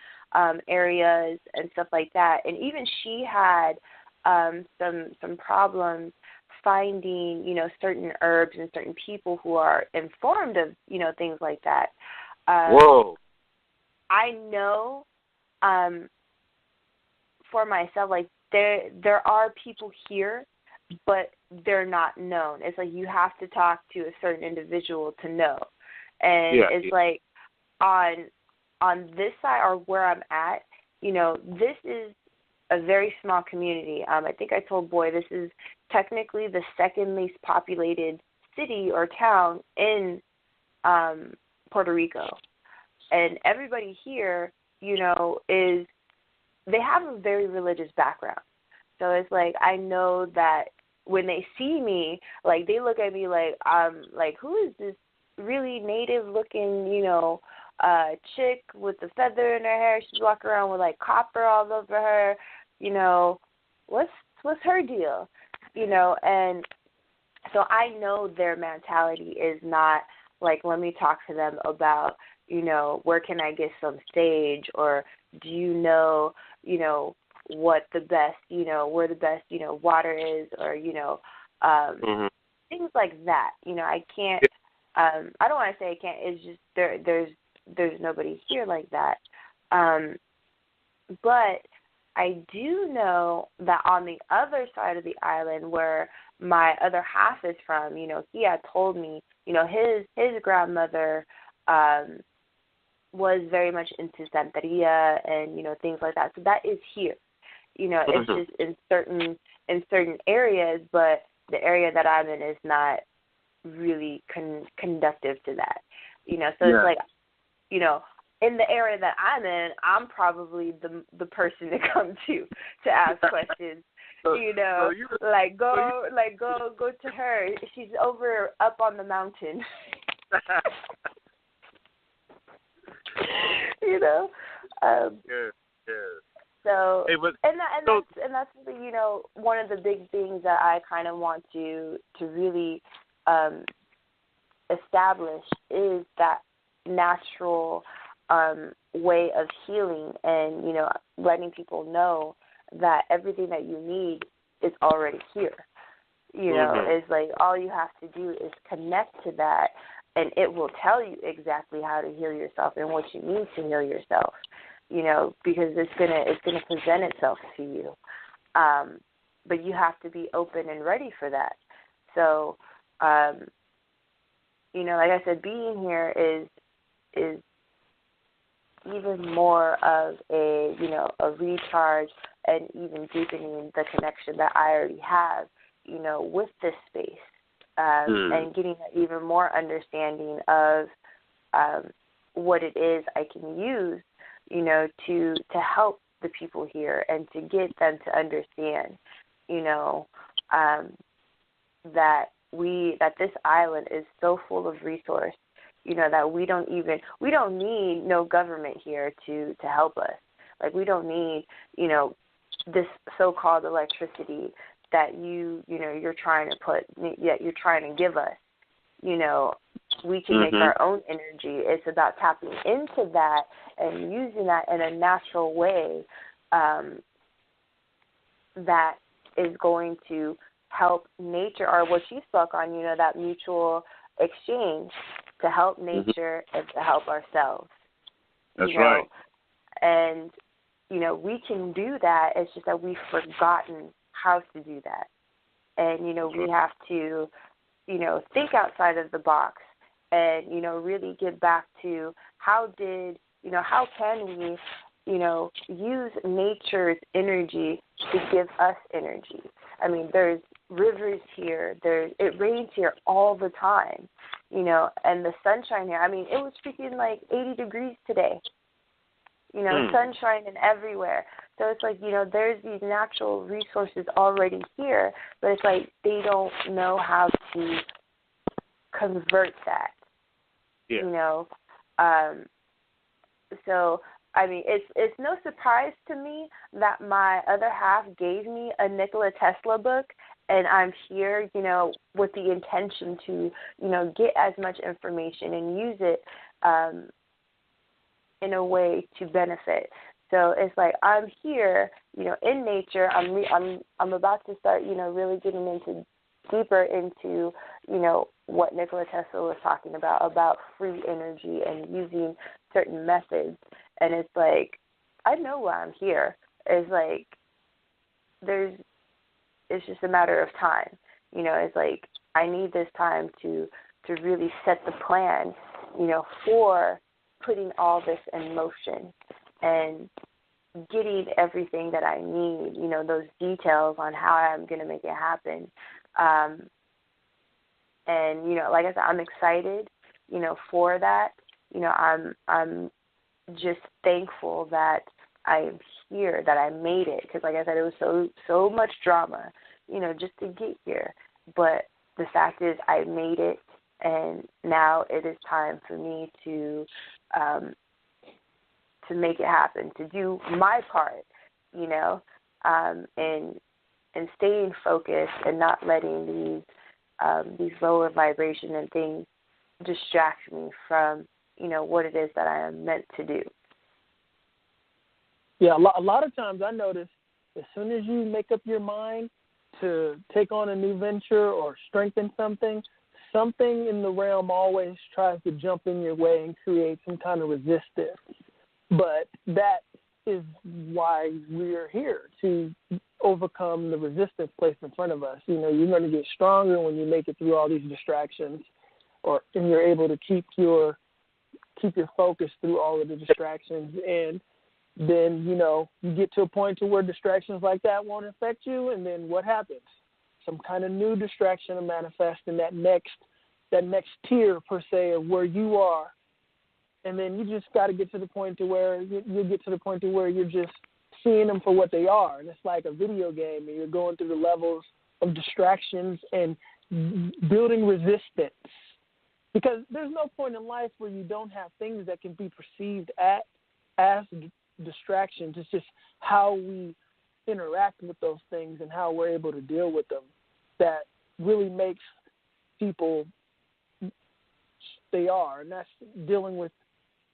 areas and stuff like that, and even she had some problems finding certain herbs and certain people who are informed of things like that. Whoa! I know for myself, like there are people here, but they're not known. It's like you have to talk to a certain individual to know. And it's like on this side or where I'm at, this is a very small community. I think I told Boy this is technically the second least populated city or town in Puerto Rico. And everybody here, they have a very religious background. So it's like I know that when they see me, like they look at me like who is this really native looking, chick with the feather in her hair? She's walking around with like copper all over her. What's her deal? And so I know their mentality is not like, let me talk to them about, where can I get some sage, or do you know, what the best, where the best, water is, or, things like that. I can't, I don't want to say I can't, it's just there's nobody here like that. But I do know that on the other side of the island where my other half is from, he had told me, his grandmother was very much into Santeria and, things like that. So that is here. It's just in certain areas, but the area that I'm in is not really conducive to that. So it's like, in the area that I'm in, I'm probably the person to come to ask questions. Go to her. She's up on the mountain. So hey, that's one of the big things that I kind of want to really establish is that natural way of healing, and letting people know that everything that you need is already here. It's like all you have to do is connect to that, and it will tell you exactly how to heal yourself and what you need to heal yourself, you know, because it's gonna present itself to you. But you have to be open and ready for that. So, you know, like I said, being here is even more of a, you know, a recharge and even deepening the connection that I already have, you know, with this space, and getting even more understanding of what it is I can use, you know, to help the people here and to get them to understand, you know, that this island is so full of resource, you know, that we don't need no government here to help us. Like, we don't need, you know, this so-called electricity that you're trying to give us. You know, we can make our own energy. It's about tapping into that and using that in a natural way that is going to help nature, or what you spoke on, you know, that mutual exchange to help nature and to help ourselves. That's right. And, you know, we can do that. It's just that we've forgotten how to do that. And, you know, we have to, you know, think outside of the box and, you know, really get back to how can we, you know, use nature's energy to give us energy. I mean, there's rivers here. It rains here all the time, you know, and the sunshine here. I mean, it was freaking like 80 degrees today. You know, sunshine and everywhere. So it's like, you know, there's these natural resources already here, but it's like they don't know how to convert that. Yeah. You know, so I mean, it's no surprise to me that my other half gave me a Nikola Tesla book, and I'm here, you know, with the intention to, you know, get as much information and use it in a way to benefit. So it's like I'm here, you know, in nature. I'm about to start, you know, really getting deeper into, you know, what Nikola Tesla was talking about free energy and using certain methods. And it's like, I know why I'm here. It's like it's just a matter of time. You know, it's like I need this time to really set the plan, you know, for putting all this in motion and getting everything that I need, you know, those details on how I'm going to make it happen. And, you know, like I said, I'm excited, you know, for that. You know, I'm just thankful that I am here, that I made it, because like I said, it was so much drama, you know, just to get here. But the fact is I made it, and now it is time for me to make it happen, to do my part, you know, and staying focused and not letting these lower vibration and things distract me from, you know, what it is that I am meant to do. Yeah, a lot of times I notice as soon as you make up your mind to take on a new venture or strengthen something in the realm always tries to jump in your way and create some kind of resistance. But that is why we're here, to overcome the resistance placed in front of us. You know, you're going to get stronger when you make it through all these distractions, and you're able to keep your focus through all of the distractions. And then, you know, you get to a point to where distractions like that won't affect you, and then what happens? Some kind of new distraction will manifest in that next tier, per se, of where you are. And then you just got to get to the point to where you'll get to the point to where you're just seeing them for what they are. And it's like a video game, and you're going through the levels of distractions and building resistance. Because there's no point in life where you don't have things that can be perceived as distractions. It's just how we interact with those things and how we're able to deal with them that really makes people they are. And that's dealing with,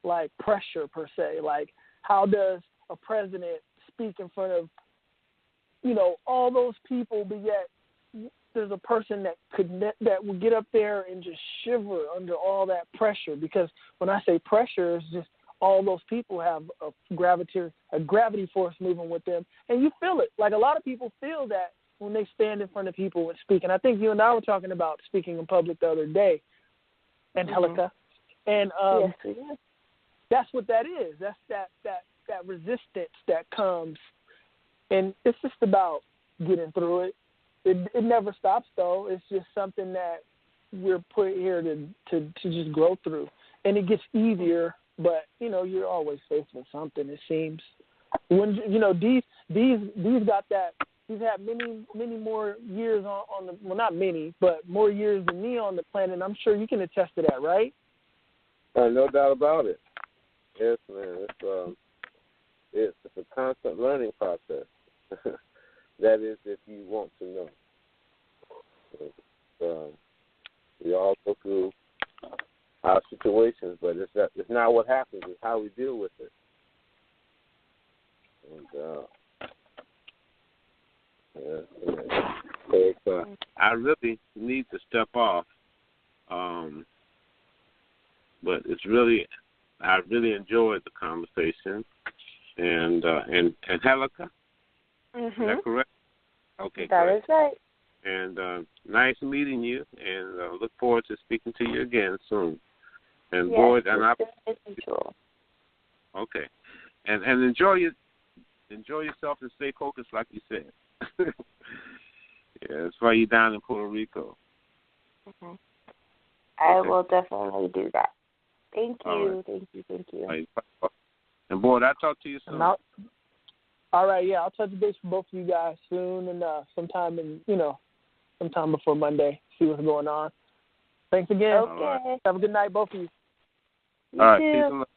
like, pressure, per se. Like, how does a president speak in front of, you know, all those people, but yet there's a person that will get up there and just shiver under all that pressure. Because when I say pressure, it's just all those people have a gravity force moving with them, and you feel it. Like a lot of people feel that when they stand in front of people and speak. And I think you and I were talking about speaking in public the other day, Angelica, and yes, we did. That's what that is. That's that resistance that comes, and it's just about getting through it. It never stops, though. It's just something that we're put here to just grow through, and it gets easier. But you're always facing something. It seems when these got that. He's had many more years on the well, not many, but more years than me on the planet. And I'm sure you can attest to that, right? No doubt about it. Yes, man. It's a constant learning process. That is, if you want to know. We all go through our situations, but it's not what happens. It's how we deal with it. And so I really need to step off, but I really enjoyed the conversation. And Angelica, is that correct? Okay, that great. is right. And nice meeting you, and look forward to speaking to you again soon. And yes, Boyd, and as usual. Okay, and enjoy yourself and stay focused, like you said. Yeah, that's why you're down in Puerto Rico. Mm-hmm. I will definitely do that. Thank you. Right. Thank you. Right. And Boyd, I'll talk to you soon. All right, yeah, I'll touch base with both of you guys soon, and sometime before Monday, see what's going on. Thanks again. Okay. Have a good night, both of you. You All right. too. Peace and love.